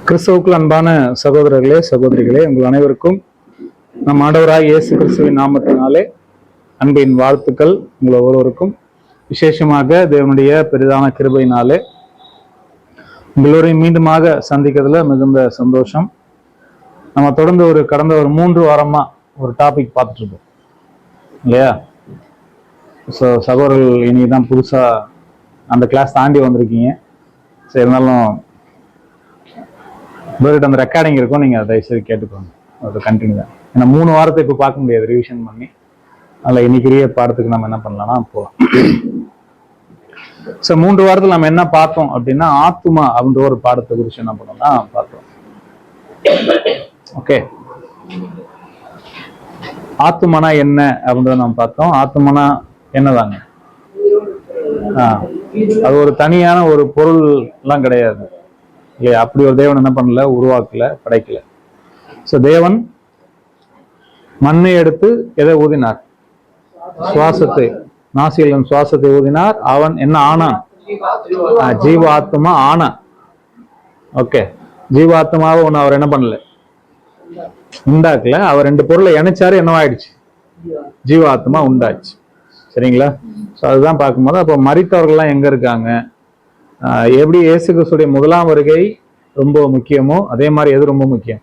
கிறிஸ்துவுக்குள் அன்பான சகோதரர்களே சகோதரிகளே, உங்கள் அனைவருக்கும் நம் ஆண்டவராய் இயேசு கிறிஸ்துவின் நாமத்தினாலே அன்பின் வாழ்த்துக்கள். உங்கள் ஒவ்வொருவருக்கும் விசேஷமாக தேவனுடைய பெரிதான கிருபையினாலே உங்களோரையும் மீண்டுமாக சந்திக்கிறதுல மிகுந்த சந்தோஷம். நம்ம தொடர்ந்து கடந்த 3 வாரமா ஒரு டாபிக் பார்த்துட்டு இருக்கோம் இல்லையா? சகோதரர்கள் இனிதான் புதுசா அந்த கிளாஸ் தாண்டி வந்திருக்கீங்க. சரி, இருந்தாலும் அந்த ரெக்கார்டிங் இருக்கும், நீங்க தயவுசெய்து கேட்டுக்கோங்க. அது கண்டினியூ தான். ஏன்னா 3 வாரத்தை இப்போ பார்க்க முடியாது, ரிவிஷன் பண்ணி. அதில் இன்னைக்குரிய பாடத்துக்கு நம்ம என்ன பண்ணலாம்னா போகலாம். 3 வாரத்தில் நம்ம என்ன பார்த்தோம் அப்படின்னா, ஆத்துமா அப்படின்ற ஒரு பாடத்தை குறித்து என்ன பண்ணோம்னா பார்த்தோம். ஓகே, ஆத்துமானா என்ன அப்படின்றத நம்ம பார்த்தோம். ஆத்துமானா என்னதாங்க? அது ஒரு தனியான ஒரு பொருள் எல்லாம் கிடையாது இல்லையா? அப்படி ஒரு தேவன் என்ன பண்ணல, உருவாக்கல, படைக்கல. தேவன் மண்ணை எடுத்து எதை ஊதினார்? சுவாசத்தை, நாசியிலும் சுவாசத்தை ஊதினார். அவன் என்ன ஆனான்? ஜீவாத்மா ஆனான். ஓகே, ஜீவாத்மாவை ஒண்ணு அவர் என்ன பண்ணல, உண்டாக்கல. அவர் 2 பொருளை இணைச்சாரு, என்னவாயிடுச்சு? ஜீவாத்மா உண்டாச்சு. சரிங்களா? அதுதான் பார்க்கும்போது அப்போ மரித்தவர்கள்லாம் எங்க இருக்காங்க? எப்படி இயேசு கிறிஸ்துடைய 1ஆம் வருகை ரொம்ப முக்கியமோ, அதே மாதிரி எது ரொம்ப முக்கியம்?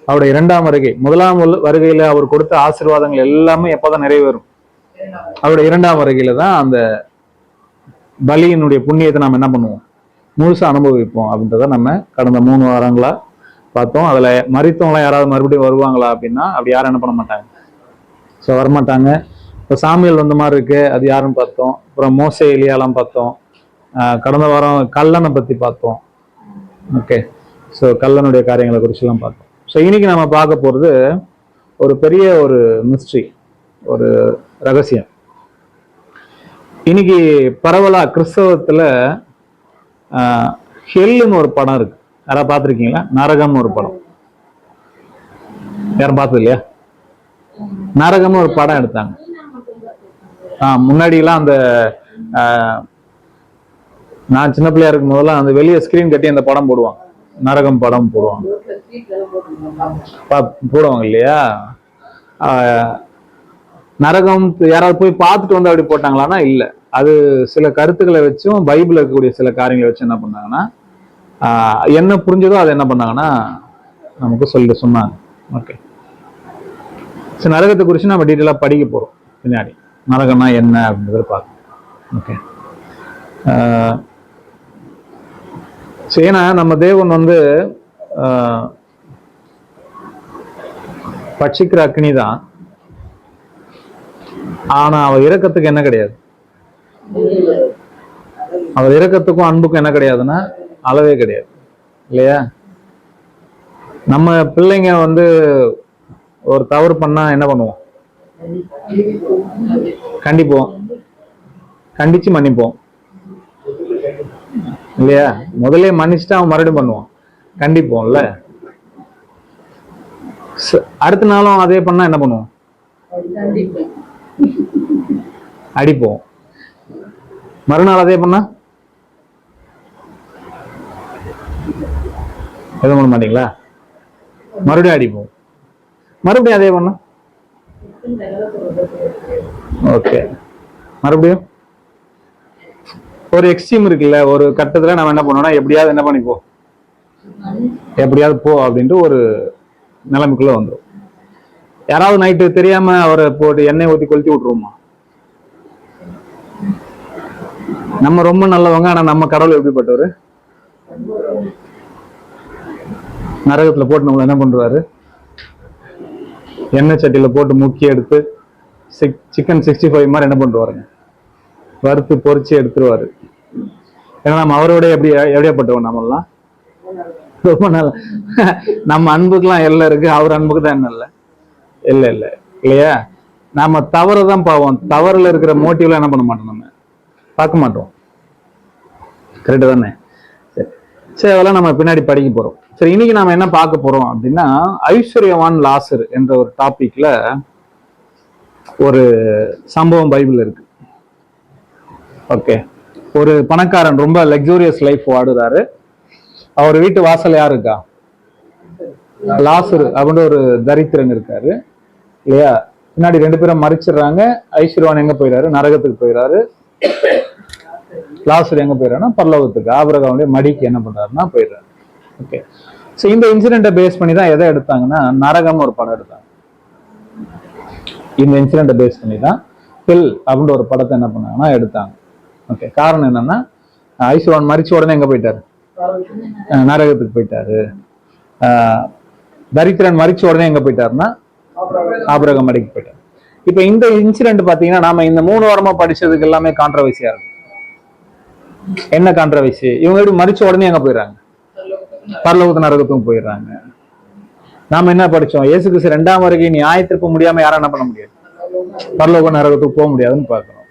அவருடைய 2ஆம் வருகை. 1ஆம் வருகையில அவர் கொடுத்த ஆசீர்வாதங்கள் எல்லாமே எப்போதான் நிறைவேறும்? அவருடைய 2ஆம் வருகையில தான் அந்த பலியினுடைய புண்ணியத்தை நம்ம என்ன பண்ணுவோம்? முழுசா அனுபவிப்போம். அப்படின்றத நம்ம கடந்த 3 வாரங்களா பார்த்தோம். அதுல மரித்தவங்களாம் யாராவது மறுபடியும் வருவாங்களா அப்படின்னா, அப்படி யாரும் என்ன பண்ண மாட்டாங்க, வரமாட்டாங்க. இப்போ சாமியல் வந்த மாதிரி இருக்கு, அது யாருன்னு பார்த்தோம். அப்புறம் மோசே எலியாலாம் பார்த்தோம். கடந்த வாரம் கல்லனை பத்தி பார்த்தோம். ஓகே, கல்லனுடைய காரியங்களை குறிச்செல்லாம் பார்த்தோம். இன்னைக்கு நம்ம பார்க்க போறது ஒரு பெரிய ஒரு மிஸ்ட்ரி, ஒரு ரகசியம். இன்னைக்கு பரவலா கிறிஸ்தவத்துல ஹெல்லுன்னு ஒரு படம் இருக்கு. யாராவது பார்த்துருக்கீங்களா? நரகம்னு ஒரு படம் யாரும் பார்த்தது இல்லையா? நரகம்னு ஒரு படம் எடுத்தாங்க. முன்னாடிலாம் அந்த நான் சின்ன பிள்ளையா இருக்கும் போதெல்லாம் அந்த வெளியே ஸ்கிரீன் கட்டி அந்த படம் போடுவாங்க, நரகம் படம் போடுவாங்க இல்லையா? நரகம் யாராவது போய் பார்த்துட்டு வந்து அப்படி போட்டாங்களான்னா இல்லை. அது சில கருத்துக்களை வச்சும் பைபிள் இருக்கக்கூடிய சில காரியங்களை வச்சு என்ன பண்ணாங்கன்னா, என்ன புரிஞ்சதோ அதை என்ன பண்ணாங்கன்னா நமக்கு சொன்னாங்க. ஓகே, நரகத்தை குறித்து நம்ம டீட்டெயிலா படிக்க போறோம் பின்னாடி. நரகம்னா என்ன அப்படின்றத பார்க்கணும். ஓகே, ஏன்னா நம்ம தேவன் வந்து பட்சிக்கிற அக்னி தான். ஆனா அவர் இரக்கத்துக்கு என்ன கிடையாது? அவர் இரக்கத்துக்கும் அன்புக்கும் என்ன கிடையாதுன்னா அளவே கிடையாது இல்லையா? நம்ம பிள்ளைங்க வந்து ஒரு தவறு பண்ணா என்ன பண்ணுவோம்? கண்டிப்போம், கண்டிச்சு மன்னிப்போம் இல்லையா? முதல்ல மன்னிச்சுட்டு அவன் மறுபடியும் பண்ணுவான், கண்டிப்போம்ல. அடுத்த நாளும் அதே பண்ணா என்ன பண்ணுவோம்? அடிப்போம். மறுநாள் அதே பண்ணா எதுவும் பண்ண மாட்டீங்களா? மறுபடியும் அடிப்போம். மறுபடியும் அதே பண்ணா ஓகே, மறுபடியும் ஒரு எக்ஸ்ட்ரீம் இருக்குல்ல. ஒரு கட்டத்துல நம்ம என்ன பண்ணோம்னா, எப்படியாவது என்ன பண்ணிப்போம், எப்படியாவது போ அப்படின்ட்டு ஒரு நிலைமைக்குள்ள வந்துடும். யாராவது நைட்டு தெரியாம அவரை போட்டு எண்ணெய் ஊற்றி கொளுத்தி விட்டுருவோமா? நம்ம ரொம்ப நல்லவங்க, ஆனா நம்ம கடவுள் எப்படிப்பட்டவர்? நரகத்துல போட்டு நம்மள என்ன பண்றாரு? எண்ணெய் சட்டியில போட்டு முக்கி எடுத்து சிக்கன் 65 மாதிரி என்ன பண்ணுவாருங்க, வறுத்து பொறிச்சு எடுத்துருவாரு. ஏன்னா நம்ம அவரோட எப்படியாப்பட்டவன்? நம்மளாம் ரொம்ப நல்ல. நம்ம அன்புக்குலாம் எல்லாம் இருக்கு, அவர் அன்புக்கு தான் என்ன இல்லை இல்லையா? நாம தவறுதான் பாவோம். தவறுல இருக்கிற மோட்டிவ்ல என்ன பண்ண மாட்டோம், நம்ம பார்க்க மாட்டோம். கரெக்டு தானே? சரி, அதெல்லாம் நம்ம பின்னாடி படிக்க போறோம். சரி, இன்னைக்கு நாம என்ன பார்க்க போறோம் அப்படின்னா, ஐஸ்வர்யவான் லாசர் என்ற ஒரு டாபிக்ல ஒரு சம்பவம் பைபிள் இருக்கு. ஓகே, ஒரு பணக்காரன் ரொம்ப லக்ஸூரியஸ் லைஃப் வாடுறாரு. அவர் வீட்டு வாசல் யாரு இருக்கா? லாசரு அப்படின்னு ஒரு தரித்திரன் இருக்காரு இல்லையா? பின்னாடி 2 பேரும் மறிச்சிடுறாங்க. ஐஸ்வர்யவான் எங்க போயிடாரு? நரகத்துக்கு போயிடாரு. லாசர் எங்க போயிடறாருன்னா பரலோகத்துக்கு, ஆபிரகாமுடைய மடிக்கு என்ன பண்றாருன்னா போயிடுறாரு. ஓகே, ஸோ இந்த இன்சிடென்ட்டை பேஸ் பண்ணி தான் எதை எடுத்தாங்கன்னா நரகம் ஒரு படம் எடுத்தாங்க. இந்த இன்சிடென்ட்டை பேஸ் பண்ணி தான் ஹெல் அப்படின்ற ஒரு படத்தை என்ன பண்ணாங்கன்னா எடுத்தாங்க. ஓகே, காரணம் என்னன்னா ஐஸ்வர்யவான் மறிச்ச உடனே எங்க போயிட்டாரு? நரகத்துக்கு போயிட்டாரு. தரித்திரன் மறிச்ச உடனே எங்க போயிட்டாருன்னா ஆபிரகாம் மடிக்கு போயிட்டாரு. இப்ப இந்த இன்சிடென்ட் பாத்தீங்கன்னா நாம இந்த 3 வாரமா படிச்சதுக்கு எல்லாமே கான்ட்ரவர்சியா இருக்கு. என்ன கான்ட்ரவர்சி? இவங்க எப்படி மறிச்ச உடனே எங்க போயிடுறாங்க? பரலோகத்து நரகத்துக்கும் போயிடுறாங்க. நாம என்ன படிச்சோம்? இயேசு கிறிஸ்து 2ஆம் வருகை நியாயத்திற்கு முடியாம யாரும் என்ன பண்ண முடியாது? பரலோக நரகத்துக்கு போக முடியாதுன்னு பார்க்கணும்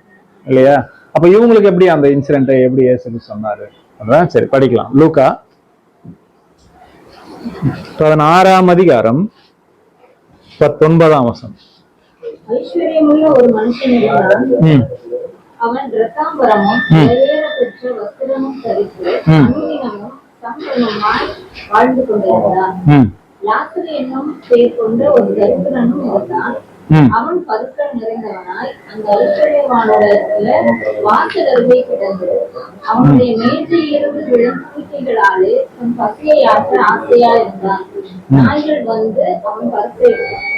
இல்லையா? அப்ப இவங்களுக்கு எப்படி அந்த இன்சிடென்ட்டை எப்படி இயேசு கிறிஸ்து சொன்னாரு? அதான் சரி படிக்கலாம். லூக்கா 16ஆம் அதிகாரம் 19ஆம் வசனம். ஐஸ்வர்யமுள்ள ஒரு மனுஷன் இருந்தான். அவன் இரத்தாம்பரமும் பெற்ற வஸ்திரமும் தரித்து அனுதினமும் சம்பன்னமாய் வாழ்ந்து கொண்டிருந்தான். லாசரு என்னும் பேர் கொண்ட ஒரு தரித்திரனும் இருந்தான். அவன் பருக்கள் நிறைந்தவனாய் அந்த ஐஸ்வர்யவானிடத்துல வாசல் அருகே கிடந்து அவனுடைய மேஜையிலிருந்து விழும் பூச்சிகளாலே தன் பசியை ஆற்ற ஆசையா இருந்தான். நாய்கள் வந்து அவன்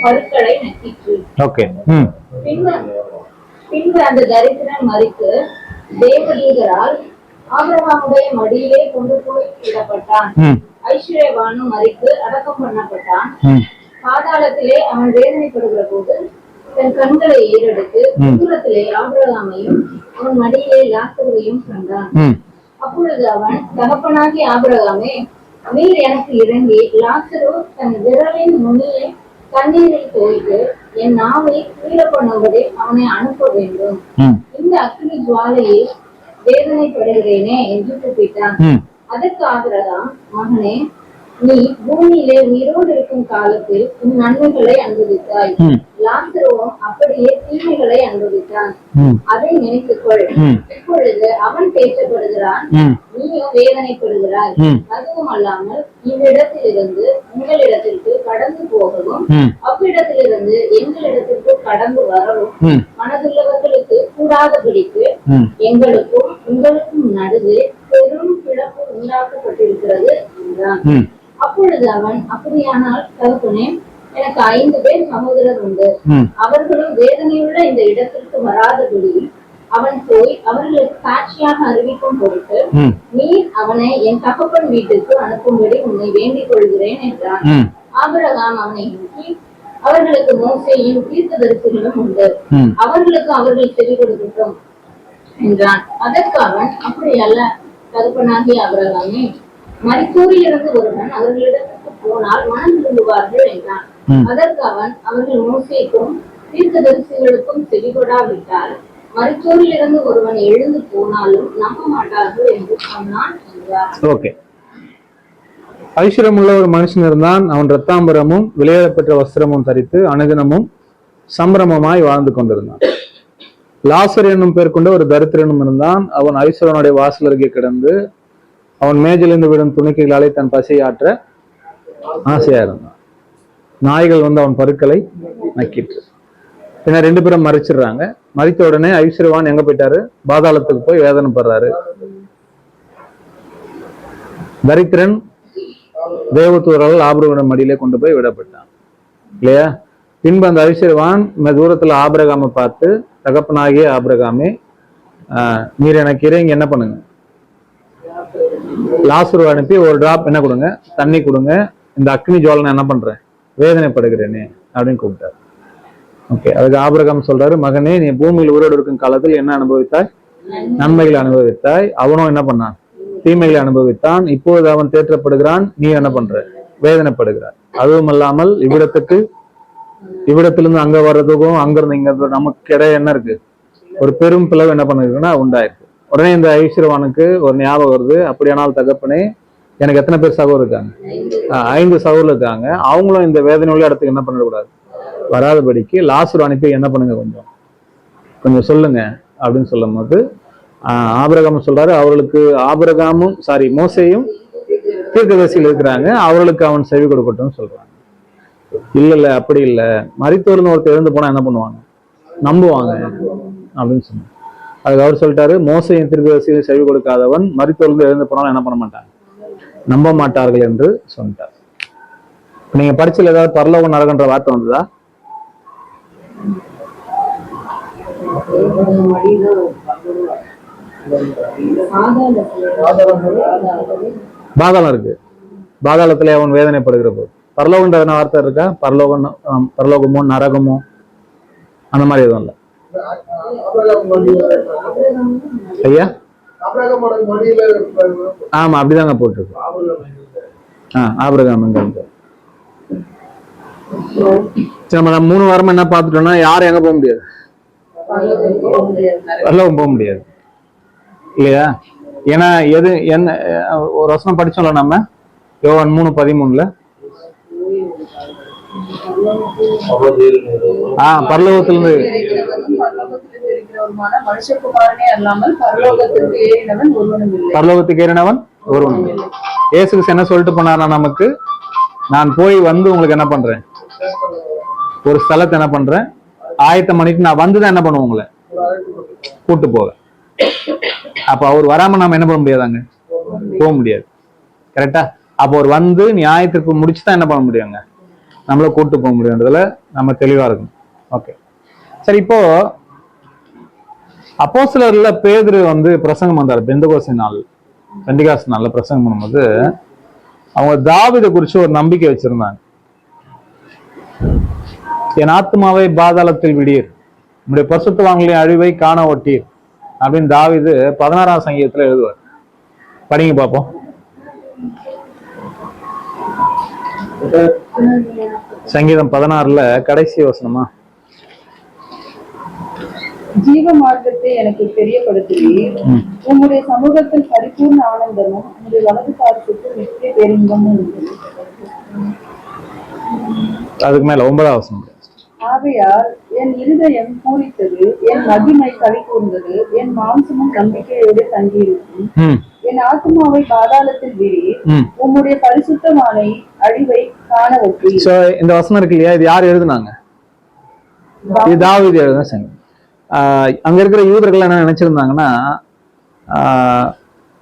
பருக்களை நக்கிற்று. பின்பு அந்த தரித்திரன் மரித்து தேவதூதரால் ஆபிரகாமுடைய மடியிலே கொண்டு போய் விடப்பட்டான். ஐஸ்வர்யவானும் மரித்து அடக்கம் பண்ணப்பட்டான். பாதாளத்திலே அவன் வேதனைப்படுகிற போது தன் கண்களை ஏறெடுத்து தூரத்திலே ஆபிரகாமையும் அவன் மடியிலே லாசருவையும் கண்டான். அப்பொழுது அவன், தகப்பனாகி ஆபிரகாமே, நீர் எனக்கு இறங்கி லாசரு தன் விரலின் நுனியை தண்ணீரில் தோய்த்து என் நாவை கீழ பண்ணுவதை அவனை அனுப்ப வேண்டும். இந்த அக்னி ஜுவாலையை வேதனைப்படுகிறேனே என்று கூப்பிட்டான். அதற்கு ஆபிரகாம், மகனே, நீ பூமியிலே உயிரோடு இருக்கும் காலத்தில் உன் நன்மைகளை அனுபவித்தாய். லாசருவும் அப்படியே தீமைகளை அனுபவித்தான். அதை நினைத்துக்கொள். இப்பொழுது அவன் பேசப்படுகிறான், நீயும் வேதனைப்படுகிறாய். அதுவும் அல்லாமல் இவ்விடத்திலிருந்து உங்களிடத்திற்கு கடந்து போகவும் அவ்விடத்திலிருந்து எங்களிடத்திற்கு கடந்து வரவும் மனதுள்ளவர்களுக்கு கூடாதபடிக்கு எங்களுக்கும் உங்களுக்கும் நடுவே பெரும் பிளப்பு உண்டாக்கப்பட்டிருக்கிறது என்றான். அப்பொழுது அவன், அப்படியானால் தகப்பனே, எனக்கு 5 பேர் சகோதரர் உண்டு. அவர்களும் வேதனையுள்ள இந்த இடத்திற்கு வராதபடி அவன் போய் அவர்களுக்கு சாட்சியாக அறிவிக்கும் பொருட்டு நீர் அவனை என் தகப்பன் வீட்டுக்கு அனுப்பும்படி உன்னை வேண்டிக் கொள்கிறேன் என்றான். ஆபிரகாம் அவனை நோக்கி, அவர்களுக்கு மோசேயும் தீர்க்கதரிசிகளும் உண்டு, அவர்களுக்கு அவர்கள் செவி கொடுக்கட்டும் என்றான். அதற்கு அவன், அப்படி அல்ல தகப்பனாகிய ஆபிரகாமே, மரித்தோரில் இருந்து ஒருவன் அவர்களிடத்துக்கு போனால் மனம் விரும்புவார்கள் என்றான். அதற்கு அவன், அவர்கள் மோசேக்கும் தீர்க்கதரிசிகளுக்கும் செவிகொடாவிட்டால் மரித்தோரில் இருந்து ஒருவன் எழுந்து போனாலும் நம்ப மாட்டார்கள் என்று சொன்னான் என்றார். ஓகே, ஐஸ்வர்யமுள்ள ஒரு மனுஷன் இருந்தான். அவன் இரத்தாம்பரமும் விலையேறப்பெற்ற வஸ்திரமும் தரித்து அனுதினமும் சம்பிரமமாய் வாழ்ந்து கொண்டிருந்தான். லாசர் என்னும் பேர் கொண்ட ஒரு தரித்திரனும் இருந்தான். அவன் ஐஸ்வர்யனுடைய வாசல் அருகே கிடந்து அவன் மேஜிலிருந்து விடும் துணிக்கைகளாலே தன் பசியை ஆற்ற ஆசையா இருந்தான். நாய்கள் வந்து அவன் பருக்களை நக்கிட்டு. பின்ன 2 பேரும் மறிச்சிடுறாங்க. மறித்த உடனே ஐஸ்வர்யவான் எங்க போயிட்டாரு? பாதாளத்துக்கு போய் வேதனைப்படுறாரு. தரித்திரன் தேவதூதரால் ஆபிரகாம் மடியிலே கொண்டு போய் விடப்பட்டான் இல்லையா? பின்பு அந்த ஐஸ்வர்யவான் தூரத்துல ஆபிரகாமை பார்த்து, தகப்பனாகிய ஆபிரகாமே, நீர் எனக்கு இறங்கி என்ன பண்ணுங்க, லாசரு அனுப்பி ஒரு டிராப் என்ன கொடுங்க, தண்ணி கொடுங்க, இந்த அக்னி ஜுவாலை நான் என்ன பண்றேன், வேதனைப்படுகிறேனே அப்படின்னு கூப்பிட்டார். ஓகே, அதுக்கு ஆபிரகாம் சொல்றாரு, மகனே, நீ பூமியில் உயிரோடு இருக்கும் காலத்தில் என்ன அனுபவித்தாய்? நன்மைகளை அனுபவித்தாய். அவனும் என்ன பண்ணான்? தீமைகளை அனுபவித்தான். இப்பொழுது அவன் தேற்றப்படுகிறான், நீ என்ன பண்ற? வேதனைப்படுகிறார். அதுவும் இல்லாமல் இவ்விடத்திலிருந்து அங்க வர்றதுக்கும் அங்கிருந்து இங்க நமக்கு இடையே என்ன இருக்கு? ஒரு பெரும் பிளவு என்ன பண்ணிருக்குன்னா உண்டாயிருக்கு. உடனே இந்த ஐஸ்வர்யவானுக்கு ஒரு ஞாபகம் வருது, அப்படியானால் தகப்பனே, எனக்கு எத்தனை பேர் சகோதரர் இருக்காங்க? 5 சகோதரர் இருக்காங்க. அவங்களும் இந்த வேதனை உள்ள இடத்துக்கு என்ன பண்ணக்கூடாது, வராதபடிக்கு லாசரு அனுப்பி என்ன பண்ணுங்க, கொஞ்சம் சொல்லுங்க அப்படின்னு சொல்லும் போது ஆபிரகாம் சொல்றாரு, அவர்களுக்கு மோசேயும் தீர்க்கதரிசிகள் இருக்கிறாங்க, அவர்களுக்கு அவன் செவி கொடுக்கட்டும் சொல்றாங்க. இல்ல அப்படி இல்லை, மரித்தோர்னு ஒருத்தர் இறந்து போனா என்ன பண்ணுவாங்க? நம்புவாங்க அப்படின்னு சொன்னாங்க. அதுக்கு அவர் சொல்லிட்டாரு, மோசையின் தீர்க்கதரிசியை செவி கொடுக்காதவன் மரித்தோர்ந்து இறந்து போனாலும் என்ன பண்ண மாட்டாங்க? நம்ப மாட்டார்கள் என்று சொன்னார். நீங்க படிச்சல ஏதாவது பரலோகம் நரகன்ற வார்த்தை வந்ததா? பாதாளம் இருக்கு. பாதாளத்துல அவன் வேதனைப்படுகிற போது பரலோகன்ற வார்த்தை இருக்கா? பரலோகமோ நரகமோ அந்த மாதிரி எதுவும் இல்லை. ஐயா ஆமா அப்படிதாங்க போட்டிருக்கு. ஆபிரகாம் நம்ம 3 வாரமா என்ன பார்த்துட்டோம்னா, யாரும் எங்க போக முடியாது? பரலோகம் போக முடியாது இல்லையா? ஏன்னா எது என்ன ஒரு வசனம் படிச்சோம்ல நம்ம, யோவான் 3:13 பரலோகத்திலிருந்து பரலோகத்துக்கு ஏறினவன் ஒருவன். இயேசு என்ன சொல்லிட்டு போனார்னா நமக்கு, நான் போய் வந்து உங்களுக்கு என்ன பண்றேன், ஒரு ஸ்தலத்தை என்ன பண்றேன், ஆயத்தம் பண்ணிட்டு நான் வந்துதான் என்ன பண்ணுவோம், உங்களை கூட்டு போக. அப்ப அவர் வராம நாம என்ன பண்ண முடியாதாங்க? போக முடியாது. கரெக்டா? அப்போ அவர் வந்து நியாயத்திற்கு முடிச்சுதான் என்ன பண்ண முடியுங்க, நம்மள கூட்டு போக முடியும்ன்றதுல நம்ம தெளிவா இருக்கணும். ஓகே சரி. இப்போ அப்போஸ்தலர்ல பேதுரு வந்து பிரசங்கம் வந்தார். பெந்தெகோஸ்தே நாள்ல பிரசங்கம் பண்ணும்போது அவங்க தாவீதை குறிச்சு ஒரு நம்பிக்கை வச்சிருந்தாங்க. என் ஆத்மாவை பாதாளத்தில் விடீர், உங்களுடைய பரிசுத்தவான்களின் அழிவை காண ஒட்டீர் அப்படின்னு தாவீது 16ஆம் சங்கீதத்துல எழுதுவார். படிங்க பார்ப்போம். சங்கீதம் 16ல கடைசி வசனமா? ஜீவ மார்க்கத்தை எனக்கு தெரியப்படுத்துவீர், உங்களுடைய சமூகத்தில் பரிபூர்ண ஆனந்தமும் உங்களுடைய வலது காலத்துக்கு நித்திய பேரின்பமும். அதுக்கு மேல 9ஆம் வசனம். ஆகையால் என் இருதயம் பூரித்தது, என் மகிமை களி கூர்ந்தது, என் மாம்சமும் நம்பிக்கையோடு தங்கியிருக்கும். என் ஆத்மாவை பாதாளத்தில் விடீர், உங்களுடைய பரிசுத்தவானை அழிவை காண வைப்பீர். இந்த வசனம் இருக்கு இல்லையா, இது யார் எழுதுனாங்க? இது தாவீது எழுதுன. அங்க இருக்கிற யூதர்கள் என்ன நினைச்சிருந்தாங்கன்னா,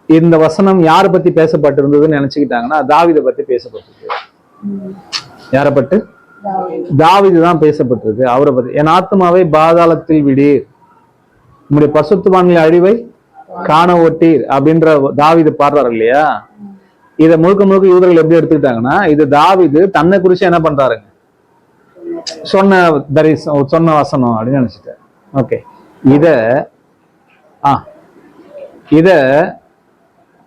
இந்த வசனம் யாரை பத்தி பேசப்பட்டிருந்ததுன்னு நினைச்சுக்கிட்டாங்கன்னா, தாவீதை பத்தி பேசப்பட்டிருக்கு. யாரை பத்தி? தாவீது தான் பேசப்பட்டிருக்கு, அவரை பத்தி. என் ஆத்மாவை பாதாளத்தில் விடீர், உங்களுடைய பரிசுத்தவான்களின் அழிவை காண ஒட்டீர் அப்படின்ற தாவீது பாடுறாரு இல்லையா. இதை முழுக்க முழுக்க யூதர்கள் எப்படி எடுத்துக்கிட்டாங்கன்னா, இது தாவீது தன்னை குறிச்சு என்ன பண்றாருங்க, சொன்ன வசனம் அப்படின்னு நினைச்சிட்டாரு. ஓகே, இத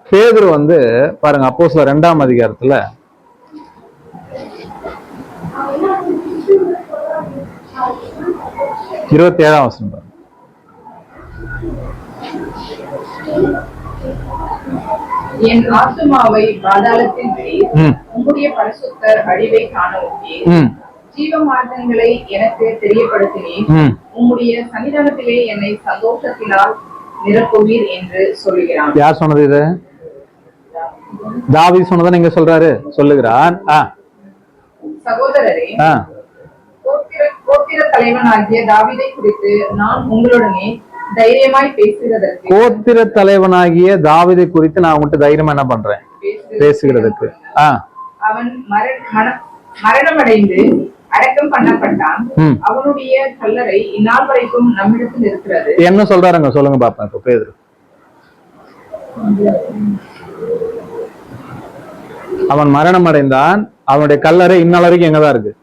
பேதுரு வந்து பாருங்க, அப்போஸ்தலர் 2ஆம் அதிகாரத்துல 27ஆம் வசனம் பாருங்க. என் ஆத்துமாவை பாதாளத்தில் விடீர், உம்முடைய பரிசுத்தர் அழிவை காண ஒட்டீர். ஜீவ மார்க்கங்களை எனக்கு தெரியப்படுத்தினீர், உம்முடைய சன்னிதானத்திலே என்னை சந்தோஷத்தினால் நிரப்புவீர் என்று சொல்லுகிறான். யார் சொன்னது? இது தாவீது சொன்னதை நீங்க சொல்றாரு, சொல்லுகிறான். சகோதரரே, கோத்திர தலைவனாகிய தாவீதை குறித்து நான் உங்களுடனே தைரியமாய் பேசுகிறதற்கு, கோத்திர தலைவனாகிய தாவீதை குறித்து நான் உங்கள்கிட்ட தைரியமா என்ன பண்றேன், பேசுகிறதுக்கு. அவன் மரணமடைந்து அடக்கம் பண்ணப்பட்டான், அவனுடைய கல்லறை இந்நாள் வரைக்கும் நம்மிடத்தில் இருக்கிறது. என்ன சொல்றாருங்க, சொல்லுங்க பாப்பா. இப்ப பேதுரு, அவன் மரணம் அடைந்தான், அவனுடைய கல்லறை இந்நாள் வரைக்கும் எங்கதான் இருக்கு,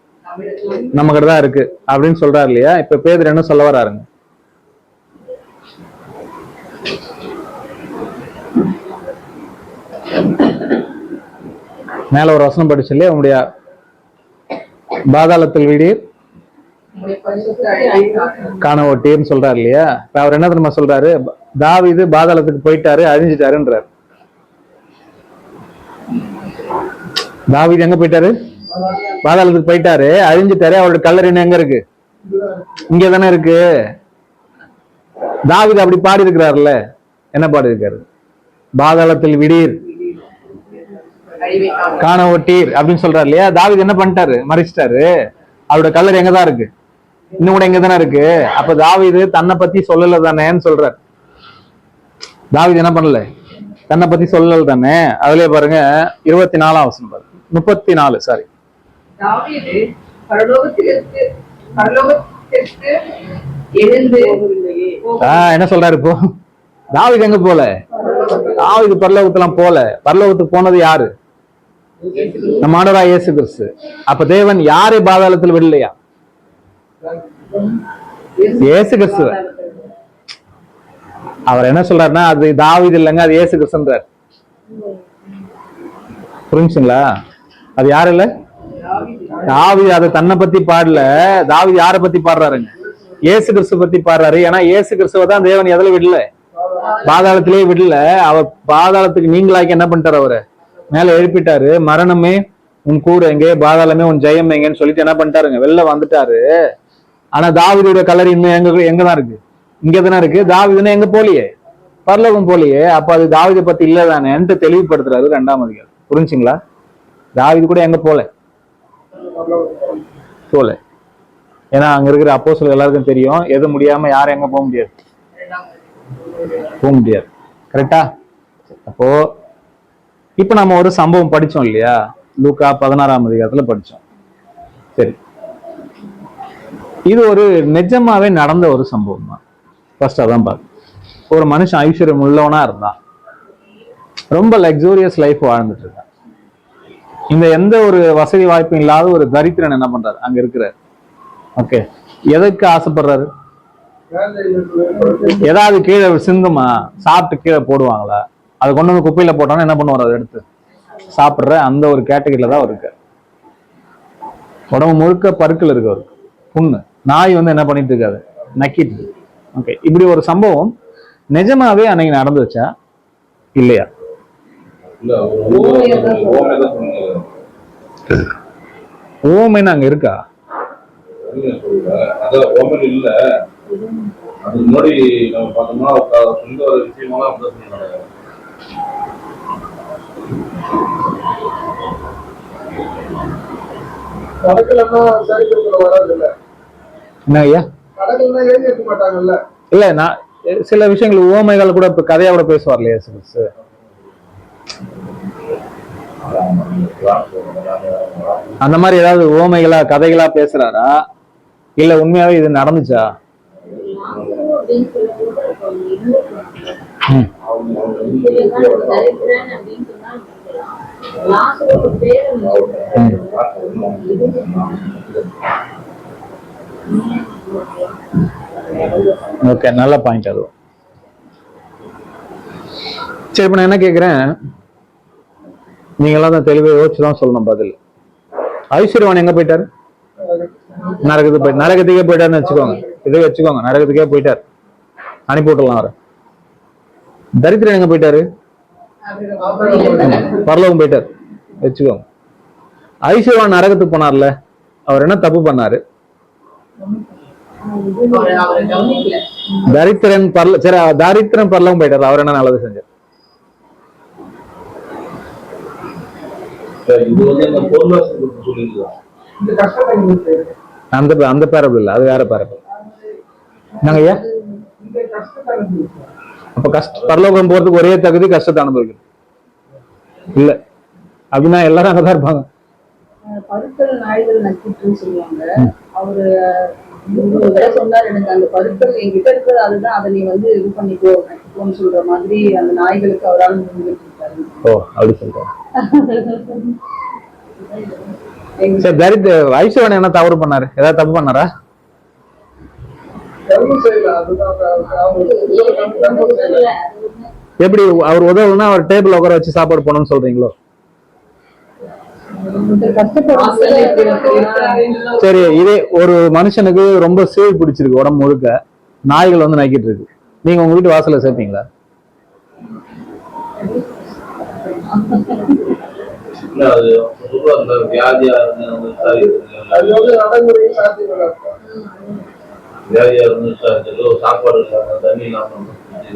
நம்ம கிட்ட தான் இருக்கு அப்படின்னு சொல்றாரு இல்லையா. இப்ப பேதுரு என்ன சொல்ல வராருங்க? மேல ஒரு வசனம் படிச்சு இல்லையா, உங்களுடைய பாதாளத்தில் விடீர் காண ஒட்டீர்னு சொல்றாரு இல்லையா. இப்ப அவர் என்ன தெரியுமா சொல்றாரு, தாவீது பாதாளத்துக்கு போயிட்டாரு, அழிஞ்சிட்டாருன்றாரு. தாவீது எங்க போயிட்டாரு? பாதாளத்துக்கு போயிட்டாரு, அழிஞ்சிட்டாரு. அவருடைய கல்லறை எங்க இருக்கு? இங்க தானே இருக்கு. தாவீது அப்படி பாடி இருக்கிறாருல்ல, என்ன பாடி இருக்காரு? பாதாளத்தில் விடீர் காண ஒட்டீர் அப்படின்னு சொல்றாரு இல்லையா? தாவீது என்ன பண்ணிட்டாரு? மறைச்சிட்டாரு. அவரோட கல்லறை எங்கதான் இருக்கு? இன்னும் கூட எங்க தானே இருக்கு. அப்ப தாவீது தன்னை பத்தி சொல்லல தானேன்னு சொல்றாரு. தாவீது என்ன பண்ணல? தன்னை பத்தி சொல்லல தானே. அதுலயே பாருங்க 24ஆம் வசனம் பாருங்க. 34 சாரி. தாவீது பரலோகத்திற்கு எழுந்து என்ன சொல்றாரு இப்போ? தாவீது எங்க போல? தாவீது பரலோகத்துலாம் போல. பரலோகத்துக்கு போனது யாரு? நம்ம ஆண்டவராகிய இயேசு கிறிஸ்து. அப்ப தேவன் யாரை பாதாளத்தில் விடலையா? இயேசு கிறிஸ்து. அவர் என்ன சொல்றாருன்னா அது தாவீது இல்லைங்க, அது இயேசு கிறிஸ்துன்றார். புரிஞ்சுங்களா? அது யாரு இல்ல? தாவீது அதை தன்னை பத்தி பாடல. தாவீது யாரை பத்தி பாடுறாருங்க? இயேசு கிறிஸ்து பத்தி பாடுறாரு. ஏன்னா இயேசு கிறிஸ்துவ தான் தேவன் எதுல விடல? பாதாளத்திலேயே விடல. அவர் பாதாளத்துக்கு நீங்களாக்கி என்ன பண்ணிட்டாரு? அவரை மேல எழுப்பிட்டாரு. மரணமே உன் கூறு எங்கே, பாதாளமே உன் ஜெயம் எங்கன்னு சொல்லிட்டு என்ன பண்ணிட்டாருங்க? வெளில வந்துட்டாரு. ஆனா தாவீதுடைய கல்லறை இன்னும் எங்கதான் இருக்கு? இங்கதானே இருக்கு. தாவீதுன்னு எங்க போலியே? பரலோகம் போலியே. அப்ப அது தாவீதை பத்தி இல்லதானேன்ட்டு தெளிவுபடுத்துறாரு 2ஆம் அதிகாரம். புரிஞ்சுங்களா? தாவீது கூட எங்க போல? போல. ஏன்னா அங்க இருக்கிற அப்போஸ்தலர்கள் எல்லாருக்கும் தெரியும் எது முடியாம யாரும் எங்க போக முடியாது, போக முடியாது. கரெக்டா? அப்போ இப்ப நம்ம ஒரு சம்பவம் படிச்சோம் இல்லையா? லூக்கா 16ஆம் அதிகாரத்துல படிச்சோம். சரி, இது ஒரு நிஜமாவே நடந்த ஒரு சம்பவம் தான். ஃபர்ஸ்ட் அதான் பார்த்து. ஒரு மனுஷன் ஐஸ்வர்யம் உள்ளவனா இருந்தான். ரொம்ப லக்ஸூரியஸ் லைஃப் வாழ்ந்துட்டு இருக்கான். இந்த எந்த ஒரு வசதி வாய்ப்பும் இல்லாத ஒரு தரித்திரன் என்ன பண்றாரு? அங்க இருக்கிறார். ஓகே, எதற்கு ஆசைப்படுறாரு? ஏதாவது கீழே சிந்துமா? சாப்பிட்டு கீழே போடுவாங்களா? அதை கொண்டு வந்து குப்பையில போட்டோன்னா என்ன பண்ணுவார்? அதை எடுத்து சாப்பிடுற அந்த ஒரு கேட்டகரியில தான் இருக்கு. உடம்பு முழுக்க பருக்கள் இருக்கு அவருக்கு, புண்ணு. நாய் வந்து என்ன பண்ணிட்டு இருக்காது? நக்கிட்டு. ஓகே, இப்படி ஒரு சம்பவம் நிஜமாவே அன்னைக்கு நடந்துச்சா இல்லையா? ஓமைன்னு அங்க இருக்கா? என்ன ஐயா? இல்ல, நான் சில விஷயங்கள் ஓமைகள் கூட இப்ப கதையா கூட பேசுவார் இல்லையா? அந்த மாதிரி ஏதாவது ஓமைகளா கதைகளா பேசுறாரா? இல்ல உண்மையாவே இது நடந்துச்சா? ஓகே, நல்ல பாயிண்ட் அது. சரி, இப்ப நான் என்ன கேக்குறேன், நீங்களாம் தான் தெளிவாக யோசிச்சுதான் சொல்லணும் பதில். ஐஸ்வர்யவான் எங்க போயிட்டாரு? நரகத்துக்கே போயிட்டாருன்னு வச்சுக்கோங்க. இதை வச்சுக்கோங்க, நரகத்துக்கே போயிட்டார். அனுப்பி விட்டுலாம் அவரை. தரித்திரன் எங்க போயிட்டாரு? பரலோகம் போயிட்டார் வச்சுக்கோங்க. ஐஸ்வர்யவான் நரகத்துக்கு போனார்ல, அவர் என்ன தப்பு பண்ணாரு? தரித்திரன் பரலோகம் போயிட்டார். அவர் என்ன நல்லது செஞ்சார்? அந்த பேரபிள் இல்ல, அது வேற பேரபிள். நாங்க ஐயா அப்ப பரலோகம் போறதுக்கு ஒரே தகுதி கஷ்டத்தை அனுபவிக்கணும் இல்ல அப்படின்னா எல்லாரும் அங்கதான் இருப்பாங்க. பருக்கள் நாய்கள் நக்கிட்டுன்னு சொல்லுவாங்க. அவரு சொன்னாரு, எனக்கு அந்த பருக்கள் என்கிட்ட இருக்கிறது அதுதான், அதை நீ வந்து இது பண்ணிக்கோன்னு சொல்ற மாதிரி அந்த நாய்களுக்கு அவரால் முடிஞ்சிருக்காரு. ஓ, அப்படி சொல்றாரு. ஐஸ்வர்யன் என்ன தவறு பண்ணாரு? ஏதாவது தப்பு பண்ணாரா? எப்படி அவர் உதவுனா அவர் டேபிள் உட்கார வச்சு சாப்பாடு போனோம்னு சொல்றீங்களோ? சரி, இதே ஒரு மனுஷனுக்கு ரொம்ப சேவ் பிடிச்சிருக்கு, உடம்பு முழுக்க நாய்கள் வந்து நக்கிட்டு இருக்கு, நீங்க உங்க வீட்டு வாசல்ல சேர்ப்பீங்களா?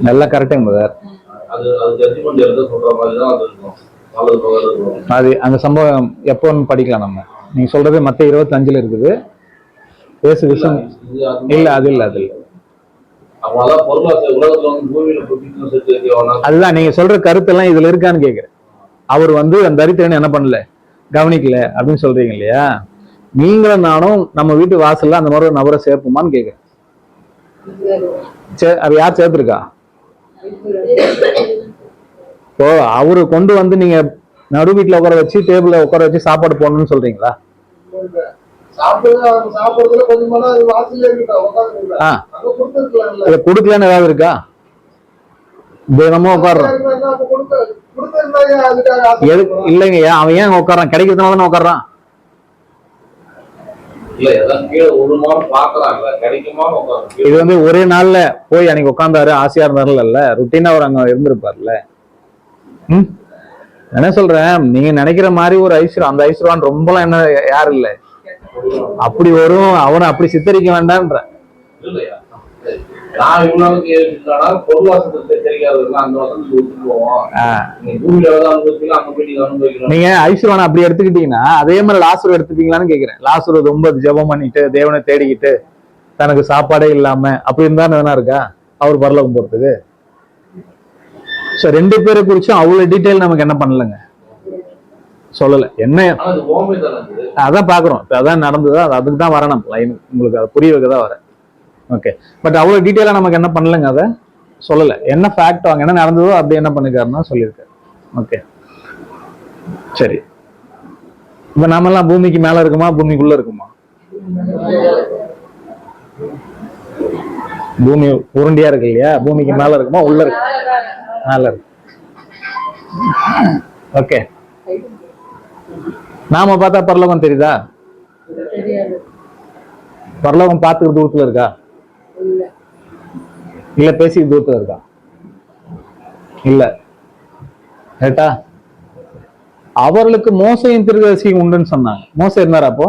நல்லா கரெக்டுங்க சார். அது ஜட்ஜ்மெண்ட் எழுத சொல்ற மாதிரி தான் அது இருக்கும். அது அந்த சம்பவம் எப்போன்னு படிக்கலாம் நம்ம. நீங்க சொல்றது மத்த 25 இருக்குது. இயேசு விஷயம் இல்ல, அது இல்ல, அது இல்ல. அதுதான் நீங்க சொல்ற கருத்து எல்லாம் இதுல இருக்கான்னு கேக்குறேன். அவர் வந்து அந்த தரித்திரனை என்ன பண்ணல, கவனிக்கல அப்படின்னு சொல்றீங்க இல்லையா? நீங்களும் நானும் நம்ம வீட்டு வாசல்ல அந்த மாதிரி ஒரு நபரை சேர்ப்போமான்னு கேக்குறேன். அது யார் சேர்த்திருக்கா? இப்போ அவரு கொண்டு வந்து நீங்க நடு வீட்டுல உட்கார வச்சு டேபிள்ல உட்கார வச்சு சாப்பாடு போடணும்னு சொல்றீங்களா? கொடுக்கலன்னு ஏதாவது இருக்கா? தினமும் உட்கார்றான் இல்லைங்க, அவன் ஏன் உட்காரான்? கிடைக்கிறதுனால தானே உட்கார்றான். இது வந்து ஒரே நாள்ல போய் அன்னைக்கு உட்கார்ந்தாரு ஆசையா இருந்தாருல்ல, ருட்டீனா அவர் அங்க இருந்திருப்பார்ல. என்ன சொல்றேன், நீங்க நினைக்கிற மாதிரி ஒரு ஐஸ்வர்யம், அந்த ஐஸ்வர்யான் ரொம்பலாம் என்ன யாரும் இல்ல அப்படி வரும். அவனை அப்படி சித்தரிக்க வேண்டாம்ன்ற. நீங்க ஐஸ்வர்யானை அப்படி எடுத்துக்கிட்டீங்கன்னா அதே மாதிரி லாசரு எடுத்துப்பீங்களான்னு கேக்குறேன். லாசரு ரொம்ப ஜெபம் பண்ணிட்டு தேவனை தேடிக்கிட்டு தனக்கு சாப்பாடே இல்லாம அப்படி இருந்தான்னு வேணா இருக்கா அவர் பரலோகம் போறதுக்கு? சோ 2 பேரை குறிச்சும் அவ்வளவு டீட்டெயில் நமக்கு என்ன பண்ணலங்க, சொல்லல. என்ன அதான் பாக்குறோம், அதான் நடந்ததா, அதுக்கு தான் வரணும் லைன், உங்களுக்கு அதை புரிய வைக்கதான் வரேன். ஓகே, பட் அவ்வளவு டீட்டெயிலா நமக்கு என்ன பண்ணலங்க, அதை சொல்லல. என்ன ஃபேக்ட் அங்க என்ன நடந்ததோ அப்படி என்ன பண்ணிருக்காருன்னா சொல்லியிருக்காரு. ஓகே சரி, இப்ப நாம எல்லாம் பூமிக்கு மேல இருக்குமா பூமிக்குள்ள இருக்குமா? பூமி உருண்டியா இருக்கு இல்லையா? பூமிக்கு மேல இருக்குமா உள்ள இருக்கு? மேல இருக்கு. ஓகே, நாம பார்த்தா பரலோகம் தெரியுதா? பரலோகம் பார்த்துக்கிற தூரத்துல இருக்கா? இல்ல பேசி தூரத்துல இருக்கா? இல்ல. கேட்டா அவர்களுக்கு மோசையின் தீர்க்கதரிசி உண்டுன்னு சொன்னாங்க. மோசை இருந்தாரா அப்போ?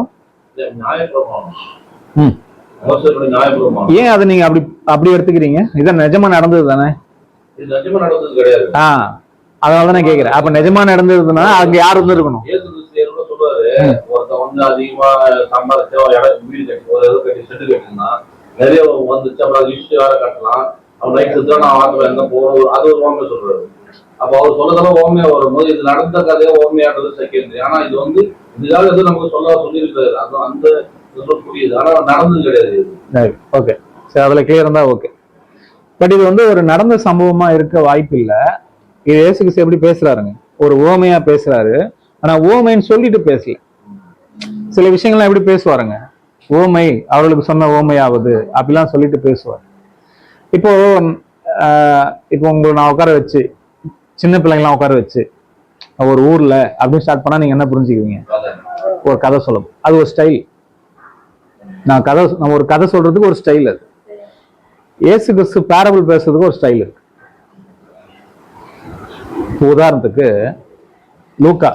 ஏன் அதை நீங்க அப்படி எடுத்துக்கிறீங்க? இதான் நிஜமா நடந்தது தானே? அதனாலதான் நான் கேக்குறேன். அப்ப நிஜமா நடந்ததுன்னா அங்க யாரு இருந்து இருக்கணும்? அதிகமா சம்பாதிச்சா வீடு கட்டி நிறைய வந்துச்சு, அப்புறம் லிஸ்ட் வேற கட்டலாம், அவன் நைட் சுத்தா நான் வாக்குல இருந்தா போகணும், அது ஒரு ஓமையை சொல்றாரு. அப்ப அவர் சொல்றதெல்லாம் ஓமையா வரும்போது இது நடந்த கதையா ஓமையாடுறது செகண்டரி. ஆனா இது வந்து இதுக்காக எதுவும் நமக்கு சொல்லியிருக்காரு, அது அந்த புரியுது, ஆனா நடந்தது கிடையாது. ஓகே சரி, அதுல கிளியர் இருந்தா ஓகே. பட் இது வந்து ஒரு நடந்த சம்பவமா இருக்க வாய்ப்பு இல்ல. இது இயேசு கிறிஸ்து எப்படி பேசுறாருங்க, ஒரு ஓமையா பேசுறாரு. ஆனா ஓமைன்னு சொல்லிட்டு பேசல. சில விஷயங்கள்லாம் எப்படி பேசுவாருங்க, ஓமை அவர்களுக்கு சொன்ன ஓமையாவது அப்படிலாம் சொல்லிட்டு பேசுவார். இப்போ உங்களை நான் உட்கார வச்சு, சின்ன பிள்ளைங்களாம் உட்கார வச்சு ஒரு ஊர்ல அப்படின்னு ஸ்டார்ட் பண்ணா நீங்க என்ன புரிஞ்சுக்குவீங்க? ஒரு கதை சொல்லணும், அது ஒரு ஸ்டைல். நம்ம ஒரு கதை சொல்றதுக்கு ஒரு ஸ்டைல். அது இயேசு கிறிஸ்து பேரபிள் பேசுறதுக்கு ஒரு ஸ்டைல் இருக்கு. உதாரணத்துக்கு லூக்கா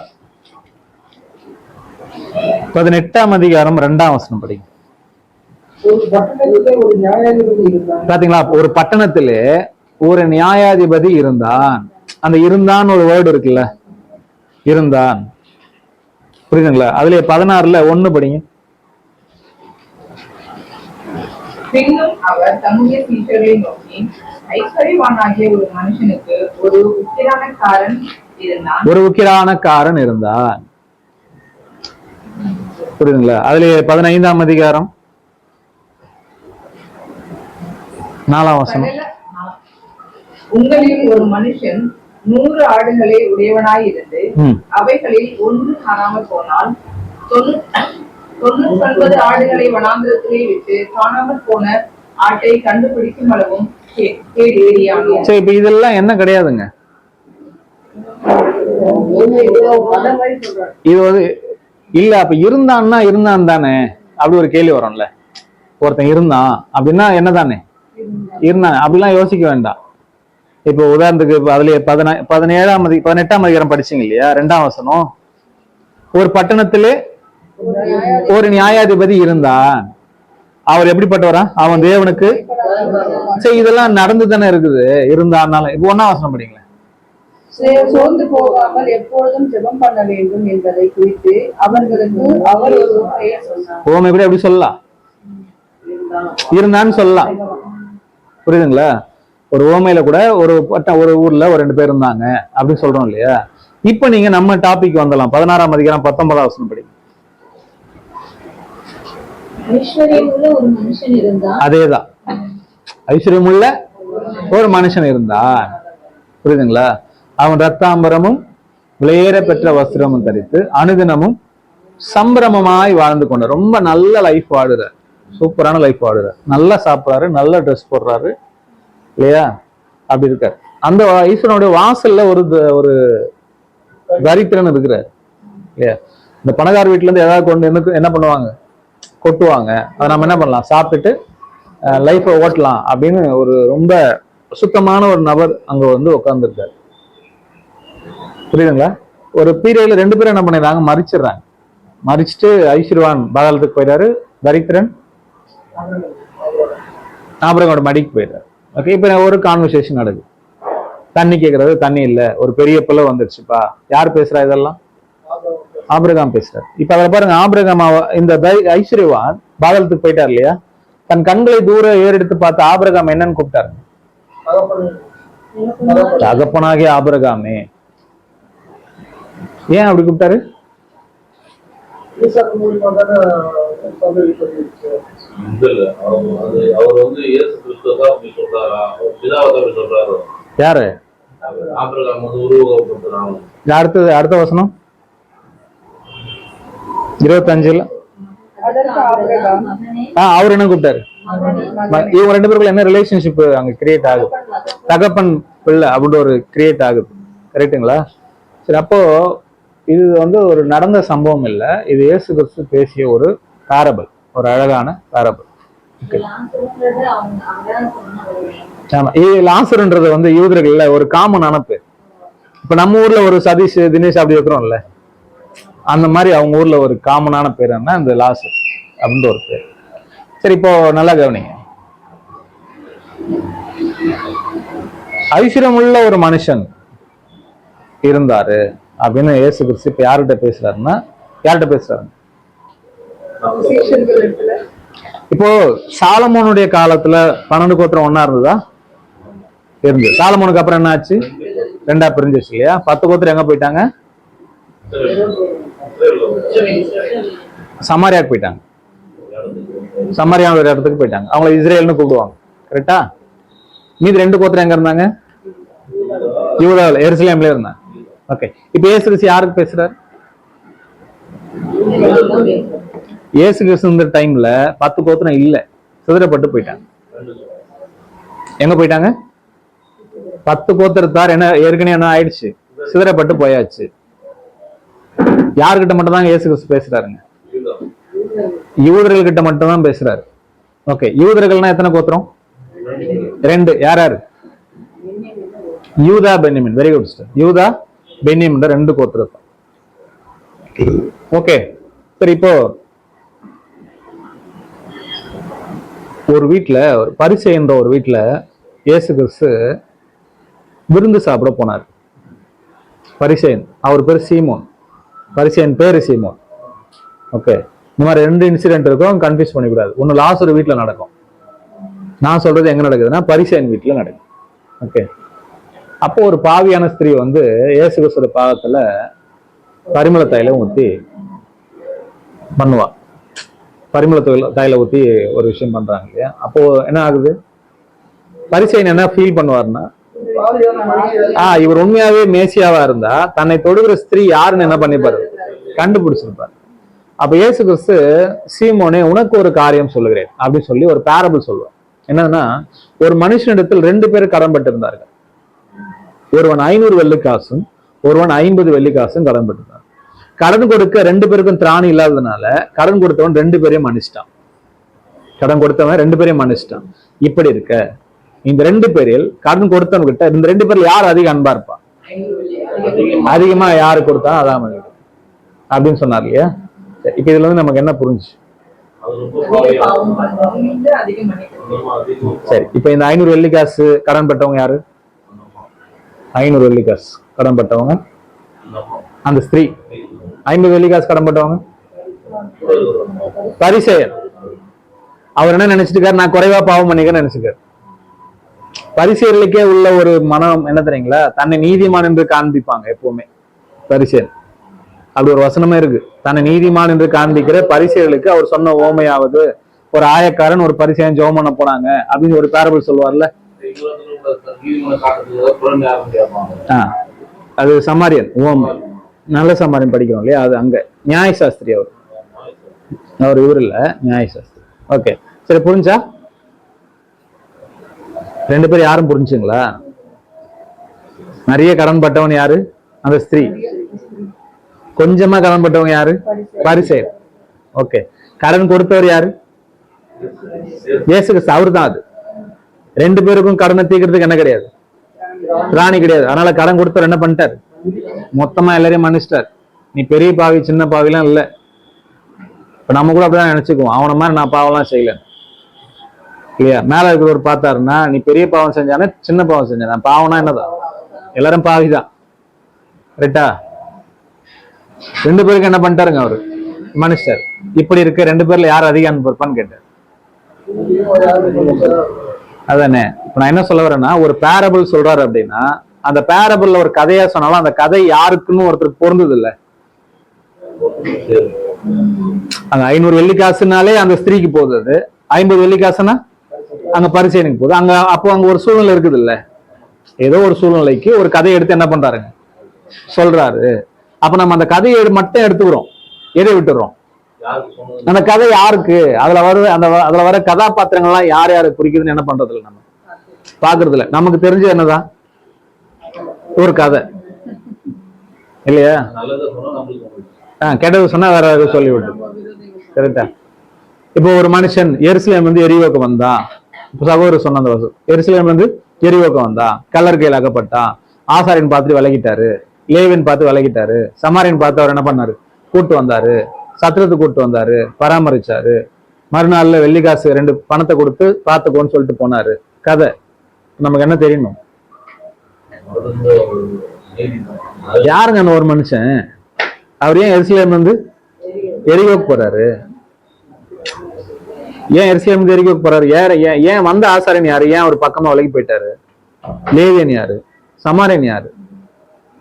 18ஆம் அதிகாரம் 2ஆம் வசனம் படிங்க. பாத்தீங்களா, ஒரு பட்டணத்திலே ஒரு நியாயாதிபதி இருந்தான். அந்த இருந்தான் ஒரு வேர்டு இருக்குல்ல, இருந்தான், புரியுதுங்களா? அதுல 16ல 1 படிங்க. பின்னும் அவர் தம்முடைய சீஷரை நோக்கி, ஐஸ்வர்யவானாகிய ஒரு மனுஷனுக்கு ஒரு உக்கிரானக்காரன் இருந்தான். புரியுதுங்களா? அதுல 15ஆம் அதிகாரம் 4ஆம் வசனம். உங்களில் ஒரு மனுஷன் 100 ஆடுகளை உடையவனாயிருந்து அவைகளில் ஒன்று காணாமல் போனால் 99 ஆடுகளை வனாந்திரத்திலே விட்டு காணாமல் போன ஆட்டை கண்டுபிடிக்கும் அளவும் தேடியானான். சரி, இப்ப இதெல்லாம் என்ன கிடையாதுங்க, இது வந்து இல்ல. அப்ப இருந்தான் தானே, அப்படி ஒரு கேள்வி வரும்ல. ஒருத்தன் இருந்தான் அப்படின்னா என்னதானே இருந்தான், அப்படிலாம் யோசிக்க வேண்டாம். இப்போ உதாரணத்துக்கு அதுல 18ஆம் அதிகாரம் படிச்சீங்க இல்லையா, 2ஆம் வசனம். ஒரு பட்டணத்திலே ஒரு நியாயாதிபதி இருந்தான். அவர் எப்படிப்பட்டவரா? அவன் தேவனுக்கு. சரி, இதெல்லாம் நடந்து தானே இருக்குது இருந்தான்னால. இப்போ 1ஆம் வசனம் படிங்களேன். சோர்ந்து போகாமல் எப்பொழுதும் ஜெபம் பண்ண வேண்டும் என்பதை குறித்து அவர்களுக்கு அவர் ஒரு உண்மையை சொன்னார். ஓமை கூட எப்படி சொல்லலாம்? இருந்தான்னு சொல்லலாம். புரியுதுங்களா? ஒரு ஓமையில கூட ஒரு ஊர்ல ஒரு 2 பேர் இருந்தாங்க அப்படின்னு சொல்றோம் இல்லையா? இப்ப நீங்க நம்ம டாபிக் வந்துடலாம். 16ஆம் அதிகாரம் 19ஆம் வசனம் படி. ஐஸ்வர்யமுள்ள ஒரு மனுஷன் இருந்தான். அதேதான், ஐஸ்வர்யமுள்ள ஒரு மனுஷன் இருந்தான். புரியுதுங்களா? அவன் ரத்தாம்பரமும் விலையேற பெற்ற வஸ்திரமும் தரித்து அனுதினமும் சம்பிரமமாய் வாழ்ந்து கொண்ட ரொம்ப நல்ல லைஃப் வாடுறார். சூப்பரான லைஃப் வாடுறார். நல்லா சாப்பிட்றாரு, நல்ல ட்ரெஸ் போடுறாரு இல்லையா? அப்படி இருக்காரு. அந்த ஈஸ்வரனுடைய வாசல்ல ஒரு தரித்திரன் இருக்கிறார் இல்லையா? இந்த பணக்கார வீட்டுல இருந்து ஏதாவது கொண்டு என்ன பண்ணுவாங்க? கொட்டுவாங்க. அதை நம்ம என்ன பண்ணலாம்? சாப்பிட்டுட்டு லைஃபை ஓட்டலாம் அப்படின்னு ஒரு ரொம்ப சுத்தமான ஒரு நபர் அங்க வந்து உட்கார்ந்துருக்காரு. புரியுதுங்களா? ஒரு பீரியட்ல 2 பேரும் என்ன பண்ணிடுறாங்க? மறிச்சிடுறாங்க. மறிச்சுட்டு ஐஸ்வர்யவான் பாதாளத்துக்கு போயிடாரு, தரித்திரன் ஆபிரகாமோட மடிக்கு போயிடுறாரு. ஓகே, இப்ப ஒரு கான்வர்சேஷன் நடக்குது. தண்ணி கேட்கறது, தண்ணி இல்ல, ஒரு பெரிய பிள்ளை வந்துருச்சுப்பா. யார் பேசுறா இதெல்லாம்? ஆபிரகாம் பேசுறாரு. இப்ப அதை பாருங்க, ஆபிரகாம் இந்த ஐஸ்வர்யவான் பாதாளத்துக்கு போயிட்டார் இல்லையா? தன் கண்களை தூர ஏறெடுத்து பார்த்து ஆபிரகாம் என்னன்னு கூப்பிட்டாரு? தகப்பனாகிய ஆபிரகாமே. ஏன் அப்படி கூப்பிட்டாரு? அவர் வந்து இயேசு கிறிஸ்துதான் அப்படி சொல்றாரா? பிதாவை அப்படி சொல்றாரோ? யாரு? ஆபிரகாம் வந்து உருவகப்படுத்துறாங்க. அடுத்த வசனம் 25ல அதற்கு ஆபிரகாம் அவர் என்ன கூப்பிட்டாரு? இவங்க 2 பேருக்குள்ள என்ன ரிலேஷன்ஷிப் அங்க கிரியேட் ஆகுது? தகப்பன் பிள்ளை அப்படின்னு ஒரு கிரியேட் ஆகுது. கரெக்டுங்களா? சரி, அப்போ இது வந்து ஒரு நடந்த சம்பவம் இல்லை. இது இயேசு கிறிஸ்து பேசிய ஒரு பேரபிள், ஒரு அழகான பேரபிள். ஆமா, லாசர்ன்றது வந்து யூதர்கள்ல ஒரு காமனான பேர். இப்ப நம்ம ஊர்ல ஒரு சதீஷ், தினேஷ் அப்படி இருக்கிறோம்ல, அந்த மாதிரி அவங்க ஊர்ல ஒரு காமனான பேர் என்ன? இந்த லாசர் அப்படின்ற ஒரு பேர். சரி, இப்போ நல்லா கவனிங்க. ஐஸ்வர்யமுள்ள ஒரு மனுஷன் இருந்தாரு அப்படின்னு இயேசு கிறிஸ்து இப்ப யார்கிட்ட பேசுறாருன்னா, யார்கிட்ட பேசுறாரு? இப்போ சாலமோனுடைய காலத்துல 12 கோத்திரம் ஒன்னா இருந்ததா? இருந்து. சாலமோனுக்கு அப்புறம் என்ன ஆச்சு? 2ஆ பிரிஞ்சிச்சு இல்லையா? 10 கோத்திரம் எங்க போயிட்டாங்க? சமாரியாவுக்கு போயிட்டாங்க. சமாரியா ஒரு இடத்துக்கு போயிட்டாங்க. அவங்களை இஸ்ரேல்னு கூப்பிடுவாங்க. கரெக்டா? மீதி 2 கோத்திரம் எங்க இருந்தாங்க? யூதாவில், எருசலேம்ல இருந்தாங்க. ஓகே, இப்ப இயேசு கிறிஸ்து யாருக்கு பேசுறாரு? இயேசு கிறிஸ்து இந்த டைம்ல 10 கோத்திரம் இல்ல, சிதறப்பட்டு போயிட்டாங்க. எங்க போயிட்டாங்க? 10 கோத்திரத்தார் என்ன ஏற்கனவே என்ன ஆயிடுச்சு? சிதறப்பட்டு போயாச்சு. யாருக்கிட்ட மட்டும் தான் இயேசு கிறிஸ்து பேசுறாருங்க? யூதர்கள் கிட்ட மட்டும் தான் பேசுறாரு. ஓகே, யூதர்கள்னா எத்தனை கோத்திரம்? 2. யார் யாரு? யூதா, பென்யமின். Very good sir. யூதா, பென்யமின் 2 கோத்திரம். ஓகே, சரி, இப்போ ஒரு வீட்டுல, ஒரு பரிசை என்ற ஒரு வீட்டுல இயேசு கிறிஸ்து விருந்து சாப்பிட போனார். பரிசேயன், அவர் பேர் சீமோன். பரிசேயன் பேரு சீமோன். ஓகே, இந்த மாதிரி 2 இன்சிடென்ட் இருக்கும், கன்ஃபியூஸ் பண்ணிக்கூடாது. ஒன்னு லாசர் வீட்டுல நடக்கும். நான் சொல்றது எங்க நடக்குதுன்னா பரிசேயன் வீட்டுல நடக்கும். ஓகே, அப்போ ஒரு பாவியான ஸ்திரீ வந்து இயேசு கிறிஸ்துவோட பாதத்துல பரிமள தைலம் ஊத்தி பண்ணுவா. பரிமள தைல ஊத்தி ஒரு விஷயம் பண்றாங்க இல்லையா? அப்போ என்ன ஆகுது? பரிசேயன் என்ன ஃபீல் பண்ணுவாருன்னா, இவர் உண்மையாவே மேசியாவா இருந்தா தன்னை தொடுகிற ஸ்திரீ யாருன்னு என்ன பண்ணிப்பாரு? கண்டுபிடிச்சிருப்பாரு. அப்ப இயேசு கிறிஸ்து, சீமோனே உனக்கு ஒரு காரியம் சொல்லுகிறேன் அப்படின்னு சொல்லி ஒரு பேரபிள் சொல்லுவார். என்னன்னா, ஒரு மனுஷனிடத்தில் 2 பேர் கடன்பட்டு இருந்தார்கள். ஒருவன் 500 வெள்ளிக்காசும் ஒருவன் 50 வெள்ளிக்காசும் கடன் பட்டிருந்தார். கடன் கொடுக்க 2 பேருக்கும் திராணி இல்லாததுனால கடன் கொடுத்தவன் 2 பேரையும் மன்னிச்சிட்டான். கடன் கொடுத்தவன் 2 பேரையும் மன்னிச்சிட்டான். இப்படி இருக்க இந்த 2 பேரில் கடன் கொடுத்தவன் கிட்ட இந்த 2 பேர்ல யார் அதிக அன்பா இருப்பா? அதிகமா யாரு கொடுத்தா அதான் அப்படின்னு சொன்னார் இல்லையா? இப்ப இதுல இருந்து நமக்கு என்ன புரிஞ்சு? சரி, இப்ப இந்த 500 வெள்ளிக்காசு கடன் பட்டவங்க யாரு? 500 வெள்ளிக்காசு கடன் பட்டவங்க? அந்த ஸ்திரீ. 50 வெள்ளிக்காசு கடன் பட்டவங்க பரிசேயர். அவர் என்ன நினைச்சிருக்காரு? நான் குறைவா பாவம் பண்ணிக்கன்னு நினைச்சுக்காரு. பரிசேயர்களுக்கே உள்ள ஒரு மனம் என்ன தெரியுங்களா? தன்னை நீதிமான் என்று காண்பிப்பாங்க எப்பவுமே பரிசேயர். அப்படி ஒரு வசனமே இருக்கு. தன்னை நீதிமான் என்று காண்பிக்கிற பரிசேயர்களுக்கு அவர் சொன்ன ஓமையாவது, ஒரு ஆயக்காரன் ஒரு பரிசேயன் ஜெபம் பண்ண போனாங்க அப்படின்னு ஒரு பேரபிள் சொல்லுவார்ல. அது சமாரியன் ஓமை. நல்ல சமாரியன் படிக்கிறோம் இல்லையா? அது அங்க நியாயசாஸ்திரி. அவர் இவர் இல்ல, நியாயசாஸ்திரி. ஓகே, சரி, புரிஞ்சா? 2 பேர் யாரும் புரிஞ்சுங்களா? நிறைய கடன் பட்டவன் யாரு? அந்த ஸ்திரீ. கொஞ்சமா கடன் பட்டவங்க யாரு? பரிசேயர். ஓகே, கடன் கொடுத்தவர் யாரு? இயேசு கிறிஸ்து. அவரு தான் அது. 2 பேருக்கும் கடனை தீர்க்கிறதுக்கு என்ன கிடையாது? திராணி கிடையாது. அதனால கடன் கொடுத்தவர் என்ன பண்ணிட்டாரு? மொத்தமா எல்லாரையும் மன்னிச்சிட்டார். நீ பெரிய பாவி சின்ன பாவிலாம் இல்ல. இப்ப நம்ம கூட அப்படிதான் நினைச்சுக்குவோம், அவன மாதிரி நான் பாவம்லாம் செய்யல இல்லையா? மேல இருக்கிறவர் பார்த்தாருன்னா, நீ பெரிய பாவம் செஞ்சானே சின்ன பாவம் செஞ்சானே, பாவம்னா என்னதான்? எல்லாரும் பாவிதான். ரைட்டா? 2 பேருக்கு என்ன பண்ணிட்டாருங்க அவரு? மனுஷர். இப்படி இருக்க 2 பேர்ல யார் அதிக அன்பு இருப்பான்னு கேட்டார். அதானே. இப்ப நான் என்ன சொல்ல வரேன்னா, ஒரு பேரபிள் சொல்றாரு அப்படின்னா, அந்த பேரபிள்ல ஒரு கதையா சொன்னாலும் அந்த கதை யாருக்குன்னு ஒருத்தருக்கு பொருந்தது இல்ல. அங்க 500 வெள்ளிக்காசுனாலே அந்த ஸ்திரீக்கு போகுது. அது 50 வெள்ளிக்காசுனா அங்க பரிசேயனுக்கு போகுது. அங்க அப்போ அங்க ஒரு சூழ்நிலை இருக்குது இல்ல. ஏதோ ஒரு சூழ்நிலைக்கு ஒரு கதையை எடுத்து என்ன பண்றாருங்க சொல்றாரு. அப்ப நம்ம அந்த கதையை மட்டும் எடுத்துக்கிறோம், எதை விட்டுறோம்? அந்த கதை யாருக்கு? அதுல வர கதாபாத்திரங்கள்லாம் யார் யாரு குறிக்குதுன்னு என்ன பண்றது இல்லை, நம்ம பாக்குறது இல்ல. நமக்கு தெரிஞ்ச என்னதான் ஒரு கதை இல்லையா? கெட்டது சொன்னா வேற ஏதாவது சொல்லி விட்டு. கரெக்டா? இப்போ ஒரு மனுஷன் எருசலேம் வந்து எரிவோக்கு வந்தான். இப்ப சகோதரர் சொன்ன அந்த வசனம், எருசலேம் வந்து எரிவோக்கு வந்தான், கல்லர் கையில் அகப்பட்டான், ஆசாரியன் பார்த்துட்டு விலகிட்டாரு, லேவின் பார்த்து விலகிட்டாரு, சமாரியன் பார்த்து அவர் என்ன பண்ணாரு? கூட்டு வந்தாரு, சத்திரத்துக்கு கூட்டு வந்தாரு, பராமரிச்சாரு, மறுநாள்ல வெள்ளிக்காசு 2 பணத்தை கொடுத்து பார்த்துக்கோன்னு சொல்லிட்டு போனாரு. கதை நமக்கு என்ன தெரியணும்? யாருங்க அந்த ஒரு மனுஷன்? அவர் ஏன் எருசலேம் வந்து எரிவோக்கு போறாரு? ஏன் எருசலேம் வந்து எரிவோக்கு போறாரு? ஏன் வந்த ஆசாரியன் யாரு? ஏன் அவர் பக்கமா விலகி போயிட்டாரு? லேவியன் யாரு? சமாரியன் யாரு?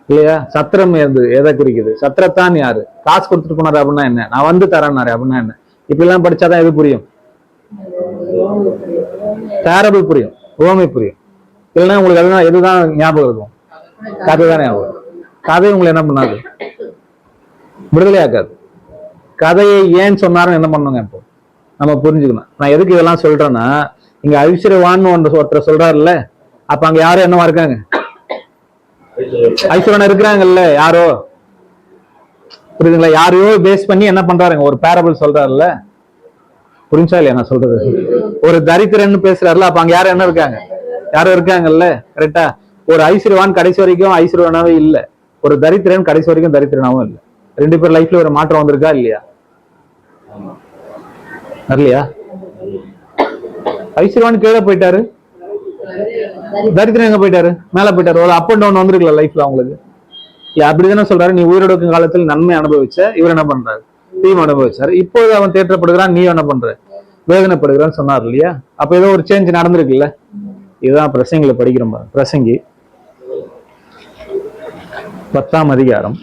இல்லையா? சத்திரம் எதை குறிக்குது? சத்திரத்தான் யாரு? காசு கொடுத்துட்டு போனாரு அப்படின்னா என்ன? நான் வந்து தரேன்னாரு அப்படின்னா என்ன? இப்படி எல்லாம் படிச்சாதான் எது புரியும்? பேரபிள் புரியும், உவமை புரியும். இல்லைன்னா உங்களுக்கு எதுதான் ஞாபகம் இருக்கும்? கதை தான் ஞாபகம். கதை உங்களை என்ன பண்ணாது? விடுதலை ஆக்காது. கதையை ஏன் சொன்னாருன்னு என்ன பண்ணுங்க இப்போ நம்ம புரிஞ்சுக்கணும். நான் எதுக்கு இதெல்லாம் சொல்றேன்னா, இங்க ஐஸ்வர்யவான்னு ஒருத்தர் சொல்றாருல்ல, அப்ப அங்க யாரும் என்னவா இருக்காங்க? ஐஸ்வர்யன் இருக்கிறாங்கல்ல யாரோ. புரியுதுங்களா? யாரையோ பேஸ் பண்ணி என்ன பண்றாருங்க? ஒரு பேரபிள் சொல்றாருல்ல. புரிஞ்சா இல்லையா நான் சொல்றது? ஒரு தரித்திரன்னு பேசுறாருல, அப்ப அங்க யாரும் என்ன இருக்காங்க? யாரும் இருக்காங்கல்ல. கரெக்டா? ஒரு ஐஸ்வர்யவான் கடைசி வரைக்கும் ஐஸ்வர்யனாவே இல்ல, ஒரு தரித்திரன் கடைசி வரைக்கும் தரித்திரனாவும் இல்லை. 2 பேர் லைஃப்ல ஒரு மாற்றம் வந்திருக்கா இல்லையா? வரலையா? ஐஸ்வர்யவான் கீழே போயிட்டாரு, தரித்திரம் எங்க போயிட்டாரு? மேல போயிட்டாரு. ஒரு அப் அண்ட் டவுன் வந்திருக்கல லைஃப்ல அவங்களுக்கு. அப்படிதானே சொல்றாரு, நீ உயிரோடுக்கும் காலத்தில் நன்மை அனுபவிச்ச, இவர் என்ன பண்றாரு? தீமை அனுபவிச்சாரு. இப்போது அவன் தேற்றப்படுகிறான், நீ என்ன பண்ற? வேதனைப்படுகிறான்னு சொன்னார் இல்லையா? அப்ப ஏதோ ஒரு சேஞ்ச் நடந்திருக்குல்ல. இதுதான் பிரசங்கில படிக்கிறோம். பிரசங்கி 10ஆம் அதிகாரம்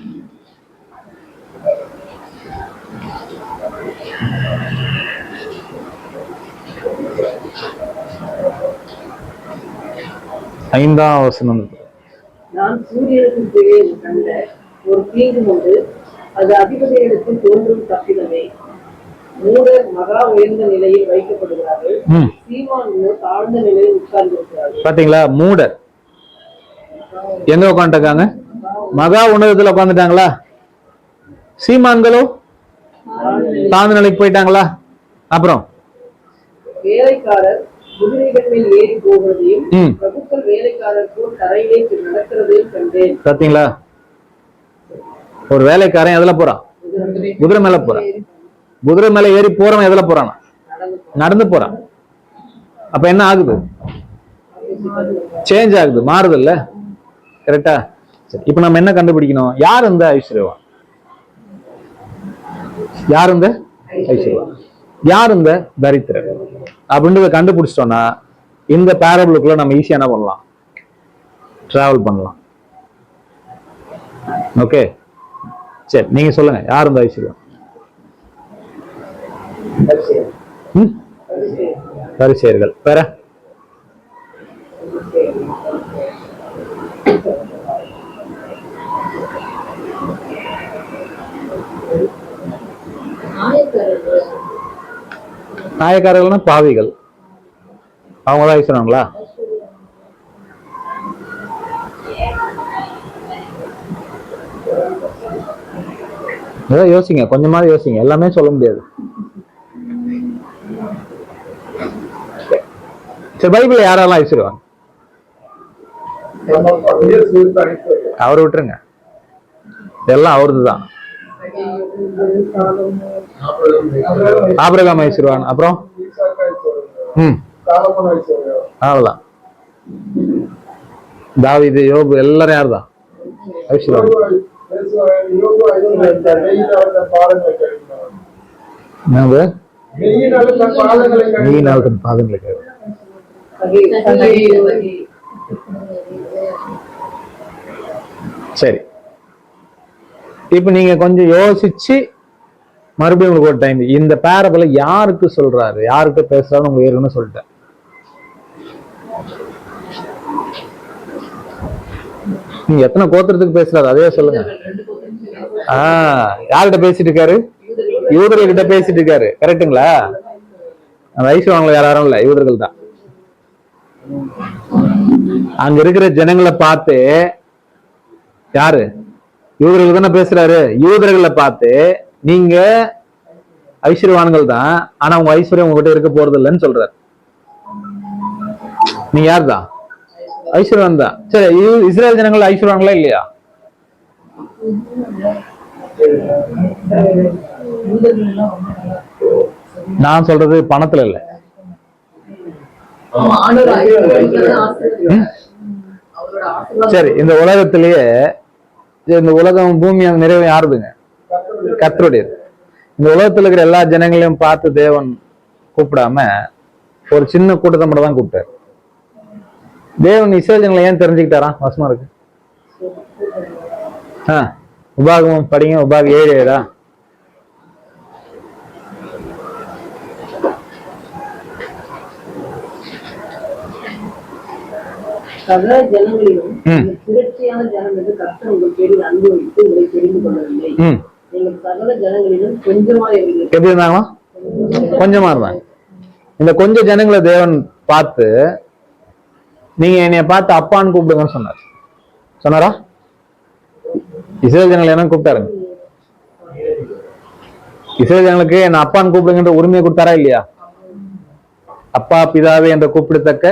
5ஆம் வசனம். நான் சூரியனுக்கு கீழே கண்ட ஒரு தீங்கு உண்டு, அது அதிபதியிடத்தில் தோன்றும் தப்பிதமே. மூடர் மகா உயர்ந்த நிலையில் வைக்கப்படுகிறார்கள், சீமான்களோ தாழ்ந்த நிலையில் உட்கார்ந்திருக்கிறார்கள். பாத்தீங்களா? மூடர் எங்க உட்காந்துட்டாங்க? மகா உன்னதத்துல உட்காந்துட்டாங்களா? சீமான்களோ தாழ்ந்த நிலைக்கு போயிட்டாங்களா? அப்புறம் வேலைக்காரர் குதிரைகள் மேல் ஏறி போவதையும் பிரபுக்கள் வேலைக்காரர் போல் தரையிலே நடக்கிறதையும் கண்டேன். பாத்தீங்களா? ஒரு வேலைக்காரன் எதுல போறான்? குதிரை மேல போறான். குதிரை மேல ஏறி போறவன் எதுல போறான்? நடந்து போறான். அப்ப என்ன ஆகுது? சேஞ்ச் ஆகுது, மாறுது இல்ல. கரெக்டா? சரி, இப்ப நம்ம என்ன கண்டுபிடிக்கணும்? யார் இந்த ஐஸ்வர்யவான்? யார் இந்த ஐஸ்வர்யவான்? யார் இந்த தரித்திரர் அப்படின்றத கண்டுபிடிச்சிட்டோம்னா இந்த பேரபிளுக்குள்ள நம்ம ஈஸியா என்ன பண்ணலாம்? டிராவல் பண்ணலாம். ஓகே, சரி, நீங்க சொல்லுங்க, யார் இந்த ஐஸ்வர்யவான்? பரிசேயர்கள். வேற? நாயக்காரர்கள்னா பாவிகள், அவங்கதான் ஐஸ்வர்யவான்களா? ஏதோ யோசிங்க, கொஞ்சமாவது யோசிங்க, எல்லாமே சொல்ல முடியாது. சரி, பைபிள் யாரெல்லாம் ஐஸ்வர்யவான்? அவரை விட்டுருங்க, இதெல்லாம் அவரது தான். ஆபிரகாம் ஐஸ்வர்யவான். அப்புறம் அவ்வளவுதான். தாவீது, யோபு எல்லாரும் யாருதான் ஐஸ்வர்யவான்? பாதங்களை. சரி, இப்ப நீங்க கொஞ்சம் யோசிச்சு மறுபடியும் உங்களுக்கு ஒரு டைம் இந்த பேரபிளை யாருக்கு சொல்றாரு, யாருக்கு பேசுறாரு உங்க ஏற்கனவே சொல்லிட்டேன். நீங்க எத்தனை கோத்திரத்துக்கு பேசுறாரு அதே சொல்லுங்க. யார்கிட்ட பேசிட்டு இருக்காரு? யூதர்கள் கிட்ட பேசிட்டு இருக்காரு. கரெக்டுங்களா? அந்த ஐஸ்வர்யவான்கள் யாரும் இல்ல, யூதர்கள் தான். அங்க இருக்கிற ஜனங்களை பார்த்து யாரு? யூதர்கள் தானே பேசுறாரு. யூதர்களை பார்த்து நீங்க ஐஸ்வர்யவான்கள் தான், ஆனா உங்க ஐஸ்வர்யம் உங்ககிட்ட இருக்க போறது இல்லைன்னு சொல்றாரு. நீங்க யார் தான்? ஐஸ்வர்யவான் தான். சரி, இஸ்ரேல் ஜனங்கள் ஐஸ்வர்யவான்களா இல்லையா? நான் சொல்றது பணத்துல இல்ல. சரி, இந்த உலகத்திலேயே இந்த உலகம் பூமி நிறைவு யாருதுங்க? கர்த்தருடையது. இந்த உலகத்துல இருக்கிற எல்லா ஜனங்களையும் பார்த்து தேவன் கூப்பிடாம ஒரு சின்ன கூட்டத்தை மட்டும் தான் கூப்பிட்டாரு. தேவன் இஸ்ரேல் ஜனங்களை ஏன் தெரிஞ்சுக்கிட்டாரா? வசமா இருக்கு. உபாகமம் படிங்க, உபாகம் 7:7. சகல ஜனங்களிலும் திரட்சியான ஜனம் என்று கர்த்தர் உங்கள் பேரில் அன்பு வைத்து உங்களை தெரிந்து கொள்ளவில்லை. நீங்கள் சகல ஜனங்களிலும் கொஞ்சமா இருந்தீங்க. எப்படி இருந்தாங்களா? கொஞ்சமா இருந்தாங்க. இந்த கொஞ்ச ஜனங்களை தேவன் பார்த்து நீங்க என்னைய பார்த்து அப்பான்னு கூப்பிடுங்கன்னு சொன்னார். சொன்னாரா? இஸ்ரேல் ஜனங்களை என்ன கூப்பிட்டாருங்க? இஸ்ரேல் ஜனங்களுக்கு என்ன அப்பான்னு கூப்பிடுங்கன்ற உரிமையை கொடுத்தாரா இல்லையா? அப்பா பிதாவே என்ற கூப்பிடத்தக்க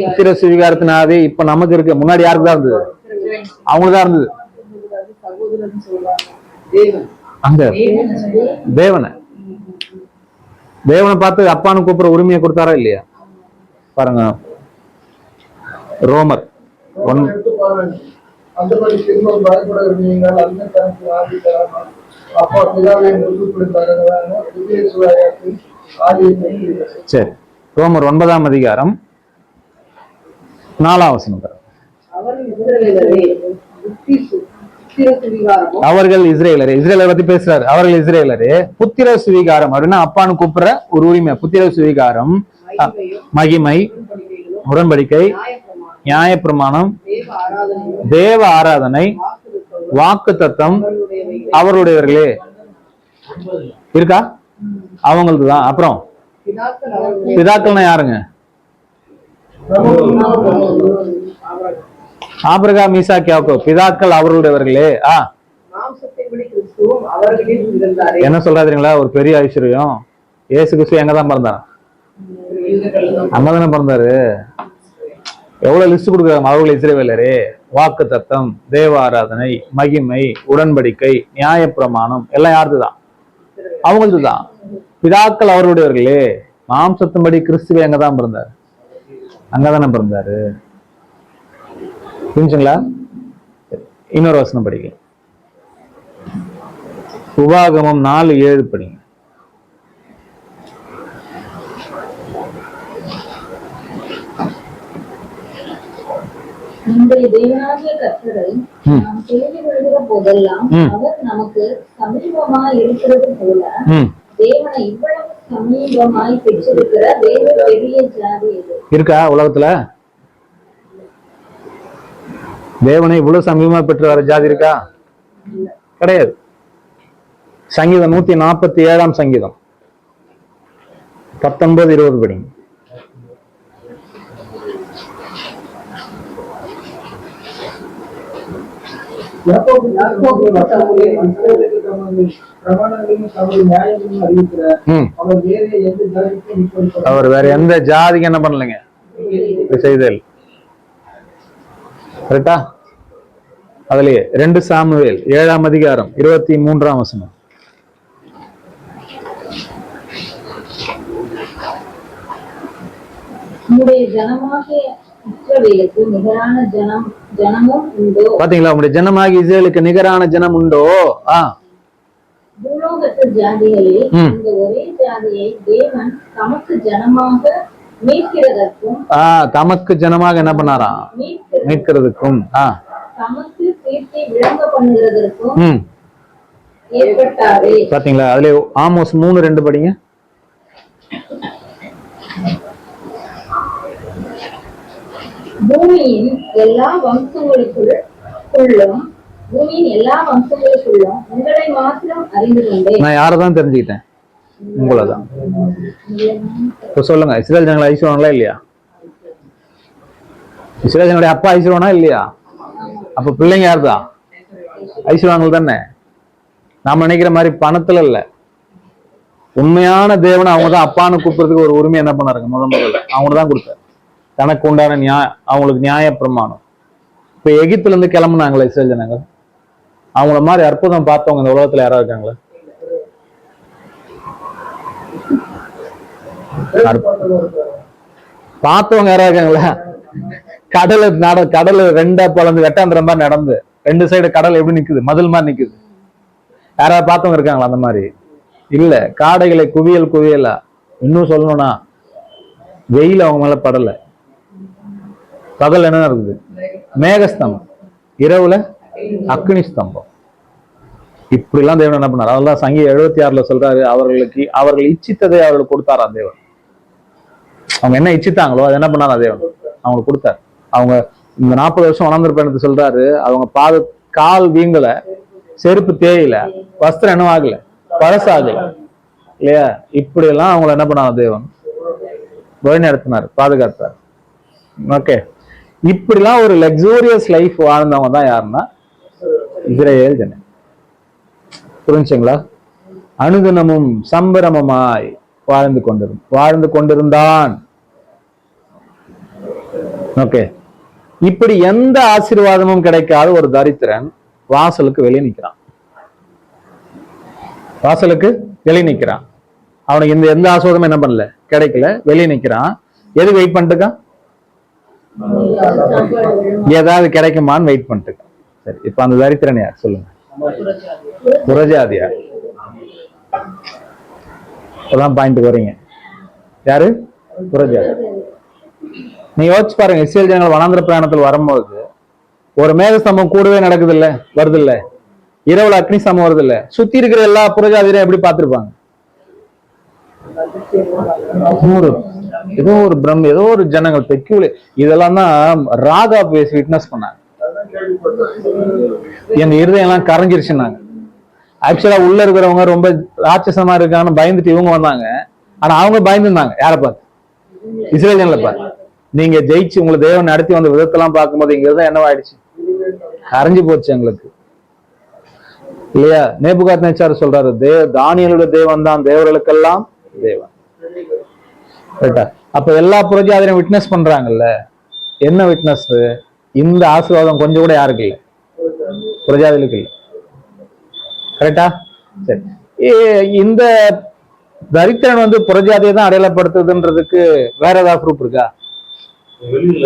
புத்திர சுவீகாரத்தின் ஆவி இப்ப நமக்கு இருக்கு. முன்னாடி யாருக்கு தான் இருந்தது? அவங்களுக்கு தான் இருந்தது. அந்த தேவனை பார்த்து அப்பான்னு கூப்பிடுற உரிமையை கொடுத்தாரா இல்லையா? பாருங்க, ரோமர் 1. சரி, ரோமர் 9ஆம் அதிகாரம் 4ஆம் வசனம். அவர்கள் இஸ்ரேலரே, இஸ்ரேலரை பத்தி பேசுறாரு. அவர்கள் இஸ்ரேலரே புத்திர சுவீகாரம் அப்படின்னா அப்பான்னு கூப்பிடுற ஒரு உரிமை. புத்திர சுவீகாரம், மகிமை, உடன்படிக்கை, நியாயப்பிரமாணம், தேவ ஆராதனை, வாக்கு தத்தம் அவர்களுடையவர்களே இருக்கா? அவங்களது தான். அப்புறம் பிதாக்கள்னா யாருங்க? ஆபிரகாம், ஈசாக்கு, யாக்கோபு. பிதாக்கள் அவர்களுடையவர்களே. என்ன சொல்றாருங்களா? ஒரு பெரிய ஐஸ்வர்யம். இயேசு கிறிஸ்து எங்கதான் பிறந்தார்? அங்கதானே பிறந்தாரு. எவ்வளவு லிஸ்ட் கொடுக்குறாங்க. அவர்கள் இஸ்ரவேலரே, வாக்கு தத்தம், தேவ ஆராதனை, மகிமை, உடன்படிக்கை, நியாயப்பிரமாணம் எல்லாம் யாருதுதான்? அவங்களது தான். பிதாக்கள் அவர்களுடையவர்களே. மாம்சத்தின்படி கிறிஸ்துவ எங்கதான் பிறந்தாரு? அங்கதானே பிறந்தாரு. புரிஞ்சுங்களா? இன்னொரு வசனம் படிங்க. உபாகமம் 4:7 படிங்க. நம்முடைய தேவனாகிய கர்த்தரை நாம் தேடி வருகிற போதெல்லாம் அவர் நமக்கு சமீபமாய் இருக்கிறது போல தேவனை இவ்வளவு சமீபமாய் பெற்றிருக்கிற வேறு பெரிய ஜாதி எது இருக்கா உலகத்துல? தேவனை இவ்வளவு சமீபமா பெற்று வர ஜாதி இருக்கா? கிடையாது. சங்கீதம் 147 சங்கீதம் 19-20 படிங்க. அவர் வேற எந்த ஜாதிக்கு என்ன பண்ணலைங்க செய்தல். கரெக்டா? அதுலயே 2 சாமுவேல் 7ஆம் அதிகாரம் 23ஆம் வசனம். உம்முடைய ஜனமாகிய இஸ்ரவேலுக்கு நிகரான ஜனமும் உண்டோ? பாத்தீங்களா? உங்களுடைய ஜனமாகி இஸ்ரேலுக்கு நிகரான ஜனம் உண்டோ? பூலோகத்து ஜாதிகளில் இந்த ஒரே ஜாதியை தேவன் தமக்கு ஜனமாக மீட்கிறதற்கும் தமக்கு ஜனமாக என்ன பண்ணாராம்? மீட்கிறதுக்கும் தமக்கு கீர்த்தி விளங்க பண்ணுகிறதற்கும் ஏற்பட்டாரே. பாத்தீங்களா? அதுல ஆமோஸ் 3:2 படிங்க. பூமியின் எல்லா வம்சங்களுக்குள்ளும் உங்களை மாத்திரம் அறிந்து கொண்டேன். நான் யாரதான் தெரிஞ்சுக்கிட்டேன்? உங்களதான். இப்ப சொல்லுங்க, இஸ்ரேல் ஜனங்களை ஐசுவாங்களா இல்லையா? இஸ்ரேல் ஜனங்களுடைய அப்பா ஐசுவானா இல்லையா? அப்ப பிள்ளைங்க யாருதான்? ஐசுவாங்கள் தானே. நாம நினைக்கிற மாதிரி பணத்துல இல்ல. உண்மையான தேவனை அவங்கதான் அப்பான்னு கூப்பிடுறதுக்கு ஒரு உரிமை என்ன பண்ணாருங்க? முதல்ல அவங்கதான் கொடுத்தாரு. தனக்கு உண்டான அவங்களுக்கு நியாய பிரமாணம். இப்ப எகிப்துல இருந்து கிளம்புனாங்களே இஸ்ரேல் ஜனங்கள், அவங்கள மாதிரி அற்புதம் பார்த்தவங்க இந்த உலகத்துல யாரா இருக்காங்களா? பார்த்தவங்க யாரா இருக்காங்களா? கடல் 2 பிளந்து வெட்டாந்திர மாதிரி நடந்து 2 சைடு கடல் எப்படி நிக்குது? மதில் மாதிரி நிக்குது. யாராவது பார்த்தவங்க இருக்காங்களா? அந்த மாதிரி இல்ல. காடைகளை குவியலா. இன்னும் சொல்லணும்னா வெயில் அவங்க மேல படல. பகல் என்ன இருக்குது? மேகஸ்தம்பம். இரவுல அக்னி ஸ்தம்பம். இப்படி எல்லாம் தேவன் என்ன பண்ணார்? அதெல்லாம் சங்கீதம் 76 சொல்றாரு, அவர்கள் இச்சித்ததை அவர்களுக்கு கொடுத்தாரா தேவன். அவங்க என்ன இச்சித்தாங்களோ அது என்ன பண்ணாரா தேவன் அவங்களுக்கு கொடுத்தாரு. அவங்க இந்த 40 வருஷம் வளர்ந்து பயணத்தை சொல்றாரு, அவங்க கால் வீங்கல, செருப்பு தேயில, வஸ்திரம் என்ன ஆகல, பழசாகல இல்லையா? இப்படி எல்லாம் அவங்களை என்ன பண்ணாங்க தேவன்? வழி நடத்தினார், பாதுகாத்தார். ஓகே, இப்படிலாம் ஒரு லக்ஸூரியஸ் லைஃப் வாழ்ந்தவங்க தான் யாருன்னா இஸ்ரேல் ஜனம். புரிஞ்சுங்களா? அனுதினமும் சம்பரமமாய் வாழ்ந்து கொண்டிருந்தான். ஓகே, இப்படி எந்த ஆசீர்வாதமும் கிடைக்காத ஒரு தரித்திரன் வாசலுக்கு வெளியே நிற்கிறான். அவனுக்கு எந்த ஆசீர்வாதமும் என்ன பண்ணல, கிடைக்கல, வெளியே நிற்கிறான். எது வெயிட் பண்ணிட்டுக்கான்? ஏதாவது கிடைக்குமான்னு வெயிட் பண்ணிட்டுக்கான். சரி, இப்ப அந்த தரித்திரன் யார் சொல்லுங்க? புறஜாதியார். இப்பதான் பாயிண்ட் வரீங்க. யாரு? புறஜாதியார். நீ யோசிச்சு பாருங்க, இஸ்ரேல் ஜனங்கள் வனாந்திர பிரயாணத்தில் வரும்போது ஒரு மேகஸ்தம்பம் கூடவே நடக்குது இல்ல, வருது இல்ல, இரவுல அக்னி ஸ்தம்பம் வருது இல்ல, சுத்தி இருக்கிற எல்லா புறஜாதியரையும் எப்படி பார்த்திருப்பாங்க? ஏதோ ஒரு ஜனங்கள் பெக்யூலி. இதெல்லாம் தான் ராகா பேசி விட்னஸ் பண்ணாங்க. எங்க இருதயம் எல்லாம் கரைஞ்சிருச்சுன்னாங்க. ஆக்சுவலா உள்ள இருக்கிறவங்க ரொம்ப ராட்சசமா இருக்கான்னு பயந்துட்டு இவங்க வந்தாங்க. ஆனா அவங்க பயந்துருந்தாங்க. யாரை பார்த்து? இஸ்ரேல் ஜனங்களை பார்த்து. நீங்க ஜெயிச்சு உங்களை தேவன் நடத்தி வந்த விதத்தெல்லாம் பார்க்கும்போது இங்க இருந்தா என்னவாயிடுச்சு? கரைஞ்சு போச்சு எங்களுக்கு இல்லையா? நேபுகாத்நேச்சார் சொல்றாரு, தானியேலுடைய தேவன் தான் தேவர்களுக்கெல்லாம் தேவன். அப்ப எல்லா புறஜாதியும் விட்னஸ் பண்றாங்கல்ல. என்ன விட்னஸ்? இந்த ஆசீர்வாதம் கொஞ்சம் கூட யாருக்கு இல்லை? புறஜாதிகளுக்கு இல்லை. கரெக்டா? சரி, இந்த தரித்திரன் புறஜாதியை தான் அடையாளப்படுத்துதுன்றதுக்கு வேற ஏதாவது ப்ரூஃப் இருக்கா? வெளியில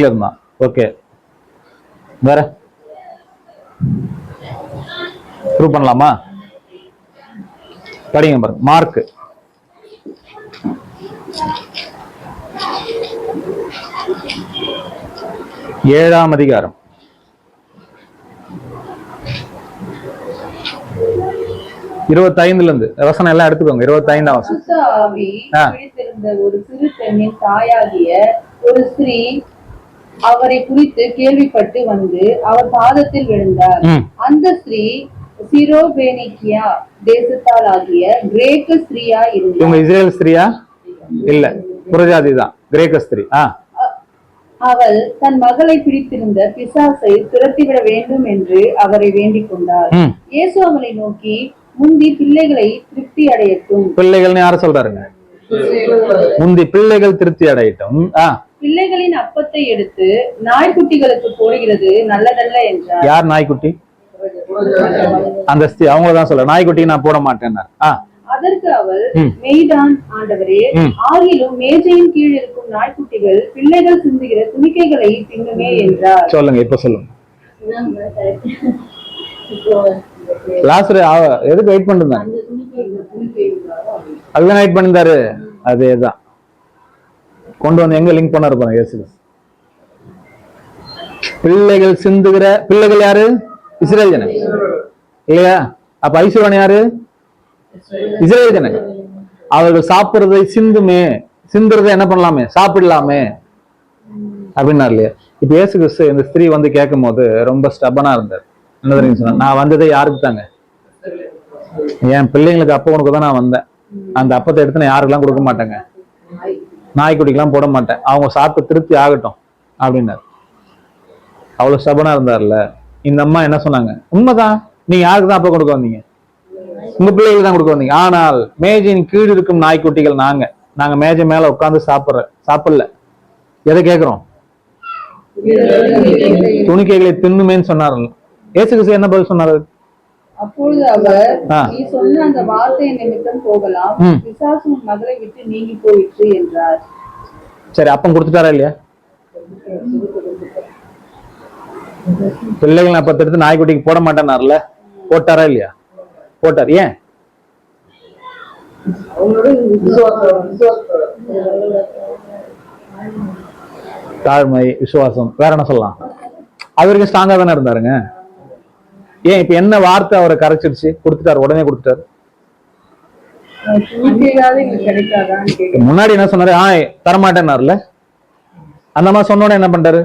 இருந்தான். ஓகே, வேற ப்ரூவ் பண்ணலாமா? படிங்க பாருங்க. மார்க் 7ஆம் அதிகாரம் 25 இருந்து வசனம் எல்லாம் எடுத்துக்கோங்க. 25ஆம் வசனம். அசுத்த ஆவி பிடித்திருந்த ஒரு சிறு பெண்ணின் தாயாகிய ஒரு ஸ்திரீ அவரை குறித்து கேள்விப்பட்டு வந்து அவர் பாதத்தில் விழுந்தார். அந்த ஸ்திரீ சிரோபேனிக்கியா தேசத்தால் ஆகிய கிரேக்க ஸ்திரீயா இருந்தார். இவங்க இஸ்ரேல் ஸ்திரீயா? இல்ல, புறஜாதி தான், கிரேக்க ஸ்திரீ. அவள் தன் மகளை பிடித்திருந்த பிசாசை துரத்திவிட வேண்டும் என்று அவரை வேண்டிக் கொண்டார். இயேசு அவளை நோக்கி, முந்தி பிள்ளைகளை திருப்தி அடையட்டும். பிள்ளைகள்னு யார சொல்றாருங்க? முந்தி பிள்ளைகள் திருப்தி அடையட்டும். பிள்ளைகளின் அப்பத்தை எடுத்து நாய்க்குட்டிகளுக்கு போடுகிறது நல்லதல்ல என்றார். யார் நாய்க்குட்டி? அந்த ஸ்திரீ அவங்களதான் சொல்ற, நாய்க்குட்டி நான் போட மாட்டேன். அதற்கு அவள், மெய்தான் ஆண்டவரே, ஆகிலும் மேஜையின் கீழ் இருக்கும் நாய்க்குட்டிகள் பிள்ளைகள் சிந்துகிற துணிக்கைகளை தின்னுமே என்றார். சொல்லுங்க, இப்ப சொல்லுங்க. லாஸ்ட் எதுக்கு வெயிட் பண்ணிருந்தாரு? அதுதான் வெயிட் பண்ணிருந்தாரு. அதேதான் கொண்டு வந்து எங்க லிங்க் பண்ண இருப்பாங்க. இயேசு பிள்ளைகள் சிந்துகிற பிள்ளைகள் யாரு? இஸ்ரேல் ஜனங்க இல்லையா? அப்ப ஐஸ்வரன் யாரு? இஸ்ரேல் ஜனங்க. அவர்கள் சாப்பிடுறதை சிந்துமே, சிந்துறதை என்ன பண்ணலாமே, சாப்பிடலாமே அப்படின்னாரு இல்லையா? இப்ப இயேசு கிறிஸ்து இந்த ஸ்திரீ வந்து கேட்கும் போது ரொம்ப ஸ்டபனா இருந்தார். என்ன தெரியுங்க சொன்னா, நான் வந்ததே யாருக்கு தாங்க? என் பிள்ளைங்களுக்கு அப்ப உனக்கு தான் நான் வந்தேன். அந்த அப்பத்தை எடுத்து நான் யாருக்கெல்லாம் கொடுக்க மாட்டேங்க, நாய்க்குட்டிக்கெல்லாம் போட மாட்டேன், அவங்க சாப்பிட்டு திருப்தி ஆகட்டும் அப்படின்னாரு. அவ்வளவு ஸ்டபனா இருந்தார்ல. இந்த அம்மா என்ன சொன்னாங்க? உண்மைதான், நீங்க யாருக்கு தான் அப்ப கொடுக்க வந்தீங்க? உங்க பிள்ளைகளுக்கு தான் கொடுக்க வந்தீங்க. ஆனால் மேஜையின் கீழ் இருக்கும் நாய்க்குட்டிகள் நாங்க மேஜை மேல உட்கார்ந்து சாப்பிடல. எதை கேட்கிறோம்? துணிக்கைகளை தின்னுமேன்னு சொன்னார்கள். இயேசு கிறிஸ்து என்ன பதில் சொன்னாரு? அப்பொழுது அவர், நீ சொன்ன அந்த வார்த்தை நிமித்தம் போகலாம், பிசாசு உன் மகளை விட்டு நீங்கி போயிற்று என்றார். சரி, அப்பம் கொடுத்துட்டாரா இல்லையா? பிள்ளைகள் அப்பத்தை எடுத்து நாய்க்குட்டிக்கு போட மாட்டேன்னாருல, போட்டாரா இல்லையா? போட்டார். ஏன்? தாழ்மை, விசுவாசம், வேற என்ன சொல்லலாம்? அவருக்கு ஸ்ட்ராங்கா தானே இருந்தாருங்க. ஏன் இப்ப என்ன வார்த்தை அவரை கரைச்சிருச்சு? கொடுத்துட்டாரு, உடனே கொடுத்துட்டாரு. முன்னாடி என்ன சொன்னாரு? தரமாட்டேன்னாருல. அந்த மாதிரி சொன்னோட என்ன பண்றாரு?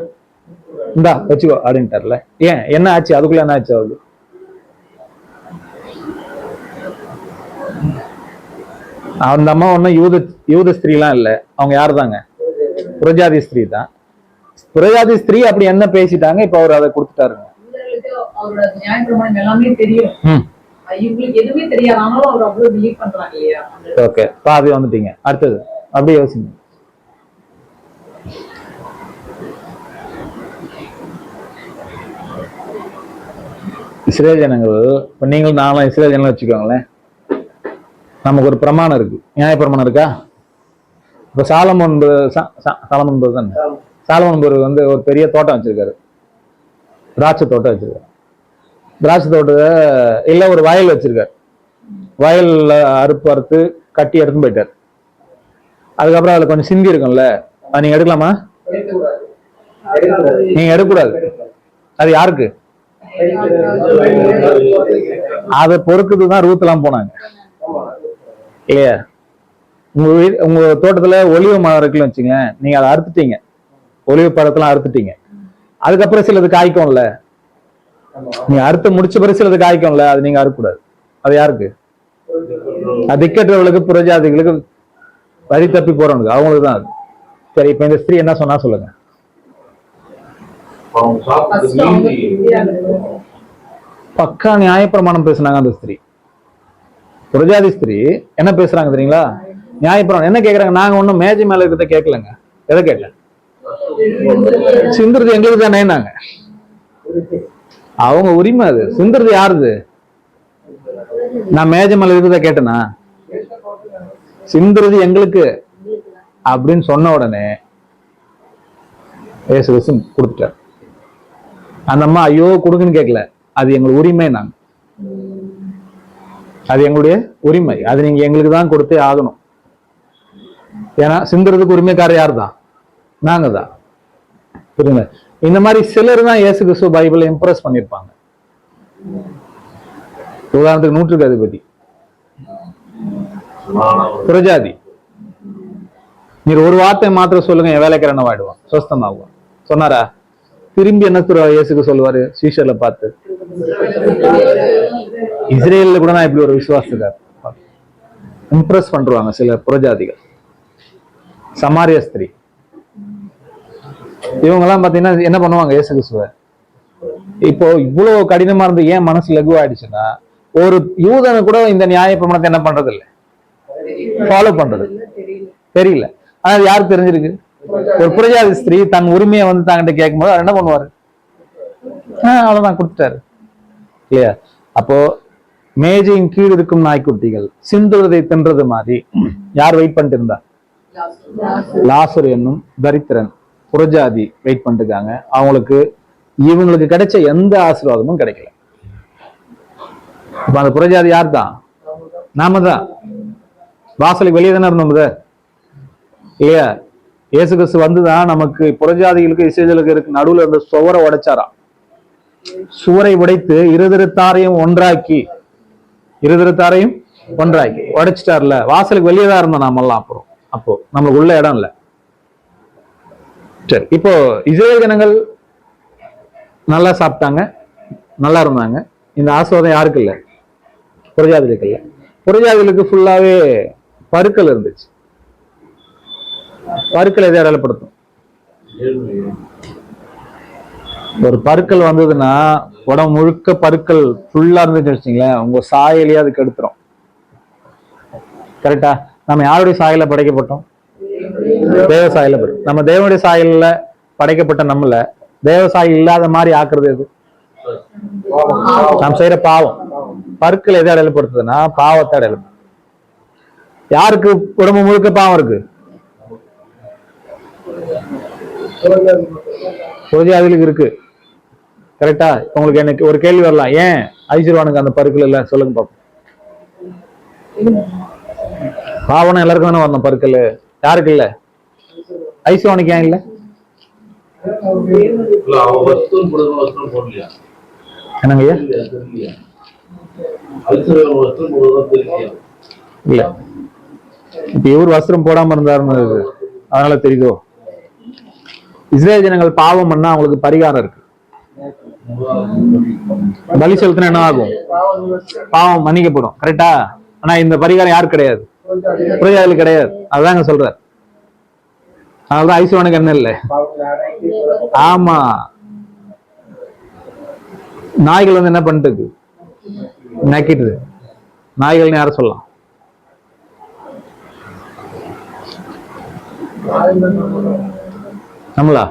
இந்தா வச்சுக்கோ அப்படின்ட்டாருல. ஏன்? என்ன ஆச்சு? அதுக்குள்ள என்ன ஆச்சு? அவருக்கு அந்த அம்மா ஒன்னும் யூத ஸ்திரீலாம் இல்ல. அவங்க யாரு தாங்க? புரஜாதி ஸ்திரீ தான். புரஜாதி ஸ்திரீ அப்படி என்ன பேசிட்டாங்க? இப்ப அவர் அதை கொடுத்துட்டாருங்க. அவரோட நியாயப்பிரமாணம் எல்லாமே தெரியும், இவங்களுக்கு எதுவுமே தெரியாது, ஆனாலும் அவர் அவ்வளவு பிலீவ் பண்றாங்க இல்லையா? ஓகே, பாதி வந்துட்டீங்க. அடுத்தது அப்படியே யோசிங்க. இஸ்ரேல் ஜனங்கள், இப்ப நீங்கள் நானும் இஸ்ரேல் ஜனங்கள் வச்சுக்கோங்களேன். நமக்கு ஒரு பிரமாணம் இருக்கு, நியாய பிரமாணம் இருக்கா? இப்ப சாலமோன் வந்து ஒரு பெரிய தோட்டம் வச்சிருக்காரு, திராட்சை தோட்டம் வச்சிருக்காரு. திராட்சை தோட்டத்தை இல்ல ஒரு வயல் வச்சிருக்காரு. வயல்ல அறுத்து கட்டி எடுத்து போயிட்டார். அதுக்கப்புறம் அதுல கொஞ்சம் சிந்தி இருக்கும்ல, அது நீங்க எடுக்கலாமா? நீங்க எடுக்கக்கூடாது. அது யாருக்கு? அதை பொறுக்குதுதான் ரூத் எல்லாம் போனாங்க இல்லையா? உங்க தோட்டத்துல ஒலிவு மரம் இருக்குன்னு வச்சுங்க, நீங்க அதை அறுத்துட்டீங்க, ஒலிவு பழத்தெல்லாம் அறுத்துட்டீங்க. அதுக்கப்புறம் சிலது காய்க்கும்ல, நீங்க அறுத்து முடிச்ச பிறகு சிலது காய்க்கும்ல, அது நீங்க அறுக்கக்கூடாது. அது யாருக்கு? அது திக்கற்றவர்களுக்கு, புரஜாதிகளுக்கு, வழி தப்பி போறவனுக்கு, அவங்களுக்கு தான் அது. சரி, இப்ப இந்த ஸ்திரீ என்ன சொன்னா சொல்லுங்க. பக்கா நியாயப்பிரமாணம் பேசுனாங்க அந்த ஸ்திரீ. புரஜாதி ஸ்திரீ என்ன பேசுறாங்க தெரியுங்களா? நியாயப்பிரமாணம் என்ன கேக்குறாங்க? நாங்க ஒண்ணும் மேஜை மேல இருக்கிறத கேட்கலங்க. எதை கேட்கல? சிந்துறது எங்களுக்கு தானே. அவங்க உரிமை அது. சிந்துறது யாருது? நான் மேஜை மேல இருக்கிறத கேட்டேனா? சிந்துறது எங்களுக்கு அப்படின்னு சொன்ன உடனே இயேசு கிறிஸ்து கொடுத்துட்டார். அந்த அம்மா ஐயோ கொடுக்குன்னு கேட்கல, அது எங்களுக்கு உரிமை. நாங்க அது எங்களுடைய உரிமை, அது நீங்க எங்களுக்கு தான் கொடுத்தே ஆகணும். ஏன்னா சிந்துறதுக்கு உரிமைக்காரர் யார் தான்? நாங்க தான். புரியுங்க? இந்த மாதிரி சிலர் தான் இயேசு கிறிஸ்து பைபிள் இம்ப்ரெஸ் பண்ணிருப்பாங்க. உதாரணத்துக்கு 100க்கு அதிபதி புரஜாதி, நீர் ஒரு வார்த்தை மாத்திரம் சொல்லுங்க, என் வேலைக்காரன் ஆயிடுவான், சொஸ்தமாகுவான் சொன்னாரா? திரும்பி என்ன இயேசுக்கு சொல்லுவாரு சீஷர்ல பார்த்து? இஸ்ரேல்ல கூட நான் இப்படி ஒரு விசுவாசத்துக்கார் இம்ப்ரெஸ் பண்றாங்க சில புரஜாதிகள். சமாரிய ஸ்திரீ இவங்க எல்லாம் பாத்தீங்கன்னா என்ன பண்ணுவாங்க இயேசு கிறிஸ்துவ? இப்போ இவ்வளவு கடினமா இருந்து ஏன் மனசு லகுவாயிடுச்சுன்னா, ஒரு யூதனை கூட இந்த நியாய பிரமாணத்தை என்ன பண்றது இல்லை, ஃபாலோ பண்றது தெரியல. ஆனா யாருக்கு தெரிஞ்சிருக்கு? ஒரு புரஜாதி ஸ்திரீ தன் உரிமையை வந்து தாங்கிட்ட கேட்கும் போது என்ன பண்ணுவாரு? அவ்வளவுதான், கொடுத்துட்டாரு இல்லையா? அப்போ மேஜையின் கீழ் இருக்கும் நாய்க்குட்டிகள் சிந்துவதை தின்றது மாதிரி யார் வெயிட் பண்ணிட்டு இருந்தா? லாசரு என்னும் தரித்திரன் புரஜாதி வெயிட் பண்ணிட்டு இருக்காங்க. அவங்களுக்கு இவங்களுக்கு கிடைச்ச எந்த ஆசீர்வாதமும் கிடைக்கல. இப்ப அந்த புரஜாதி யார் தான்? நாம தான். வாசலுக்கு வெளியே தானே இருந்தோம் இல்லையா? இயேசு கிறிஸ்து வந்துதான் நமக்கு புரஜாதிகளுக்கு இஸ்ரவேலுக்கு இருக்கு நடுவுல இருந்த சுவரை உடைச்சாராம். சுவரை உடைத்து இருதரத்தாரையும் ஒன்றாக்கி உடைச்சிட்டார்ல. வாசலுக்கு வெளியே தான் இருந்தோம் நாமெல்லாம். அப்புறம் அப்போ நம்மளுக்கு உள்ள இடம் இல்லை. சரி, இப்போ இஸ்ரவேல் ஜனங்கள் நல்லா சாப்பிட்டாங்க, நல்லா இருந்தாங்க. இந்த ஆசீர்வாதம் யாருக்கு இல்லை? புரஜாதிகளுக்கு இல்லை. புரஜாதிகளுக்கு ஃபுல்லாவே பருக்கள் இருந்துச்சு. பருக்கள் எதை அடையாளப்படுத்தும்? ஒரு பருக்கள் வந்ததுன்னா உடம்பு முழுக்க பருக்கள் ஃபுல்லா இருந்துச்சு வச்சுங்களேன், உங்க சாயலையே அதுக்கு எடுத்துரும். கரெக்டா? நம்ம யாருடைய சாயல படைக்கப்பட்டோம்? தேவ சாயல படும். நம்ம தேவனுடைய சாயல்ல படைக்கப்பட்ட நம்மள தேவ சாயல் இல்லாத மாதிரி ஆக்குறது எது? நாம் செய்யற பாவம். பருக்கள் எதை அடையாளப்படுத்துதுன்னா பாவத்தை அடையாளப்படுத்தும். யாருக்கு உடம்பு முழுக்க பாவம் இருக்கு? புரஜாதிகளுக்கு இருக்கு. கரெக்டா? உங்களுக்கு எனக்கு ஒரு கேள்வி வரலாம், ஏன் ஐஸ்வர்வானுக்கு அந்த பருக்கள் இல்ல? சொல்லுங்க பாப்போம். பாவனம் எல்லாருக்கும் தானே வரணும் பருக்கள், யாருக்கு இல்ல? ஐஸ்வர்வானுக்கு ஏன் இல்ல? என்னங்க இல்ல, இப்ப இவர் வஸ்திரம் போடாம இருந்தாருன்னு அதனால தெரியுதோ? இஸ்ரேல் ஜனங்கள் பாவம் பண்ணா அவங்களுக்கு பரிகாரம் இருக்கு. பலி செலுத்தினா என்ன ஆகும்? பாவம் மன்னிக்கப்படும். கரெக்டா? ஆனா இந்த பரிகாரம் யாருக்கு கிடையாது? புரஜாதிகளுக்கு கிடையாது. அதுதாங்க சொல்றார். அதனாலதான் ஐஸ்வரனுக்கு என்ன இல்லை. ஆமா, நாய்கள் வந்து என்ன பண்ணிட்டு நக்கிட்டு. நாய்கள்னு யார சொல்லலாம்? நம்மளா?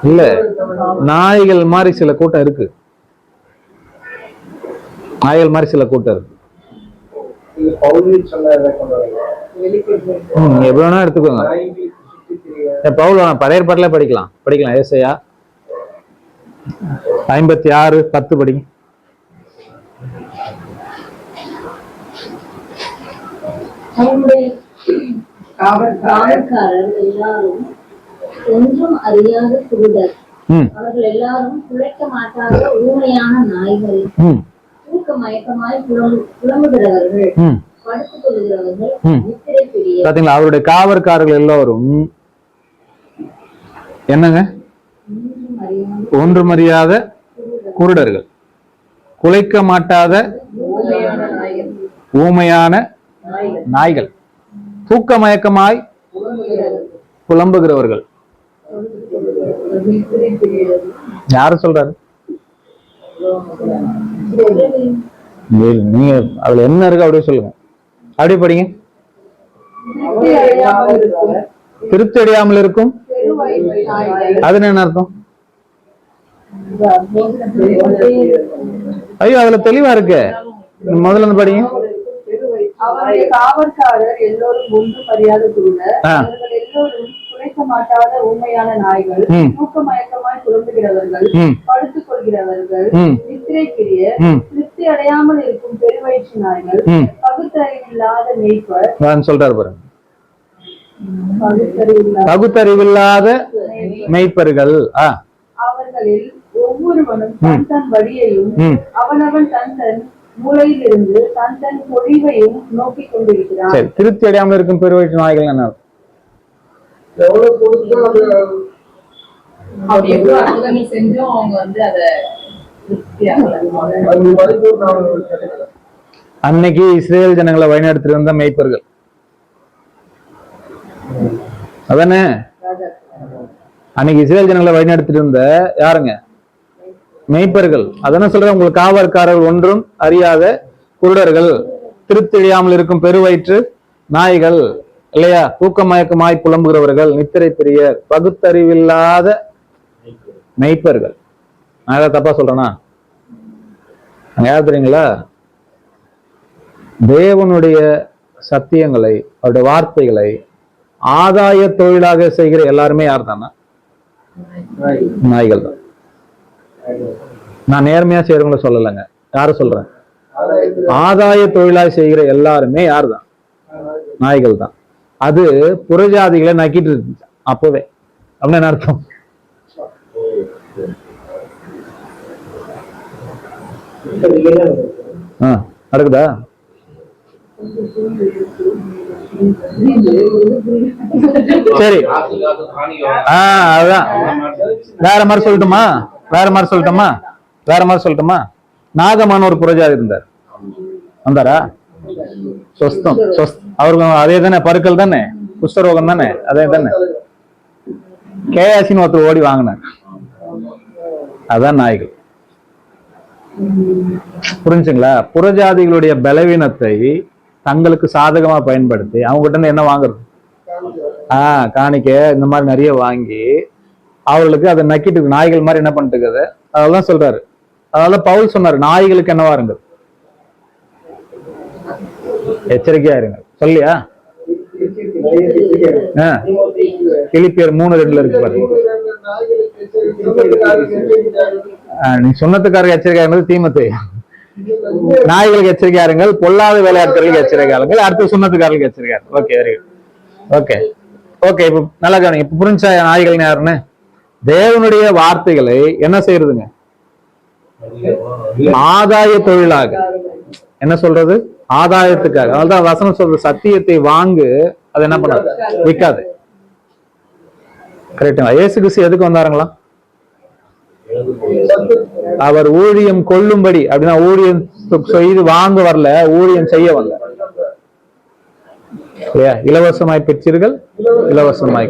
இல்ல, நாய்கள் மாதிரி சில கூட்டம் இருக்கு. நாய்கள் மாதிரி சில கூட்டம் இருக்கு. எப்படி வேணா எடுத்துக்கோங்க. பவுல் பழைய ஏற்பாட்டுல படிக்கலாம். ஏசாயா 56:10 படிங்க. காவற்காரர் எல்லாரும் ஒன்றும் அறியாத குருடர். அவர்கள் எல்லாரும் குழைக்க மாட்டாத ஊமையான நாய்கள். தூக்க மயக்கமாய் புலம்புகிறவர்கள், படுத்துக் கொள்கிறவர்கள், நித்திரை பிரியர். பாத்தீங்களா? அவருடைய காவற்காரர்கள் எல்லாரும் என்னங்க? ஒன்றும் அறியாத குருடர்கள், குலைக்க மாட்டாத ஊமையான நாய்கள், தூக்க மயக்கமாய் புலம்புகிறவர்கள். யாரு சொல்றாரு? நீங்க அதுல என்ன இருக்கு அப்படியே சொல்லுங்க. அப்படியே படிங்க. திருப்தி அடையாமல் இருக்கும். அது என்ன அர்த்தம்? ஐயோ, அதுல தெளிவா இருக்கு. முதல்ல இருந்து படிங்க. அவருடைய காவற்காரர் எல்லோரும் ஒன்றும் அறியாத குருடர். அவர்கள் எல்லோரும் குறைக்க மாட்டாத உண்மையான நாய்கள், தூக்க மயக்கமாய் குழம்புகிறவர்கள், படுத்துக் கொள்கிறவர்கள், நித்திரை பிரியர், திருப்தி அடையாமல் இருக்கும் பெருவயிற்று நாய்கள், பகுத்தறிவில்லாத மேய்ப்பர். சொல்றாரு பாருங்க, பகுத்தறிவில்லாத மேய்ப்பர்கள். அவர்களில் ஒவ்வொருவனும் தன் தன் வழியையும் அவனவன் தன் தன் மூலையில் இருந்து தன் தன் பொழிவையும் நோக்கி கொண்டிருக்கிறான். சரி, திருப்தி அடையாமல் இருக்கும் பெருவயிற்று நாய்கள் என்ன? அவர் எவ்வளவு அற்புதங்கள் செஞ்சும் அவங்க வந்து அத அன்னைக்கு இஸ்ரேல் ஜனங்களை வழிநடத்திட்டு வந்த மேய்ப்பர்கள் அதானே? அன்னைக்கு இஸ்ரேல் ஜனங்களை வழிநடத்திட்டு இருந்த யாருங்க? மேய்ப்பர்கள். அதான சொல்றேன், உங்களுக்கு காவற்காரர்கள் ஒன்றும் அறியாத குருடர்கள், திருப்தி அடையாமல் இருக்கும் பெருவயிற்று நாய்கள், இல்லையா? தூக்க மயக்கமாய் புலம்புகிறவர்கள், நித்திரை பிரியர், பகுத்தறிவில்லாத மெய்ப்பர்கள். நான் ஏதாவது தப்பா சொல்றேனா? யார் தெரியுங்களா? தேவனுடைய சத்தியங்களை, அவருடைய வார்த்தைகளை ஆதாய தொழிலாக செய்கிற எல்லாருமே யார் தானா? நாய்கள் தான். நான் நேர்மையா செய்யறவங்கள சொல்லலைங்க, யார சொல்றேன்? ஆதாய தொழிலாக செய்கிற எல்லாருமே யார் தான்? நாய்கள் தான். அது புறஜாதிகளை நக்கிட்டு இருந்துச்சு அப்பவே. அப்படின்னு என்ன அர்த்தம்? நடக்குதா? சரி, அதுதான். வேற மாதிரி சொல்லட்டுமா? வேற மாதிரி சொல்லட்டுமா? நாகமான ஒரு புறஜாதி இருந்தார், வந்தாரா? சொஸ்தம், அவருக்கு அதே தானே, பருக்கள் தானே, குஷ்டரோகம் தானே, அதே தானே. கேயாசின்னு ஒருத்தர் ஓடி வாங்கினார். அதான் நாய்கள். புரிஞ்சுங்களா? புறஜாதிகளுடைய பலவீனத்தை தங்களுக்கு சாதகமா பயன்படுத்தி அவங்க கிட்ட இருந்து என்ன வாங்குறது? காணிக்க இந்த மாதிரி நிறைய வாங்கி அவர்களுக்கு அதை நக்கிட்டு நாய்கள் மாதிரி என்ன பண்ணிட்டு இருக்குது. அதெல்லாம் சொல்றாரு. அதனால பவுல் சொன்னாரு, நாய்களுக்கு என்னவா இருங்க, எச்சரிக்கையா இருங்க. சொல்லியா? பிலிப்பியர் 3:2 இருக்கு பாருங்க. நீ சொன்னதுக்காரங்க எச்சரிக்கையா இருந்தது தீமத்தை. நாய்களுக்கு எச்சரிக்கையா இருங்கள், பொல்லாத வேலையாட்களுக்கு எச்சரிக்கையா இருங்கள், அடுத்த சொன்னதுக்காரர்களுக்கு எச்சரிக்கையா. Okay, very good. Okay okay, இப்ப நல்லா கவனிங்க. இப்ப புரிஞ்சா நாய்கள் யாருன்னு? தேவனுடைய வார்த்தைகளை என்ன செய்யறதுங்க? ஆதாய தொழிலாக. என்ன சொல்றது? ஆதாயத்துக்காக. அதனால்தான் வசனம் சொல்றது, சத்தியத்தை வாங்கு, அது என்ன பண்ணாது? விற்காது. கரெக்டுங்களா? இயேசு கிறிஸ்து எதுக்கு வந்தாருங்களா? அவர் ஊழியம் கொள்ளும்படி, அப்படின்னா ஊழியம் செய்து வாங்க வரல, ஊழியம் செய்ய வந்த. இலவசமாய் பெற்றீர்கள், இலவசமாய்.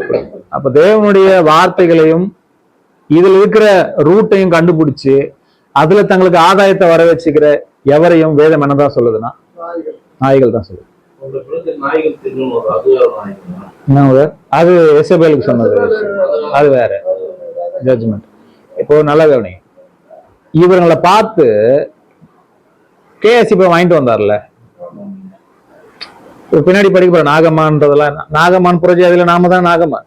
அப்ப தேவனுடைய வார்த்தைகளையும் இதுல இருக்கிற ரூட்டையும் கண்டுபிடிச்சு அதுல தங்களுக்கு ஆதாயத்தை வர வச்சுக்கிற எவரையும் வேதம் என்னதான் சொல்லுதுன்னா நாய்கள் தான் சொல்லுது. அது எசபேலுக்கு சொன்னது, அது வேற ஜட்ஜ்மெண்ட். இப்போ நல்லா கவனிங்க. இவர்களை பார்த்து கேஎஸ்சி போய் வாங்கிட்டு வந்தார்ல, பின்னாடி படிக்க போற நாகமான்றதெல்லாம், நாகமான் புரஜாதியில நாம தான் நாகமான்.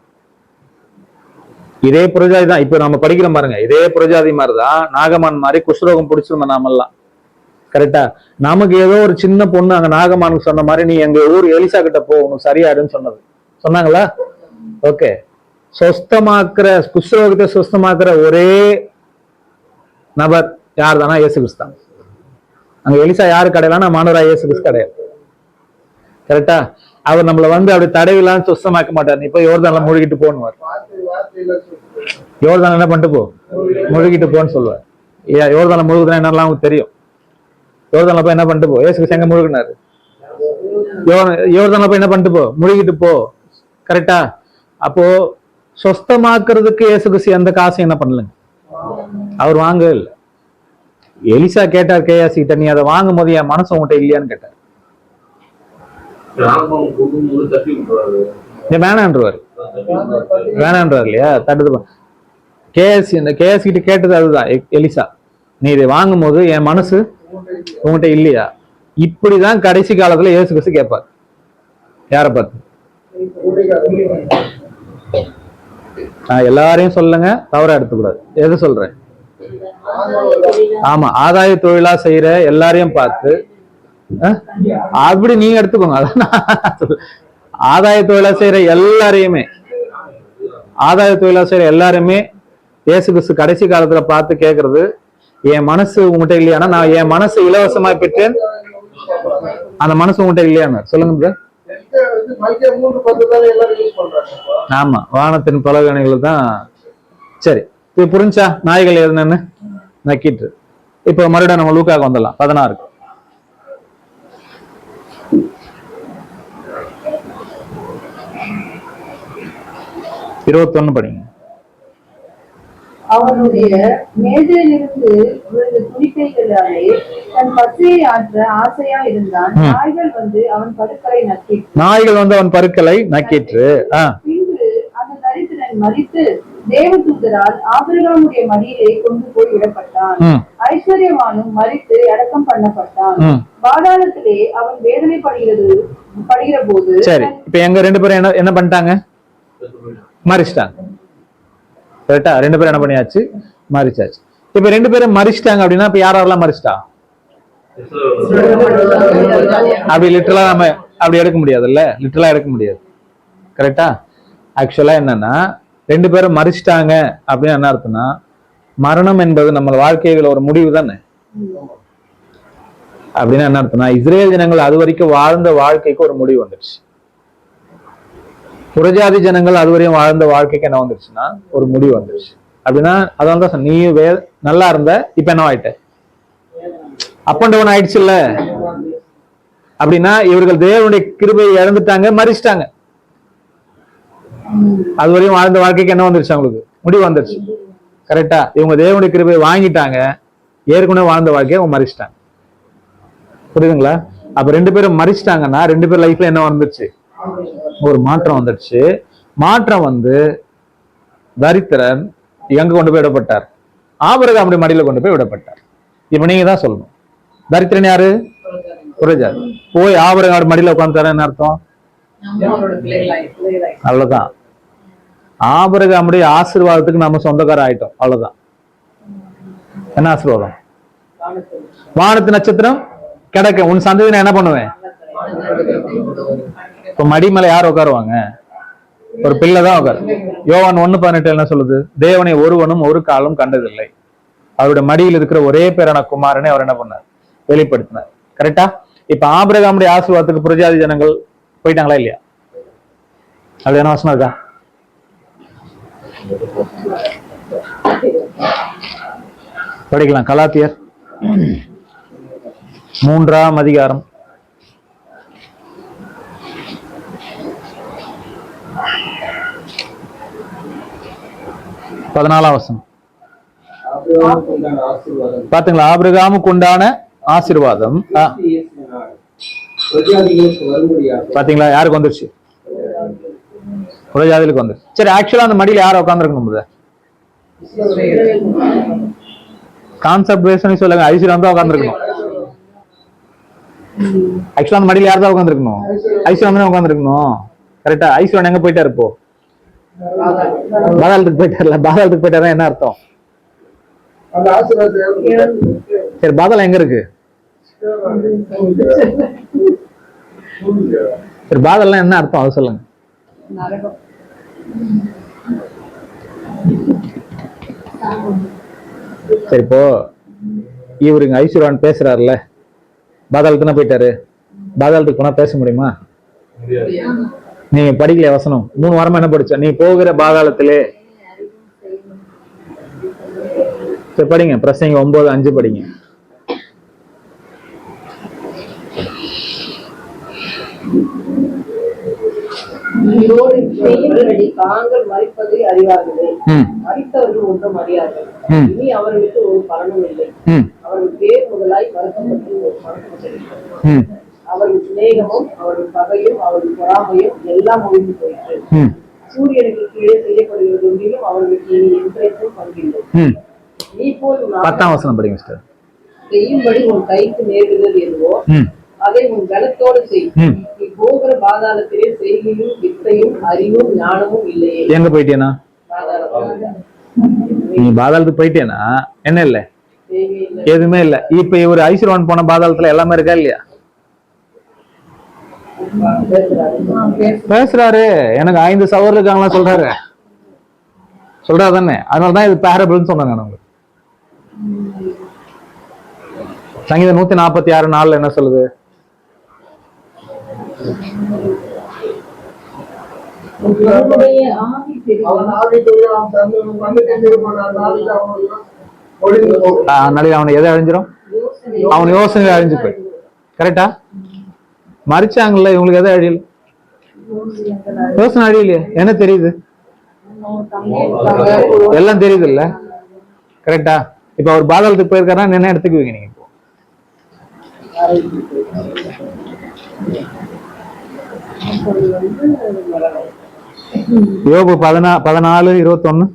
இதே புரஜாதி தான் இப்ப நம்ம படிக்கிற பாருங்க, இதே புரஜாதி மாதிரிதான் நாகமான் மாதிரி குஷ்ரோகம் பிடிச்சிருந்தோம் நாமெல்லாம். கரெக்டா? நமக்கு ஏதோ ஒரு சின்ன பொண்ணு அங்க நாகமானுக்கு சொன்ன மாதிரி, நீ எங்க ஊர் எலிசா கிட்ட போ, உனக்கு சரியாடுன்னு சொன்னது சொன்னாங்களா? ஓகே. சொஸ்தமாக்குற, குஷ்ரோகத்தை சொஸ்தமாக்குற ஒரே நபர் யார் தானா? இயேசு கிறிஸ்து தான். அங்க எலிசா யாரு கிடையாது? மாணவரா இயேசு கிறிஸ்து கிடையாது. கரெக்டா? அவர் நம்மள வந்து அப்படி தடவிலாம் சுத்தமாக்க மாட்டார். நீ போய் யோர்தான்ல முழுகிட்டு போன்னுவார். யோர்தான் என்ன பண்ணிட்டு போ, முழுகிட்டு போன்னு சொல்லுவார். யோர்தான்ல முழுகுதுன்னா என்னெல்லாம் உங்களுக்கு தெரியும். யோர்தான்ல போய் என்ன பண்ணிட்டு போ. இயேசு எங்க முழுகினாரு? யோர்தான்ல போய் என்ன பண்ணிட்டு போ, முழுகிட்டு போ. கரெக்டா? அப்போ சொஸ்தமாக்குறதுக்கு இயேசு கிறிஸ்து எந்த காசையும் என்ன பண்ணலங்க, அவர் வாங்கவே இல்லை. எலிசா கேட்டார் கேயாசி கிட்ட, நீ அதை வாங்கும் போது என் மனசு உங்ககிட்ட இல்லையான்னு கேட்டார். வேணான்றார் இல்லையா? தடுத்து கேஎஸ்சி, இந்த கேஎஸ்சி கிட்ட கேட்டது அதுதான். எலிசா, நீ இதை வாங்கும் போது என் மனசு உங்ககிட்ட இல்லையா? இப்படிதான் கடைசி காலத்துல இயேசு கிறிஸ்து கேட்பார். யார பார்த்து? எல்லாரையும் சொல்லுங்க, தவறா எடுத்துக்கூடாது. எது சொல்றேன்? ஆமா, ஆதாய தொழிலா செய்யற எல்லாரையும் பார்த்து அப்படி நீங்க எடுத்துக்கோங்க. ஆதாய தொழிலா செய்யற எல்லாரையுமே, ஆதாய தொழிலா செய்யற எல்லாருமே இயேசு கிறிஸ்து கடைசி காலத்துல பார்த்து கேட்கறது, என் மனசு உங்ககிட்ட இல்லையானா, நான் என் மனசு இலவசமா பெற்றேன், அந்த மனசு உங்ககிட்ட இல்லையான்னு சொல்லுங்க. ஆமா, வானத்தின் பலகணிகள் தான். சரி, இப்ப புரிஞ்சா நாய்கள் எதுன்னு நக்கிட்டு. இப்ப மறுபடியும் நம்ம லூக்காக்கு வந்துடலாம். 16 21 படிங்க. அவனுடைய மேஜையிலிருந்து விழுந்த துணிக்கைகளாலே தன் பசியை ஆற்ற ஆசையா இருந்தான். நாய்கள் வந்து அவன் பருக்களை நக்கிற்று. பின்பு அந்த தரித்திரன் மரித்து தேவதூதரால் ஆபிரகாமுடைய மடியிலே கொண்டு போய் விடப்பட்டான். ஐஸ்வர்யவானும் மரித்து அடக்கம் பண்ணப்பட்டான். பாதாளத்திலே அவன் வேதனைப்படுகிற போது. சரி, இப்ப எங்க 2 பேரும் என்ன பண்ணிட்டாங்க? மரிச்சிட்டாங்க. கரெக்டா? 2 பேரும் என்ன பண்ணியாச்சு? மரிச்சாச்சு. இப்ப 2 பேரும் மரிச்சிட்டாங்க அப்படின்னா இப்ப யாரெல்லாம் மரிச்சிட்டா? அப்படி லிட்டரலா நம்ம அப்படி எடுக்க முடியாதுல்ல, லிட்டரலா எடுக்க முடியாது. கரெக்டா? ஆக்சுவலா என்னன்னா 2 பேரும் மரிச்சிட்டாங்க அப்படின்னு என்ன அர்த்தம்னா, மரணம் என்பது நம்ம வாழ்க்கையில ஒரு முடிவு தானே. அப்படின்னு என்ன அர்த்தம்னா, இஸ்ரேல் ஜனங்கள் அது வரைக்கும் வாழ்ந்த வாழ்க்கைக்கு ஒரு முடிவு வந்துருச்சு. புறஜாதி ஜனங்கள் அதுவரையும் வாழ்ந்த வாழ்க்கைக்கு என்ன வந்துருச்சுன்னா ஒரு முடிவு வந்துருச்சு. அப்படின்னா அதான் தான் நீ நல்லா இருந்த, இப்ப என்ன ஆயிட்ட? அப் அண்ட் டவுன் ஆயிடுச்சு இல்ல? அப்படின்னா இவர்கள் தேவனுடைய கிருபையை இழந்துட்டாங்க, மறிச்சிட்டாங்க. அதுவரையும் வாழ்ந்த வாழ்க்கைக்கு என்ன வந்துருச்சு? அவங்களுக்கு முடிவு வந்துருச்சு. கரெக்டா? இவங்க தேவனுடைய கிருபையை வாங்கிட்டாங்க, ஏற்கனவே வாழ்ந்த வாழ்க்கையை அவங்க மறிச்சிட்டாங்க. புரியுதுங்களா? அப்ப 2 பேரும் மறிச்சிட்டாங்கன்னா 2 பேர் லைஃப்ல என்ன வந்துருச்சு? ஒரு மாற்றம் வந்துடுச்சு. மாற்றம் வந்து தரித்திரன் எங்க கொண்டு போய் விடப்பட்டார்? ஆபிரகாமுடைய மடியில கொண்டு போய் விடப்பட்டார். இப்ப நீங்க தான் சொல்லணும், தரித்திரன் யாரு? புறஜாதி. போய் ஆபிரகாமுடைய மடியில உட்கார்ந்தாரு என்ன அர்த்தம்? அவ்வளவுதான். ஆபிரகாமுடைய ஆசீர்வாதத்துக்கு நம்ம சொந்தக்காரர் ஆயிட்டோம். அவ்வளவுதான். என்ன ஆசீர்வாதம்? வானத்து நட்சத்திரம் கிடைக்கும், உன் சந்ததி நான் என்ன பண்ணுவேன்? இப்ப மடிமலை யார் உட்காருவாங்க? ஒரு பிள்ளைதான் உட்காரு. யோவான் 1:18 என்ன சொல்லுது? தேவனை ஒருவனும் ஒரு காலம் கண்டதில்லை, அவருடைய மடியில் இருக்கிற ஒரே பேரான குமாரனை அவர் என்ன பண்ணார்? வெளிப்படுத்தினார். கரெக்டா? இப்ப ஆபிரகாமுடைய ஆசீர்வாதத்துக்கு புறஜாதி ஜனங்கள் போயிட்டாங்களா இல்லையா? அது என்ன வசனம் இருக்கா? படிக்கலாம். கலாத்தியர் 3ஆம் அதிகாரம் 14ஆம் வசனம். பாத்தீங்களா? ஆபிரகாமுக்கு உண்டான ஆசீர்வாதம் பாத்தீங்களா? யாருக்கு வந்துருச்சு? புறஜாதிகளுக்கு வந்துருச்சு. சரி, ஆக்சுவலா அந்த மடியில யார உட்காந்துருக்கணும்? கான்செப்ட் பேஸ் பண்ணி சொல்லுங்க. ஐஸ்வர்யம் தான் உட்காந்துருக்கணும். ஆக்சுவலா அந்த மடியில யார் தான் உட்காந்துருக்கணும்? ஐஸ்வர்யம் தான் உட்காந்துருக்கணும். கரெக்டா? ஐஸ்வர்யம் எங்க போயிட்டாரு? இப்போ பாதாளத்துக்கு போயிட்டார்ல. பாதாளத்துக்கு போயிட்டாரா என்ன அர்த்தம்? சரி, பாதாளம் எங்க இருக்கு? சரி, பாதாளம் என்ன அர்த்தம் அது சொல்லுங்க. சரி, இப்போ இவருங்க ஐஸ்வர்யான் பேசுறாருல, பாதாளத்துனா போயிட்டாரு. பாதாளத்துக்கு போனா பேச முடியுமா? நீங்க படிக்கல வசனம். 3 வாரமா என்ன படிச்ச? நீ போகிற பாதாளத்திலே. சரி, படிங்க. பிரசங்க 9:5 படிங்க. தாங்கள் மறிப்பதை அறிவார்களே, மறித்தவர்கள் ஒன்றும் அறியார்கள். இனி அவர்களுக்கு ஒரு பலனும் இல்லை. அவர்கள் பேர் முதலாய் மறக்கப்பட்டு அவர்கள் சிநேகமும் அவர்கள் பகையும் அவர்கள் பொறாமையும் எல்லாம் ஒழிந்து போயிற்று. சூரியனுக்கு கீழே செய்யப்படுகிறது ஒன்றிலும் அவர்களுக்கு இனி எந்திரத்தும் பங்கில்லை. நீ போய் 10ஆம் வசனம் படிங்க. செய்யும்படி உன் கைக்கு நேர்கிறது என்போ அதை உன் பலத்தோடு செய். ம். நீ போகிற பாதாளத்திலே செய்கையும் வித்தையும் அறிவும் ஞானமும் இல்லையே. எங்க போயிட்டேனா? பாதாளத்தில் நீ பாதாளத்துக்கு போயிட்டேனா என்ன இல்ல? செய்கை இல்லை. எதுவுமே இல்ல. இப்ப இவர் ஐஸ்வரன் போன பாதாளத்துல எல்லாமே இருக்கா இல்லையா? பேசுறாரு. எனக்கு 5 சவர் இருக்காங்களா சொல்றாரு. சொல்றாரு தானே? அதனாலதான் இது பேரபிள்னு சொன்னாங்க நான் உங்களுக்கு. சங்கீதம் 146:4 என்ன சொல்லுது? உன்னுடைய ஆவி பெருகும். நாளைக்கு அவனை எதை அழிஞ்சிரும்? அவன் யோசனை அழிஞ்சு போய். கரெக்டா? மறிச்சாங்கல்ல, இவங்களுக்கு எதை அழியல? யோசனை அழியலையே. என்ன தெரியுது? எல்லாம் தெரியுது இல்ல? கரெக்டா? இப்ப அவர் பாதாளத்துக்கு போயிருக்காருன்னா என்ன எடுத்துக்குவீங்க நீங்க? யோபு 14:21.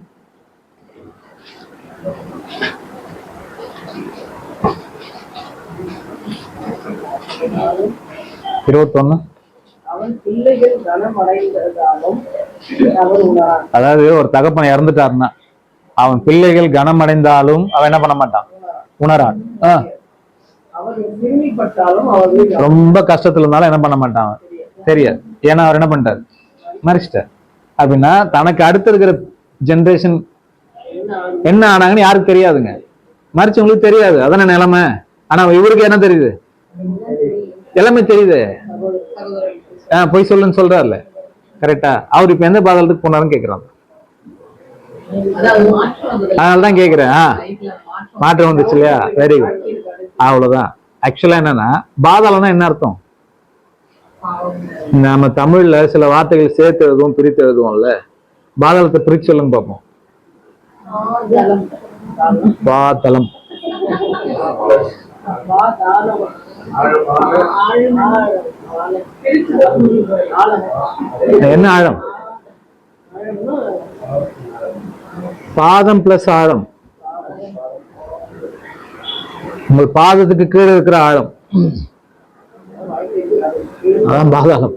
அவன் பிள்ளைகள் கனமடைந்ததாலும் அவர் உணரான். அதாவது ஒரு தகப்பன் இறந்துட்டாருன்னா அவன் பிள்ளைகள் கனமடைந்தாலும் அவன் என்ன பண்ண மாட்டான்? உணரான். அவர் சிறுமிப்பட்டாலும் அவர் ரொம்ப கஷ்டத்துல இருந்தாலும் என்ன பண்ண மாட்டான்? தெரியாது. ஏன்னா அவர் என்ன பண்ணிட்டாரு? மறிச்சிட்டார். அப்படின்னா தனக்கு அடுத்து இருக்கிற ஜெனரேஷன் என்ன ஆனாங்கன்னு யாருக்கு தெரியாதுங்க. மறிச்சவங்களுக்கு தெரியாது. அதான நிலைமை. ஆனா இவருக்கு என்ன தெரியுது? எல்லாமே தெரியுது. போய் சொல்லுன்னு சொல்றாருல. கரெக்டா? அவர் இப்ப எந்த பாதாளத்துக்கு போனாருன்னு கேக்குறாங்க. அதனாலதான் கேக்குறேன். மாற்றம் வந்துச்சு இல்லையா? Very good. அவ்வளவுதான். ஆக்சுவலா என்னன்னா பாதாளம்னா என்ன அர்த்தம்? நம்ம தமிழ்ல சில வார்த்தைகள் சேர்த்து எழுதுவோம், பிரித்து எழுதுவோம்ல. பாதாளத்தை பிரிச்சு சொல்லுங்க பார்ப்போம். பாதளம். என்ன ஆழம்? பாதம் பிளஸ் ஆழம். உங்கள் பாதத்துக்கு கீழே இருக்கிற ஆழம் அதான் பாதாளம்.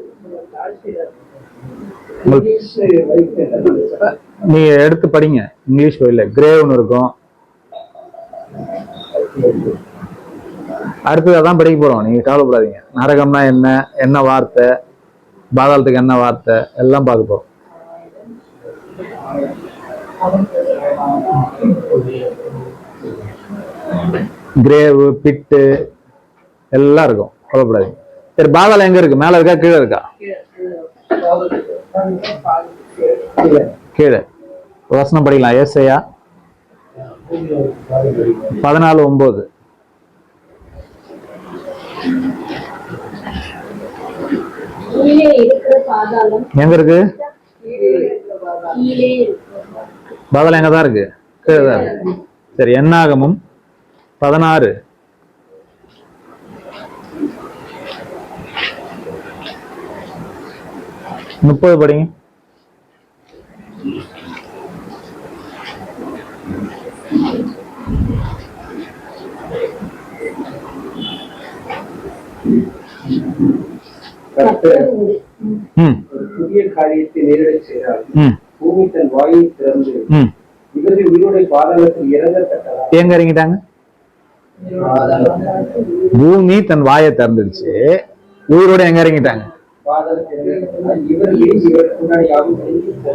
நீங்க எடுத்து படிங்க இங்கிலீஷ் வழியில. கிரேவ்னு இருக்கும். அடுத்தது அதான் படிக்க போறோம். நீங்க கவலைப்படாதீங்க. நரகம்னா என்ன, என்ன வார்த்தை, பாதாளத்துக்கு என்ன வார்த்தை எல்லாம் பார்க்க போறோம். கிரேவ், பிட்டு எல்லாம் இருக்கும். கவலைப்படாதீங்க. சரி, பாதாளம் எங்க இருக்கு? மேல இருக்கா கீழே இருக்கா? கீழே. வசனம் படிக்கலாம். ஏசாயா 14:9. கீழே இருக்கிற பாதாளம் எங்க இருக்கு? கீழே இருக்கிற பாதாளம் எங்கதான் இருக்கு? கீழே தான் இருக்கு. சரி, என்னாகமும் 16 30 படிங்க. ஒரு புதிய காரியத்தை நேரிடச் செய்தால் பூமி தன் வாயை திறந்து இவர்கள் உயிரோட பாதாளத்தில் இறங்கத்தக்கதா? எங்க இறங்கிட்டாங்க? பூமி தன் வாயை திறந்துடுச்சு. உயிரோட எங்க இறங்கிட்டாங்க?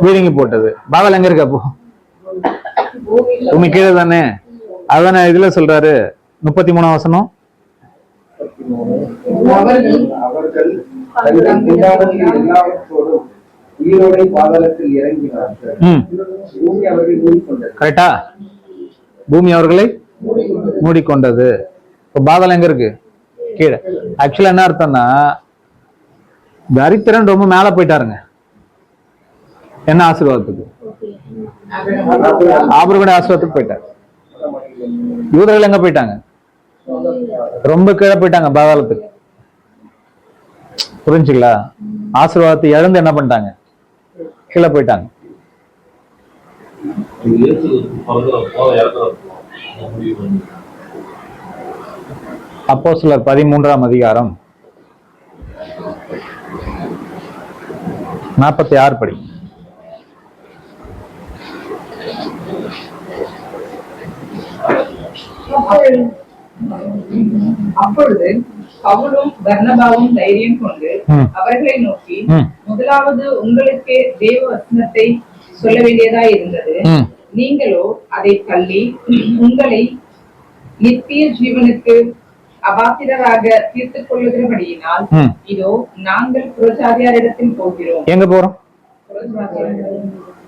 வீரங்கி போட்டது. பாதாளம் எங்க இருக்கு? அப்போ பூமி கீழே தானே. அதானே இதுல சொல்றாரு 33 வசனம். அவர்கள் எல்லாவற்றோடும் உயிரோட பாதாளத்தில் இறங்கினார்கள். பூமி அவர்களை மூடிக்கொண்டது. கரெக்டா? பூமி அவர்களை மூடிக்கொண்டது. இப்ப பாதாளம் எங்க இருக்கு? கீழே. ஆக்சுவலா என்ன அர்த்தம்னா தரித்திரன் ரொம்ப மேல போயிட்டாருங்க. என்ன ஆசீர்வாதத்துக்கு? ஆபிரகாமுடைய ஆசீர்வாதத்துக்கு போயிட்டாரு. யூதர்கள் எங்க போயிட்டாங்க? ரொம்ப கீழே போயிட்டாங்க, பாதாளத்துக்கு. புரிஞ்சுங்களா? ஆசீர்வாதத்தை இழந்து என்ன பண்ணிட்டாங்க? கீழே போயிட்டாங்க. அப்போஸ்தலர் 13ஆம் அதிகாரம் 46 படி. அப்பொழுது பவுலும் பர்னபாவும் தைரியம் கொண்டு அவர்களை நோக்கி, முதலாவது உங்களுக்கே தேவ வசனத்தை சொல்ல வேண்டியதா இருந்தது. நீங்களோ அதை தள்ளி உங்களை நித்திய ஜீவனுக்கு அபாத்திரராக தீர்த்துக் கொள்ளுகிறபடியினால் இதோ நாங்கள் புறஜாதியாரிடத்தில் போகிறோம். எங்க போறோம்?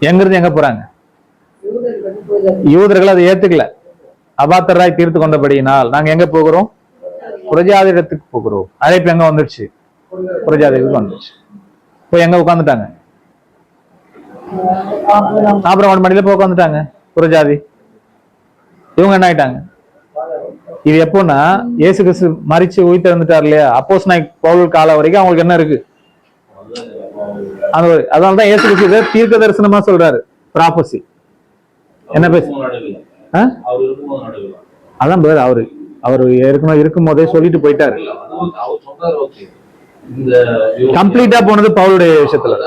எங்க இருந்து எங்க போறாங்க? யூதர்கள் அதை ஏத்துக்கல. அபாத்திரராய் தீர்த்து கொண்டபடியினால் நாங்க எங்க போகிறோம்? புறஜாதியிடத்துக்கு போகிறோம். அழைப்பு எங்க வந்துடுச்சு? புறஜாதிக்கு வந்துடுச்சு. போய் எங்க உட்காந்துட்டாங்க? ஆபிரகாம் மடியில போய் உட்காந்துட்டாங்க புறஜாதி. இவங்க என்ன ஆயிட்டாங்க? இது எப்போன்னா இயேசு கிறிஸ்து மரிச்சு உயிர்த்து வந்துட்டார் இல்லையா? அப்போஸ்தலனாகிய பவுல் காலம் வரைக்கும் அவங்களுக்கு என்ன இருக்கு? அதனாலதான் இயேசு கிறிஸ்து தீர்க்க தரிசனமா சொல்றாரு. ப்ராபசி என்ன பேசு? அதான் பேர் அவரு ஏற்கனவே இருக்கும் போதே சொல்லிட்டு போயிட்டாரு. கம்ப்ளீட்டா போனது பவுலுடைய விஷயத்துல.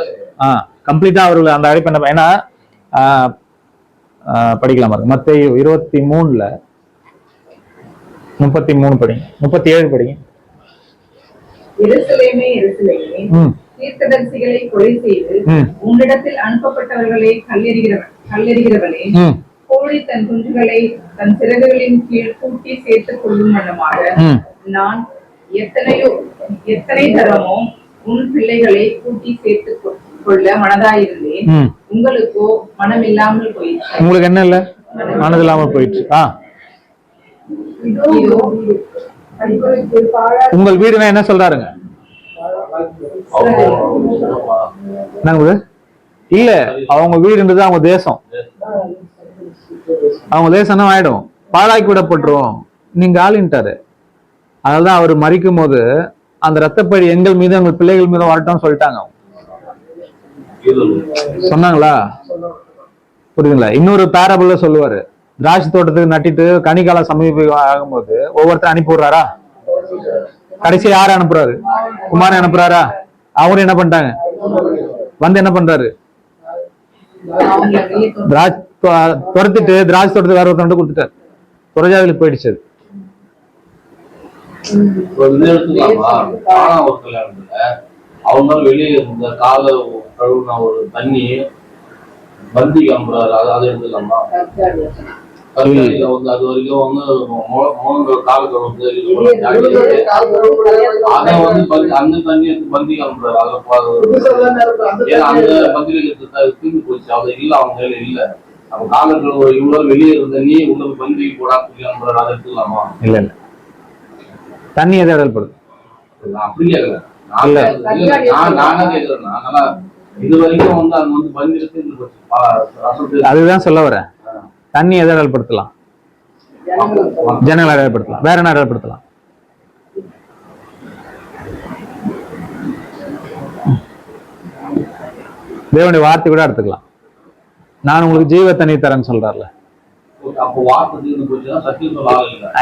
கம்ப்ளீட்டா அவர்கள் அந்த அழைப்பு என்ன, ஏன்னா படிக்கலாம் பாருங்க. மத்தேயு 23 33 படிங்க, 37 படிங்க. எருசலேமே எருசலேமே, தீர்க்கதரிசிகளை கொலை செய்து உன்னிடத்தில் அனுப்பப்பட்டவர்களை கல்லெறிகிறவனே, கோழி தன் குஞ்சுகளை தன் சிறகுகளின் கீழ் கூட்டி சேர்த்துக் கொள்ளும் வண்ணமாக நான் எத்தனை தரமோ உன் பிள்ளைகளை கூட்டி சேர்த்துக் கொள்ள மனதாயிருந்தேன். உங்களுக்கோ மனம் இல்லாமல் போயிடுச்சு. உங்களுக்கு என்ன இல்ல? மனது இல்லாமல் போயிடுச்சு. உங்கள் வீடுனா என்ன சொல்றாருங்க? இல்ல, அவங்க வீடுன்றது அவங்க தேசம். அவங்க தேசம் ஆயிடும், பாழாக்கி விடப்பட்டுரும். நீங்க ஆளுன்ட்டாரு. அதனாலதான் அவர் மரிக்கும் போது அந்த ரத்தப்பழி எங்கள் மீது எங்கள் பிள்ளைகள் மீது வரட்டும் சொல்லிட்டாங்க. சொன்னாங்களா? புரியுதுங்களா? இன்னொரு பேரபிள்ல சொல்லுவாரு, திராட்சை தோட்டத்துக்கு நட்டிட்டு கனிக்காலம் சமீபம் ஆகும்போது ஒவ்வொருத்தரும் அனுப்பி விடுறாரா? கடைசி யார அனுப்புறாரு? குமார அனுப்புறாரா? அவரு என்ன பண்ணிட்டாங்க? வந்து என்ன பண்றாரு? துரத்திட்டு திராட்சை தோட்டத்துக்கு வேற ஒருத்தர் கொடுத்துட்டாரு. புறஜாதிகளுக்கு போயிடுச்சு. அவங்க வெளியே இருந்த கால கழுவுன ஒரு தண்ணி பந்தி காம்புறாரு. அதை எடுத்துக்கலாமா? அது வரைக்கும் வந்து கால கழுவு அதை வந்து அந்த தண்ணி எடுத்து பந்தி காம்புறாரு. அந்த பந்திரிகை தீர்ந்து போச்சு. அது இல்ல, அவங்க கையில இல்ல. அவங்க கால கழுவு இவ்வளவு வெளியே இருந்த நீ உங்களுக்கு பந்திரிகை போடா காம்புறாரு. அதை எடுத்துக்கலாமா? இல்ல இல்ல, தண்ணி எதை இடல்படுது? அப்படி கேட்கல. இது வரைக்கும் வந்து அது வந்து பந்திரிகை. அதுதான் சொல்ல வரேன். தண்ணி எதை இடல்படுத்தலாம்? ஜனங்களை இடல்படுத்தலாம். வேற என்ன இடல்படுத்தலாம்? தேவனுடைய வார்த்தை கூட எடுத்துக்கலாம். நான் உங்களுக்கு ஜீவ தண்ணி தரேன்னு சொல்றாருல.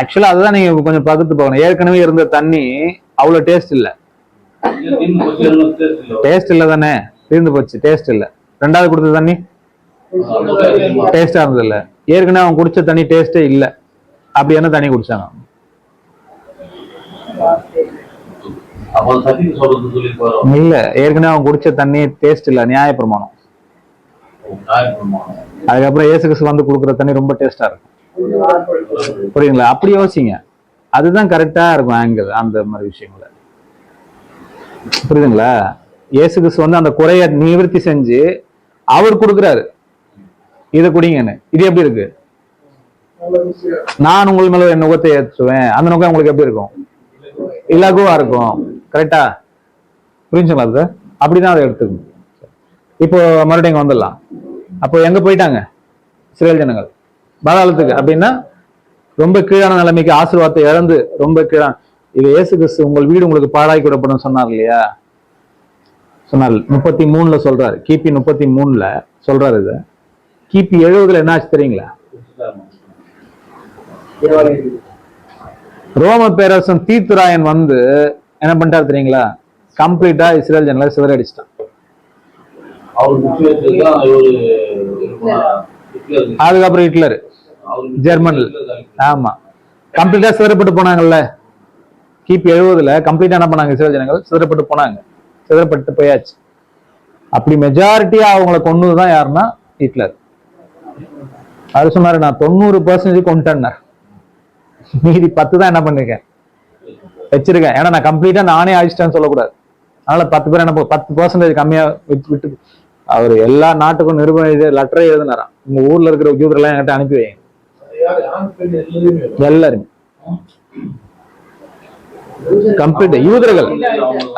ஆக்சுவலா அதுதான் நீங்க கொஞ்சம் பகுத்து போகணும். ஏற்கனவே இருந்த தண்ணி அவ்வளவு டேஸ்ட் இல்ல. டேஸ்ட் இல்ல தானே? தீர்ந்து போச்சு, டேஸ்ட் இல்ல. ரெண்டாவது கொடுத்த தண்ணி டேஸ்டா இருந்தது இல்ல. ஏற்கனவே அவங்க குடிச்ச தண்ணி டேஸ்டே இல்ல. அப்படி என்ன தண்ணி குடிச்சாங்க? இல்ல, ஏற்கனவே அவங்க குடிச்ச தண்ணி டேஸ்ட் இல்ல. நியாயப்பிரமாணம். அதுக்கப்புறம் இயேசு கிறிஸ்து வந்து கொடுக்குற தண்ணி ரொம்ப டேஸ்டா இருக்கும். புரியுங்களா? அப்படி யோசிங்க. அதுதான் கரெக்டா இருக்கும் ஆங்கிள். அந்த மாதிரி விஷயங்கள புரியுதுங்களா? இயேசு கிறிஸ்து வந்து அந்த குறைய நிவர்த்தி செஞ்சு அவர் கொடுக்குறாரு, இதை குடிங்கன்னு. இது எப்படி இருக்கு? நான் உங்கள் மேல என் நுகத்தை ஏற்றுவேன். அந்த நுகம் உங்களுக்கு எப்படி இருக்கும்? இலகுவா இருக்கும். கரெக்டா? புரிஞ்சுங்களா? அது அப்படிதான் அதை எடுத்துக்கணும். இப்போ மறுபடியும் வந்துடலாம். அப்போ எங்க போயிட்டாங்க இஸ்ரவேல் ஜனங்கள்? பாதாளத்துக்கு. அப்படின்னா ரொம்ப கீழான நிலைமைக்கு, ஆசீர்வாதத்தை இழந்து ரொம்ப கீழான. இது இயேசு கிறிஸ்து உங்கள் வீடு உங்களுக்கு பாழாக்கி விடப்படும் சொன்னார் இல்லையா? சொன்னார். 33 சொல்றாரு. கிபி 33 சொல்றாரு. இது கிபி 70 என்ன ஆச்சு தெரியுங்களா? ரோம பேரரசன் தீத்துராயன் வந்து என்ன பண்ணிட்டாரு தெரியுங்களா? கம்ப்ளீட்டா இஸ்ரேல் ஜனங்களை சிதறடிச்சிட்டான். அவர் முக்கிய வச்சதுதான் இவரு ஹிட்லர். அதுக்கப்புறம் ஹிட்லர் ஜெர்மன்ல. ஆமா, கம்ப்ளீட்டா சிதறப்பட்டு போனாங்கல்ல. கிபி 70 கம்ப்ளீட்டா என்ன பண்ணாங்க? இஸ்ரேல் ஜனங்கள் சிதறப்பட்டு போனாங்க, சிதறப்பட்டு போயாச்சு. அப்படி மெஜாரிட்டியா அவங்களை கொன்னதுதான் யாருன்னா ஹிட்லர். அது சொன்னாரு, நான் 90% கொண்டுட்டேன், மீதி 10 தான் என்ன பண்ணிருக்கேன், வச்சிருக்கேன். ஏன்னா நான் கம்ப்ளீட்டா நானே அழிச்சிட்டேன்னு சொல்லக்கூடாது. அதனால 10 பேர் என்ன 10% கம்மியா விட்டு அவர் எல்லா நாட்டுக்கும் நிருபண லெட்டரே எழுதினாராம். உங்க ஊர்ல இருக்கிற யூதரெல்லாம் என்கிட்ட அனுப்பி வைங்க எல்லாருமே. கம்ப்ளீட் யூதர்கள்.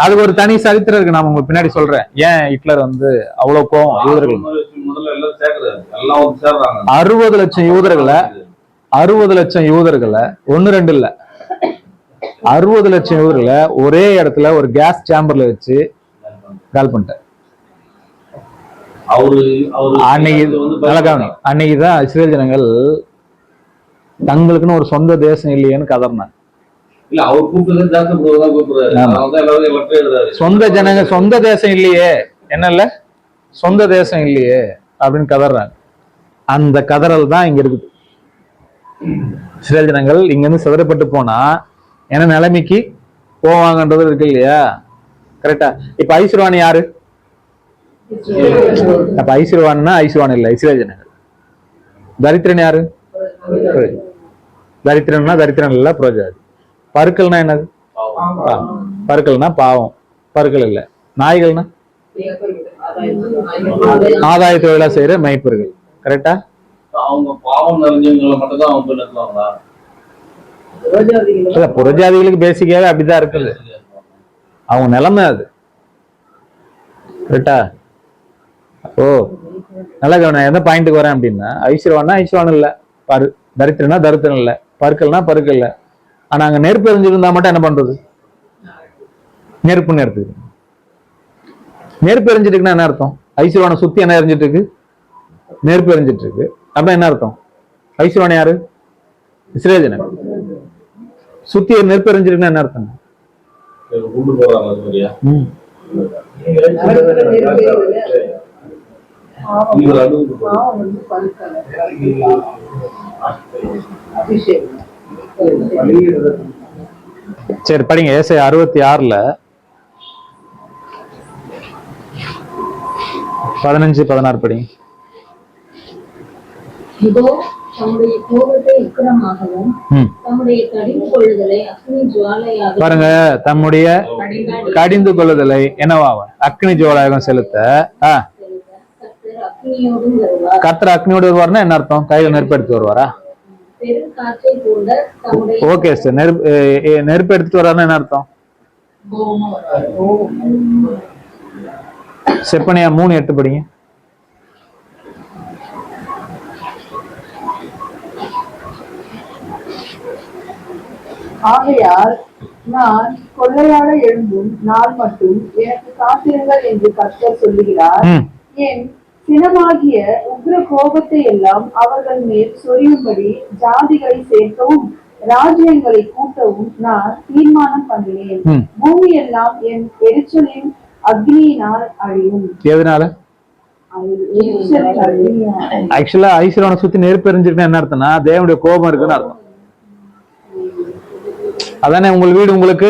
அதுக்கு ஒரு தனி சரித்திரம் இருக்கு, நான் உங்களுக்கு பின்னாடி சொல்றேன். ஏன் ஹிட்லர் அவ்வளவு கோவம் யூதர்கள். 60 லட்சம் யூதர்களை 60 லட்சம் யூதர்களை 1-2 இல்ல 60 லட்சம் யூதர்களை ஒரே இடத்துல ஒரு கேஸ் சேம்பர்ல வச்சு கால் பண்ணிட்டார். அன்னைக்குதான் இஸ்ரேல் ஜனங்கள் தங்களுக்குன்னு ஒரு சொந்த தேசம் இல்லையேன்னு கதறினாங்க. சொந்த தேசம் இல்லையே, என்னல்ல சொந்த தேசம் இல்லையே அப்படின்னு கதறாங்க. அந்த கதறல் தான் இங்க இருக்குது. இஸ்ரேல் ஜனங்கள் இங்க இருந்து சிதறப்பட்டு போனா என்ன நிலைமைக்கு போவாங்கன்றது இருக்கு இல்லையா? கரெக்டா? இப்ப ஐஸ்வர்வான் யாரு? அப்ப ஐஸ்வர்வான்னா ஐஸ்வர்வான் இல்ல, இஸ்ரேல் ஜனங்கள். தரித்திரன் யாரு? தரித்திரம்னா தரித்திரன் இல்ல, புரோஜாதி. பருக்கள்னா என்னது? பருக்கள்னா பாவம், பருக்கள் இல்ல. நாய்கள்னா ஆதாய தொழிலா செய்யற மைப்பர்கள். கரெக்டா? அவங்க பாவம் நிறைஞ்சவங்களை மட்டும் தான் அவங்க புறஜாதிகளுக்கு பேசிக்காவே அப்படிதான் இருக்குது. அவங்க நிலைமை அது. கரெக்டா? ஓ நல்லா கவனம். எந்த பாயிண்ட்டுக்கு வரேன் அப்படின்னா, ஐஸ்வர்வானா ஐஸ்வர்வான் இல்ல, தரித்திரனா தரித்திரம் இல்ல, பருக்கள்னா பருக்கள் இல்ல. ஆனா அங்க நெருப்பு எரிஞ்சிருந்தா மட்டும் என்ன பண்றது? நெருப்புன்னு எடுத்துக்கு. நெருப்பு எரிஞ்சிட்டு இருக்குன்னா என்ன அர்த்தம்? ஐஸ்வர்வானை சுத்தி என்ன எரிஞ்சிட்டு இருக்கு? நெருப்பு எரிஞ்சிட்டு இருக்கு. அப்படின்னா என்ன அர்த்தம்? ஐஸ்வர்வான் யாரு? இஸ்ரேல் ஜனங்கள். சுத்தி நெருப்பு எரிஞ்சிருக்குன்னா என்ன அர்த்தம்? சரி படிங்க. ஏசாயா 66 15-16 படிங்க. இதோ தம்முடைய கோபத்தை உக்கிரமாகவும் தம்முடைய கடிந்து கொள்ளுதலை அக்னி ஜுவாலையாக பாருங்க, தம்முடைய கடிந்து கொள்ளுதலை என்னவாக அக்னி ஜுவாலையாக செலுத்த கர்த்தர் அக்னியோடு வருவார்னா என்ன அர்த்தம்? கையில நெருப்பு எடுத்து வருவாரா? Okay sir. நெருப்பு எடுத்துட்டு வர்றாருன்னா என்ன அர்த்தம்? செப்பனியா 3:8 படிங்க. ஆகையால் நான் கொள்ளையாட எழும்பும் நாள் மட்டும் எனக்கு காத்திருங்கள் என்று கர்த்தர் சொல்லுகிறார். என் சினமாகிய உக்ர கோபத்தை எல்லாம் அவர்கள் மேல் சொரியும்படி ஜாதிகளை சேர்க்கவும் ராஜ்யங்களை கூட்டவும் நான் தீர்மானம் பண்ணினேன். பூமி எல்லாம் என் எரிச்சலின் அக்னியினால் அழியும். எதனால? ஆக்சுவலா ஐஸ்வர்வானை சுத்தி நெருப்பு எரிஞ்சிருக்குன்னா என்ன அர்த்தம்னா தேவனுடைய கோபம் இருக்குன்னு அர்த்தம். அதானே உங்கள் வீடு உங்களுக்கு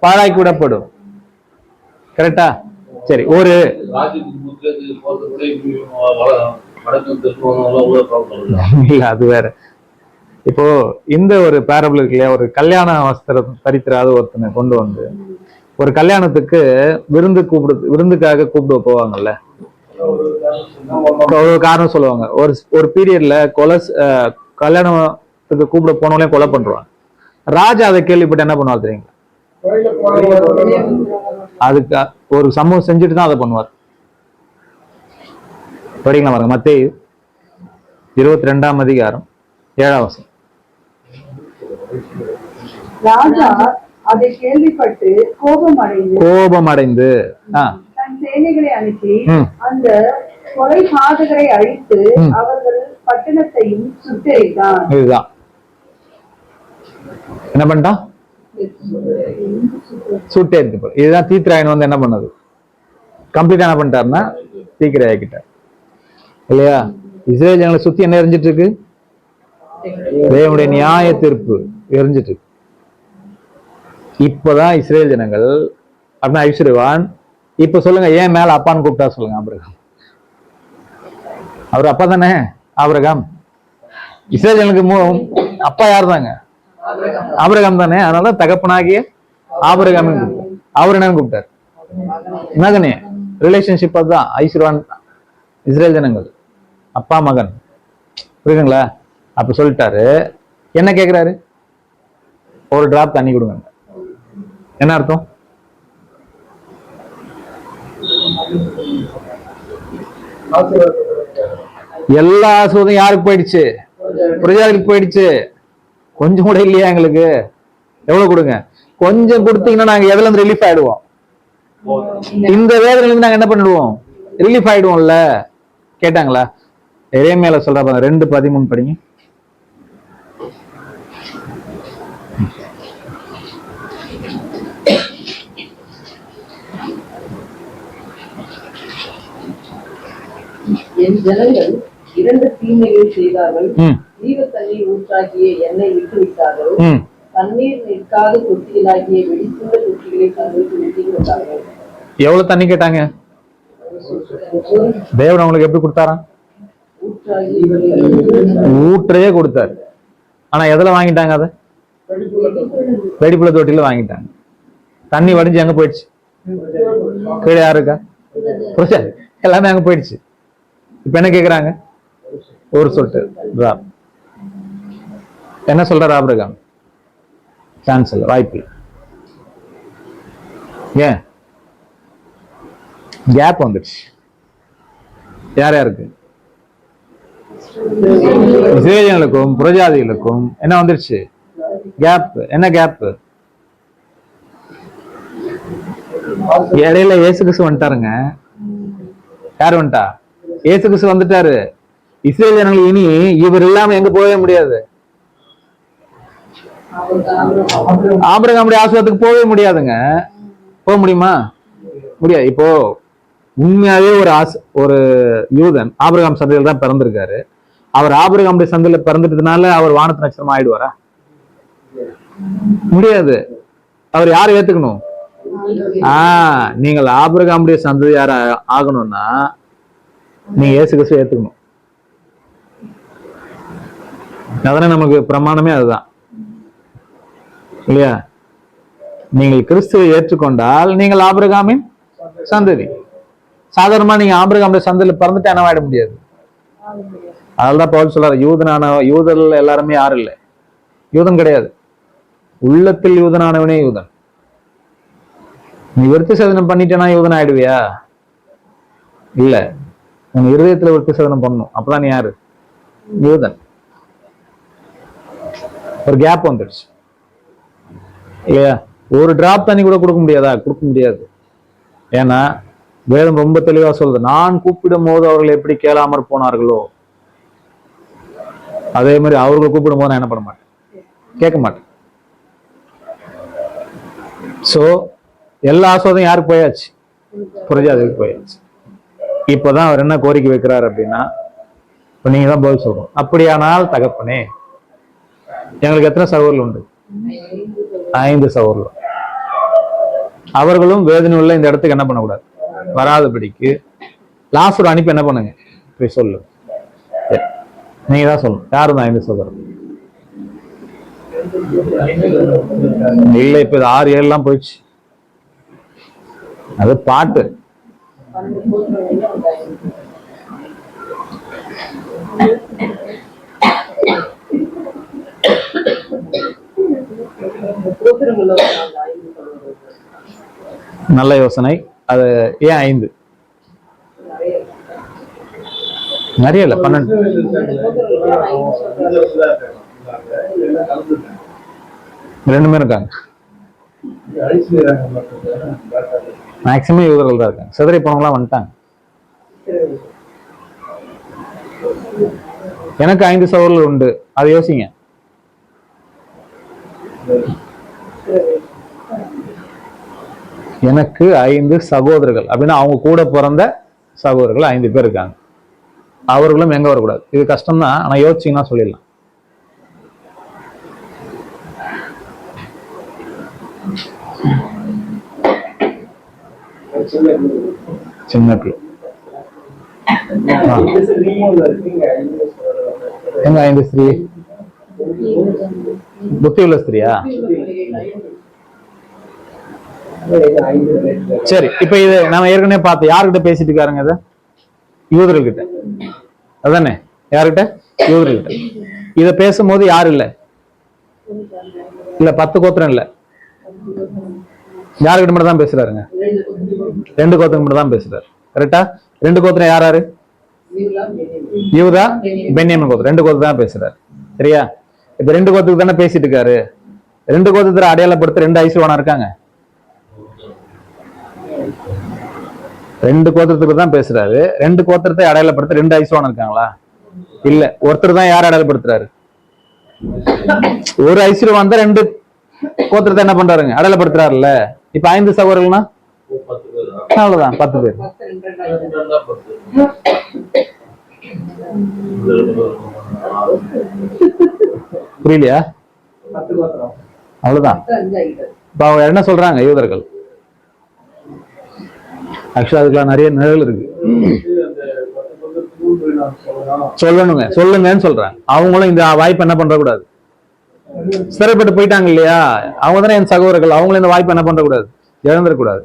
பாழாக்கி விடப்படும். கரெக்டா? சரி. ஒரு இல்ல அது வேற. இப்போ இந்த ஒரு பேரபிள் இருக்கு இல்லையா? ஒரு கல்யாண வஸ்திரம் தரித்திராத ஒருத்தனை கொண்டு வந்து ஒரு கல்யாணத்துக்கு விருந்துக்காக கூப்பிட போவாங்கல்ல, ஒரு காரணம் சொல்லுவாங்க. ஒரு பீரியட்ல கல்யாணத்துக்கு கூப்பிட போனவங்களே கொலை பண்றாங்க. ராஜா அதை கேள்விப்பட்டு என்ன பண்ணுவார் தெரியுங்களா? அதுக்கு ஒரு சம்பவம் செஞ்சுட்டு தான் அதை பண்ணுவார். படிக்கலாம் பாருங்க, மத்தேயு 22ஆம் அதிகாரம் 7ஆம் வசனம். ராஜா அதை கேள்விப்பட்டு கோபமடைந்து தன் சேனைகளை அனுப்பி அந்த கொலை பாதகரை அழித்து அவர்கள் பட்டணத்தையும் சுட்டெரித்தான். இதுதான் என்ன பண்ணிட்டான்? சுட்டெரித்து. இதுதான் தீத்ராயன் என்ன பண்ணது? கம்ப்ளீட்டா என்ன பண்ணிட்டாருன்னா தீக்கிரையாக்கிட்டார் இல்லையா? இஸ்ரேல் ஜனங்களை சுத்தி என்ன எரிஞ்சிட்டு இருக்கு? தேவனுடைய நியாய தீர்ப்பு எரிஞ்சிட்டு இருக்கு. இப்பதான் இஸ்ரேல் ஜனங்கள் அப்படின்னா ஐஸ்வர்யவான். இப்ப சொல்லுங்க, ஏன் மேல அப்பான்னு கூப்பிட்டா சொல்லுங்க? ஆபிரகாம் அவர் அப்பா தானே. ஆபிரகாம் இஸ்ரேல் ஜனங்களுக்கு அப்பா யார் தாங்க? ஆபிரகாம் தானே. அதனாலதான் தகப்பனாகிய ஆபிரகாம் அவர் என்ன கூப்பிட்டார்? மகனே. ரிலேஷன்ஷிப் அதுதான் ஐஸ்வர்யவான் இஸ்ரேல் ஜனங்கள், அப்பா மகன். புரியுதுங்களா? அப்ப சொல்லிட்டாரு. என்ன கேக்குறாரு? ஒரு டிராப் தண்ணி கொடுங்க. என்ன அர்த்தம்? எல்லா ஆசீர்வாதம் யாருக்கு போயிடுச்சு? பிரஜாவுக்கு போயிடுச்சு. கொஞ்சம் கூட இல்லையா எங்களுக்கு? எவ்வளவு கொடுங்க? கொஞ்சம் கொடுத்தீங்கன்னா நாங்க எதுல இருந்து ரிலீஃப் ஆயிடுவோம்? இந்த வேதனையில இருந்து நாங்க என்ன பண்ணிடுவோம்? ரிலீஃப் ஆயிடுவோம்ல. கேட்டாங்களா? எரேமியால சொல்றாங்க 2:13 படிங்க. என் ஜனங்கள் 2 தீமைகள் செய்தார்கள். ஜீவ தண்ணீர் ஊற்றாகிய என்னை விட்டு விட்டார்கள். தண்ணீர் நிற்காத தொட்டிகளாகிய வெடித்துள்ள தொட்டிகளை தங்களுக்கு விட்டு விட்டார்கள். எவ்வளவு தண்ணி கேட்டாங்க? தேவன் அவங்களுக்கு எப்படி கொடுத்தாராம்? ஊற்றையே கொடுத்தாரு. ஆனா எதுல வாங்கிட்டாங்க? அதை வெடிப்புள்ள தொட்டில வாங்கிட்டாங்க. தண்ணி வடிஞ்சு எங்க போயிடுச்சு? கீழே யாருக்கா? எல்லாமே அங்க போயிடுச்சு. இப்ப என்ன கேக்குறாங்க? ஒரு சொட்டு டிராப். என்ன சொல்றாரு ஆபிரகாம்? சான்ஸ் இல்ல, வாய்ப்பு. ஏன்? கேப் வந்துடுச்சு. யார் யாருக்கு? இஸ்ரேலியர்களுக்கும் புரஜாதிகளுக்கும் என்ன வந்துருச்சு? கேப். என்ன கேப்? இடையில இயேசு கிறிஸ்து வந்துட்டாருங்க. யார் வந்துட்டா? இயேசு கிறிஸ்து வந்துட்டாரு. இஸ்ரேல் ஜனங்கள் இனி இவர் இல்லாம எங்க போகவே முடியாது. ஆபிரகாமுடைய ஆசீர்வாதத்துக்கு போகவே முடியாதுங்க. போக முடியுமா? முடியாது. இப்போ உண்மையாவே ஒரு யூதன் ஆபிரகாம் சந்தையில் தான் பிறந்திருக்காரு. அவர் ஆபிரகாமுடைய சந்தையில பிறந்துட்டதுனால அவர் வானத்து நட்சத்திரம் ஆயிடுவாரா? முடியாது. அவர் யாரை ஏத்துக்கணும்? நீங்கள் ஆபிரகாமுடைய சந்ததி யார ஆகணும்னா நீங்க இயேசு கிறிஸ்துவை ஏத்துக்கணும். அதனால நமக்கு பிரமாணமே அதுதான் இல்லையா? நீங்கள் கிறிஸ்துவை ஏற்றுக்கொண்டால் நீங்கள் ஆபிரகாமின் சந்ததி. சாதாரணமா நீங்க ஆபிரகாமுடைய சந்ததியில பிறந்துட்டு என்னவாயிட முடியாது. அதனாலதான் பவுல் சொல்றாரு, யூதர்கள் எல்லாருமே யாரும் இல்லை, யூதன் கிடையாது. உள்ளத்தில் யூதனானவனே யூதன். நீ விருத்தி சேதனம் பண்ணிட்டேன்னா யூதன் ஆயிடுவியா? இல்ல, உங்க இருதயத்துல விருத்தி சேதனம் பண்ணணும். அப்பதான் நீ யாரு? யூதன். ஒரு கேப் வந்துடுச்சு இல்லையா? ஒரு டிராப் தண்ணி கூட கொடுக்க முடியாதா? கொடுக்க முடியாது. ஏன்னா வேதம் ரொம்ப தெளிவா சொல்லுது, நான் கூப்பிடும் போது அவர்கள் எப்படி கேளாமற் போனார்களோ அதே மாதிரி அவர்கள் கூப்பிடும் போது நான் என்ன பண்ண மாட்டேன்? கேட்க மாட்டேன். சோ எல்லா ஆசீர்வாதம் யாருக்கு போயாச்சு? புரஜாதிக்கு போயாச்சு. இப்பதான் அவர் என்ன கோரிக்கை வைக்கிறார் அப்படின்னா, இப்ப நீங்க தான் பதில் சொல்லணும். அப்படியானால் தகப்பனே, எங்களுக்கு எத்தனை சகோதரர்கள் உண்டு? 5 சகோதரர்கள். அவர்களும் வேதனை உள்ள இந்த இடத்துக்கு என்ன பண்ணக்கூடாது? வராதபடிக்கு லாசர் அனுப்பி என்ன பண்ணுங்க? போய் சொல்லு. நீங்க தான் சொல்லணும். யாரு தான் 5 சகோதரர்கள்? இல்ல, இப்ப இது 6, 7 போயிடுச்சு. அது பாட்டு. நல்ல யோசனை. அது ஏன் 5? நிறைய இல்ல, 12. ரெண்டுமே இருக்காங்க. மேக்சிமம் யூதர்கள் தான் இருக்காங்க. சிதறி போனவங்களாம் வந்துட்டாங்க. எனக்கு 5 சகோதரர்கள் உண்டு. அதை யோசிங்க. எனக்கு 5 சகோதரர்கள் அப்படின்னா அவங்க கூட பிறந்த சகோதரர்கள் 5 பேர் இருக்காங்க. அவர்களும் எங்க வரக்கூடாது. இது கஷ்டம் தான், ஆனா யோசிச்சீங்கன்னா சொல்லிடலாம். சின்ன பிள்ளை எங்க 5 ஸ்திரீ? புத்தி உள்ள ஸ்திரியா? சரி, இப்ப இது நாம ஏற்கனவே பார்த்து யாருக்கிட்ட பேசிட்டு இருக்காருங்க? இத யூதர்கள் கிட்ட அதானே? யாருக்கிட்ட? யூதர்கள் கிட்ட. இத பேசும்போது யாரு இல்ல? 10 கோத்திரம் இல்ல. யாருக்கிட்ட மட்டும் தான் பேசுறாருங்க? 2 கோத்திரம் மட்டும் தான் பேசுறாரு. கரெக்டா? 2 கோத்திரம் யாராரு? யூதா, பென்யாமின் கோத்திரம். 2 கோத்திரம் தான் பேசுறாரு. சரியா? இப்ப 2 கோத்திரத்துக்கு தானே பேசிட்டு இருக்காரு. 2 கோத்திரத்தை அடையாளப்படுத்த 2 ஐஸ்வரனா இருக்காங்க. 2 கோத்திரத்துக்கு தான் பேசுறாரு. 2 கோத்திரத்தை அடையாளப்படுத்த 2 ஐஸ்வரனா இருக்காங்களா? இல்ல. ஒருத்தர் தான் யார் அடையாளப்படுத்துறாரு? ஒரு ஐஸ்வரம் தான் 2 கோத்திரத்தை என்ன பண்றாருங்க? அடையாளப்படுத்துறாருல்ல. இப்ப 5 சகோதரர்கள்னா அவ்வளவுதான், 10 பேர். புரியலையா? அவ்வளவுதான். இப்ப அவங்க என்ன சொல்றாங்க யூதர்கள்? ஆக்சுவலா அதுக்கெல்லாம் நிறைய நிழல் இருக்கு. சொல்லுங்கன்னு சொல்றேன். அவங்களும் இந்த வாய்ப்பு என்ன பண்ற கூடாது. சிறைப்பட்டு போயிட்டாங்க இல்லையா, அவங்க தானே என் சகோதரர்கள். அவங்களும் இந்த வாய்ப்பு என்ன பண்ற கூடாது, இழந்துடக்கூடாது.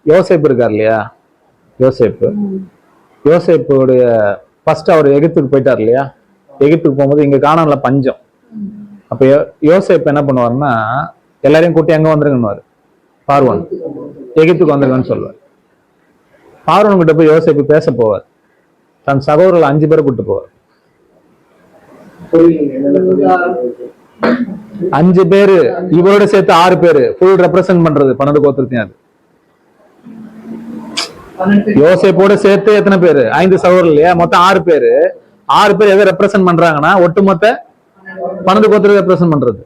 யோசேப்பு இருக்கார் இல்லையா, யோசேப்புடைய ஃபர்ஸ்ட் அவர் எகிப்துக்கு போயிட்டார் இல்லையா. எகிப்துக்கு போகும்போது இங்க காணாமல பஞ்சம். அப்ப யோசேப்பு என்ன பண்ணுவாருன்னா, எல்லாரையும் கூட்டி எங்க வந்துருங்கன்னு பார்வோன், எகிப்துக்கு வந்துருங்கன்னு சொல்லுவார். பார்வோன் கிட்ட போய் யோசேப்பு பேச போவார். தன் சகோதரர்கள் 5 பேரை கூட்டு போவார். 5 பேரு இவரோட சேர்த்து 6 பேரு ஃபுல் ரெப்ரசென்ட் பண்றது 12 கோத்திரத்தையும். அது யோசேப்போட சேர்த்து எத்தனை பேரு? 5 சகோதரர்கள் இல்லையா, மொத்தம் 6 பேரு. 6 பேர் எதை ரெப்ரசென்ட் பண்றாங்கன்னா, ஒட்டுமொத்த 12 கோத்திரத்தை ரெப்ரசென்ட் பண்றது.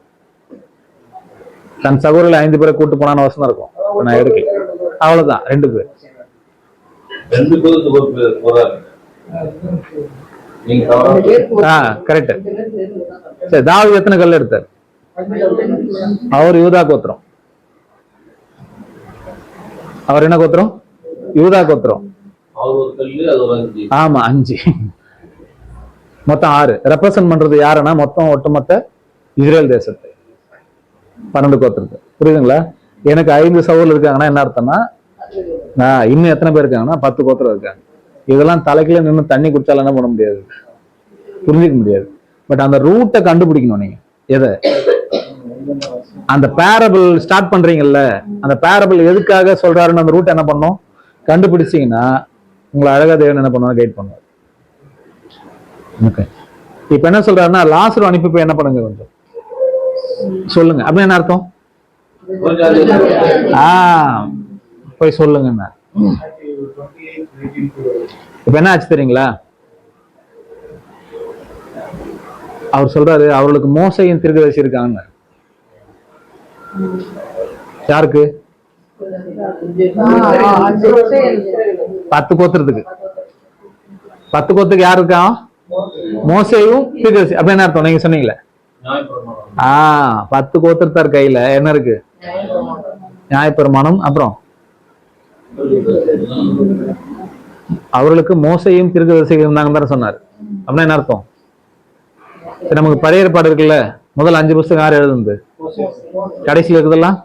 தன் சகோதரர்கள் 5 பேரை கூட்டு போனான்னு அவசரம் இருக்கும். நான் எடுக்கல, அவ்வளவுதான். 2 பேர். 2 பேருக்கு போறாரு. கரெக்ட். சரி, தாவீது எத்தனை கல் எடுத்தார்? அவர் யூதா கோத்திரம். அவர் என்ன கோத்திரம்? யூதா கோத்திரம். ஆமா, 5 மொத்தம் 6 ரெப்ரசென்ட் பண்றது யாருன்னா, மொத்தம் ஒட்டுமொத்த இஸ்ரேல் தேசத்தை 12 கோத்திரத்தை. புரியுதுங்களா? எனக்கு 5 சகோதரர்கள் இருக்காங்கன்னா என்ன அர்த்தம்னா, இன்னும் எத்தனை பேர் இருக்காங்கன்னா 10 கோத்திரம் இருக்காங்க. இதெல்லாம் தலைக்குள்ள நின்று தண்ணி குடிச்சாலும் என்ன பண்ண முடியாது, புரிஞ்சிக்க முடியாது. பட் அந்த ரூட்டை கண்டுபிடிக்கணும். நீங்க எதை, அந்த பேரபிள் ஸ்டார்ட் பண்றீங்கல்ல, அந்த பேரபிள் எதுக்காக சொல்றாருன்னு அந்த ரூட் என்ன பண்ணும் கண்டுபிடிச்சீங்கன்னா, உங்களை அழகா தேவன் என்ன பண்ணுவாங்க, கைட் பண்ணுவார். ஓகே, இப்ப என்ன சொல்றாருன்னா, லாசரு அனுப்பி போய் என்ன பண்ணுங்க கொஞ்சம் சொல்லுங்க. அப்படி என்ன அர்த்தம்? போய் சொல்லுங்க. இப்ப என்ன ஆச்சு தெரியுங்களா? அவர் சொல்றாரு, அவர்களுக்கு மோசையின் தீர்க்கதரிசி இருக்காங்க. யாருக்கு? 10 கோத்திரத்துக்கு. 10 கோத்திரத்துக்கு யாரு இருக்கா? மோசையும் தீர்க்கதரிசி. அப்ப என்ன அர்த்தம்? நீங்க சொன்னீங்களே, 10 கோத்திரத்தார் கையில என்ன இருக்கு? நியாயப்பிரமாணம். அப்புறம் அவர்களுக்கு மோசையும் தீர்க்கதரிசிகள் இருந்தாங்கன்னு தானே சொன்னார். அப்படின்னா என்ன அர்த்தம்? நமக்கு பழைய ஏற்பாடு இருக்குல்ல, முதல் 5 புத்தகம் யார் எழுதுனது? கடைசியில் இருக்குதெல்லாம்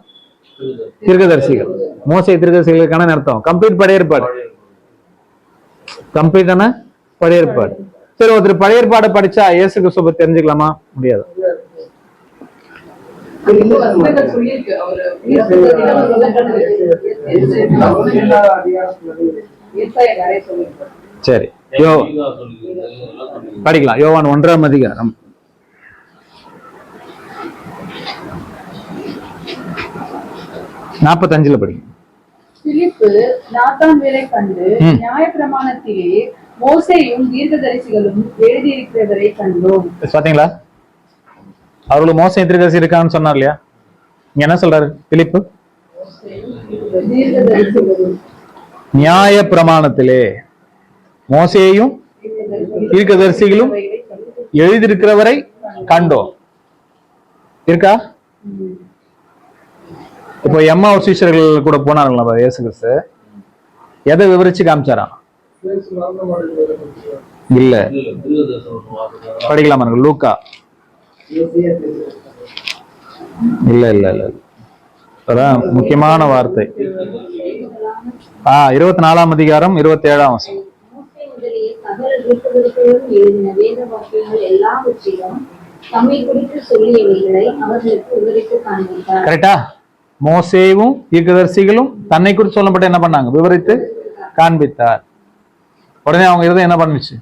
தீர்க்கதரிசிகள். மோசை தீர்க்கதரிசிகளுக்கான அர்த்தம் கம்ப்ளீட் பழைய ஏற்பாடு. கம்ப்ளீட்டான பழைய ஏற்பாடு. சரி, ஒருத்தர் பழைய ஏற்பாடு படிச்சா இயேசு கிறிஸ்துவை பத்தி தெரிஞ்சுக்கலாமா? முடியாது. சரி, படிக்கலாம். யோவான் 1ஆம் அதிகாரம் 45 படிக்கும். பிலிப்பு நாத்தான்வேலை கண்டு, நியாயப்பிரமாணத்திலே மோசேயும் தீர்க்கதரிசிகளும் எழுதியிருக்கிறவரை கண்டோம். பாத்தீங்களா? அவர்களுக்கு மோசை தீர்க்கதரிசி இருக்கான்னு சொன்னார் இல்லையா? இங்க என்ன சொல்றாரு பிலிப்பு? நியாய பிரமாணத்திலே மோசேயும் தீர்க்கதரிசிகளும் எழுதியிருக்கிறவரை கண்டோம். இருக்கா? இப்போ எம்மா ஒரு சீஷர்கள் கூட போனாருங்களா இயேசு கிறிஸ்து? எதை விவரிச்சு காமிச்சாரா? இல்ல, படிக்கலாமா லூக்கா? இல்ல இல்ல இல்ல, அதான் முக்கியமான வார்த்தை. 24ஆம் அதிகாரம் 27ஆம் வசனம். மோசே முதலிய சகல தீர்க்கதரிசிகளும் எழுதின வேத வாக்கியங்கள் எல்லாவற்றிலும் தம்மை குறித்து சொல்லியவைகளை அவர்களுக்கு விவரித்து காண்பித்தார். கரெக்டா? மோசேவும் தீர்க்கதரிசிகளும் தன்னை குறித்து சொல்லப்பட்ட என்ன பண்ணாங்க? விவரித்து காண்பித்தார். உடனே அவங்க இருதயம் என்ன பண்ணுச்சு?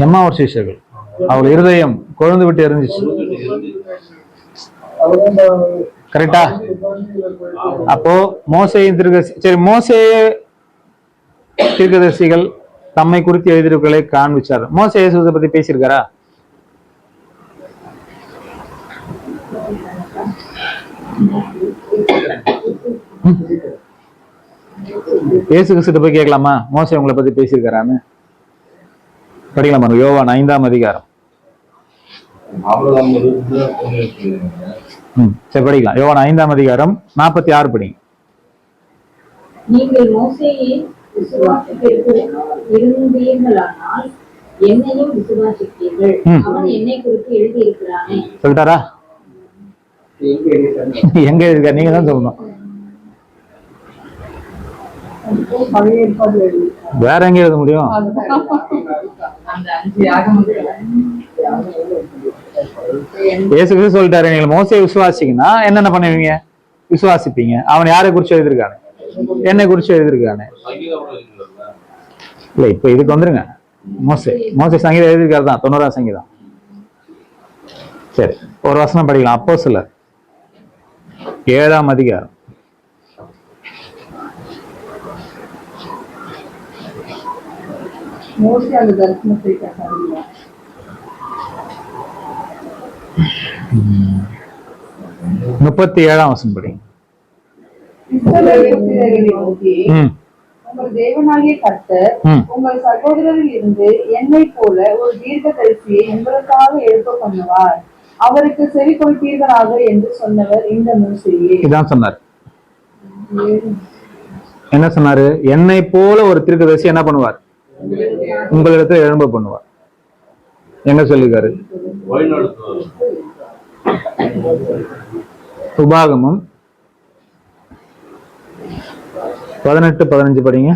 எம்மா ஒரு சீஷர்கள் அவங்க இருதயம் கொழுந்து விட்டு எரிஞ்சிச்சு. கரெக்டா? அப்போ மோசேயின் மோசே தீர்க்கதரிசிகள் தம்மை குறித்து எழுதியிருக்கிறதை காண்பிச்சார். மோசே இயேசுவை பத்தி பேசியிருக்காரா? இயேசு கிறிஸ்து போய் கேட்கலாமா மோசே உங்களை பத்தி பேசியிருக்காரான்னு? படிக்கலாமா? யோவான் 5ஆம் அதிகாரம். சரி படிக்கலாம். யோவான் 5ஆம் அதிகாரம் 46 படிங்க. நீங்கள் மோசேயை விசுவாசித்திற்கு இருந்தீர்களானால் என்னையும் விசுவாசித்தீர்கள். அவன் என்னை குறித்து எழுதியிருக்கிறானே. சொல்லிட்டாரா? எங்க எழுதிருக்காரு? நீங்க தான் சொல்லணும். வேற எங்க எழுத முடியும்? இயேசு கிறிஸ்து சொல்லிட்டாரு, நீங்க மோசேயை விசுவாசிங்கன்னா என்னென்ன பண்ணுவீங்க? விசுவாசிப்பீங்க. அவன் யாரை குறிச்சு எழுதிருக்கானே? என்னை குறிச்சு எழுதிருக்கானே. இல்ல இப்ப இதுக்கு வந்துருங்க. மோசே சங்கீதம் எழுதிருக்காரு தான், 90ஆம் சங்கீதம். சரி, ஒரு வசனம் படிக்கலாம். அப்போஸ்தலர் 7ஆம் அதிகாரம். மோசே அந்த தரிசனத்தை கண்டார். 37ஆம் வசனம் படிங்க. இஸ்ரவேலை நோக்கி, உங்கள் தேவனாகிய கர்த்தர் உங்கள் சகோதரரில் இருந்து என்னை போல ஒரு தீர்க்கதரிசியை உங்களுக்காக எழுப்ப பண்ணுவார். அவருக்கு செவி கொடுப்பீர்களாக என்று சொன்னவர் இந்த மோசேயே. இதான் சொன்னார். என்ன சொன்னாரு? என்னை போல ஒரு தீர்க்கதரிசி என்ன பண்ணுவார்? உங்களிடத்தில் எழும்ப பண்ணுவார். எங்க சொல்லிருக்காரு? உபாகமம் 18-15 படிங்க.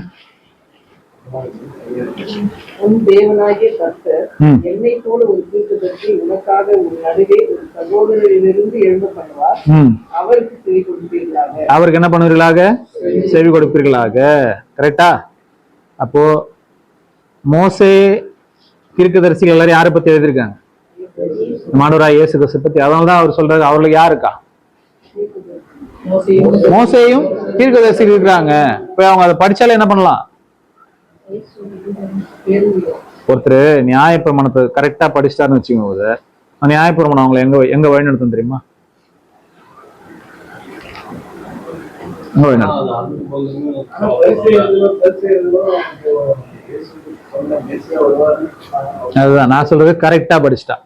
உன் தேவனாகிய கர்த்தர் என்னை போல ஒரு தீர்க்கதரிசி உனக்காக ஒரு நடுவே ஒரு சகோதரரிலிருந்து எழும்ப பண்ணுவார். அவருக்கு செவி கொடுப்பீர்களாக. அவருக்கு என்ன பண்ணுவீர்களாக? செவி கொடுப்பீர்களாக. கரெக்டா? அப்போ மோசே தீர்க்கதரிசிகள் எல்லாரும் யாரை பத்தி எழுதியிருக்காங்க? மாணவராய் இயேசு கிறிஸ்து பத்தி. அதனாலதான் அவர் சொல்றாரு, அவர்களுக்கு யாருக்கா? மோசேயும் தீர்க்கதரிசிகள் இருக்கிறாங்க. இப்ப அவங்க அதை படிச்சாலே என்ன பண்ணலாம்? ஒருத்தர் நியாயப்பிரமாணத்தை கரெக்டா படிச்சிட்டாருன்னு வச்சுக்கோங்க, நியாயப்பிரமாணம் அவங்களை எங்க வழிநடத்தும் தெரியுமா? எங்க வழிநடத்தும்? அதுதான் நான் சொல்றது. கரெக்டா படிச்சுட்டா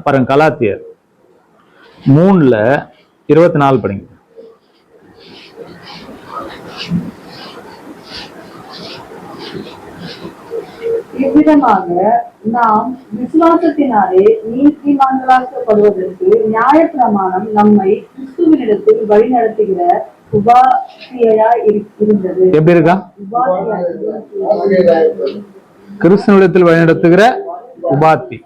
பாருங்க. கலாத்தியர் 3:24 படிங்க. இவ்விதமாக நாம் விசுவாசத்தினாலே நீதிமான்களாக்கப்படுவதற்கு நியாயப்பிரமாணம் நம்மை கிறிஸ்துவினிடத்தில் வழி நடத்துகிற உபாத்தியாய் இருந்தது. எப்படி இருக்கா? கிறிஸ்துவினிடத்தில் வழி நடத்துகிற உபாத்தி.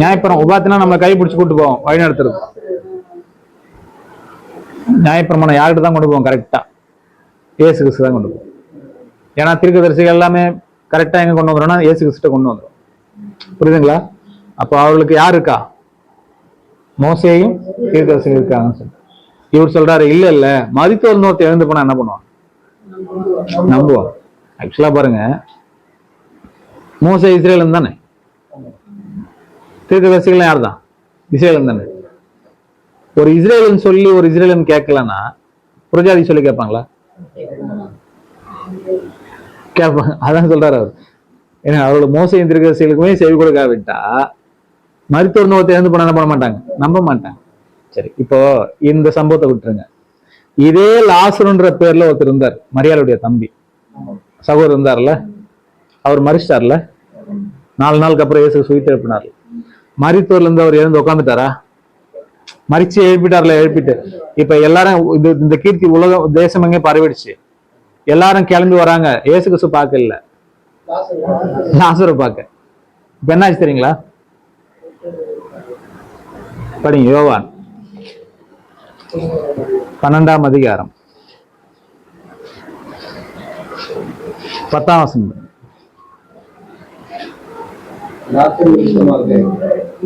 நியாயப்பிரமாணம் உபாத்தினா நம்ம கை பிடிச்சு கூட்டு போவோம், வழி நடத்துறது. நியாயப்பிரமாணம் யார்கிட்ட தான் கொண்டு போவோம்? கரெக்டா இயேசு கிறிஸ்து தான் கொண்டு போவோம். ஏன்னா தீர்க்கதரிசிகள் எல்லாமே கரெக்டா எங்க கொண்டு வந்துடும்? இயேசு கிறிஸ்து கொண்டு வந்துடும். புரியுதுங்களா? அப்போ அவர்களுக்கு யார் இருக்கா? மோசேயும் தீர்க்கதரிசிகள் இருக்காங்கன்னு சொல்லி இவர் சொல்றாரு. இல்ல மதித்தோர் நோத்தை எழுந்து போனா என்ன பண்ணுவான்? நம்புவான். ஆக்சுவலா பாருங்க, மோசே இஸ்ரேல் தானே, தீர்க்கதரிசிகள் யார் தான்? இஸ்ரேல் தானே. ஒரு இஸ்ரேலன் சொல்லி ஒரு இஸ்ரேலன் கேட்கலன்னா புறஜாதி சொல்லி கேட்பாங்களா? கேட்பாங்க. அதான் சொல்றாரு அவர். ஏன்னா அவரோட மோசையின் தீர்க்கதரிசிகளுக்குமே செவி கொடுக்காவிட்டா மருத்துவர் ஒருத்தர் இறந்து போனா என்ன பண்ண மாட்டாங்க? நம்ப மாட்டாங்க. சரி, இப்போ இந்த சம்பவத்தை விட்டுருங்க. இதே லாசருன்ற பேர்ல ஒருத்தர் இருந்தார், மரியாளுடைய தம்பி சகோதரர் இருந்தார்ல, அவர் மறிச்சிட்டார்ல. 4 நாளுக்கு அப்புறம் இயேசு உயிர்த்து எழுப்பினார். மரித்தோர்ல இருந்து அவர் எழுந்து உட்காந்துட்டாரா? மறிச்சு எழுப்பிட்டார்ல. எழுப்பிட்டு இப்ப எல்லாரும் இந்த கீர்த்தி உலக தேசம் எங்கே பரவிடுச்சு. எல்லாரும் கிளம்பி வராங்க. இயேசு கிறிஸ்து பார்க்க இல்ல, லாசரை பார்க்க. இப்ப என்னாச்சு தெரியுங்களா? படிங்க யோவான் 12ஆம் அதிகாரம் 10ஆம் வசனம். லாசரு நிமித்தமாக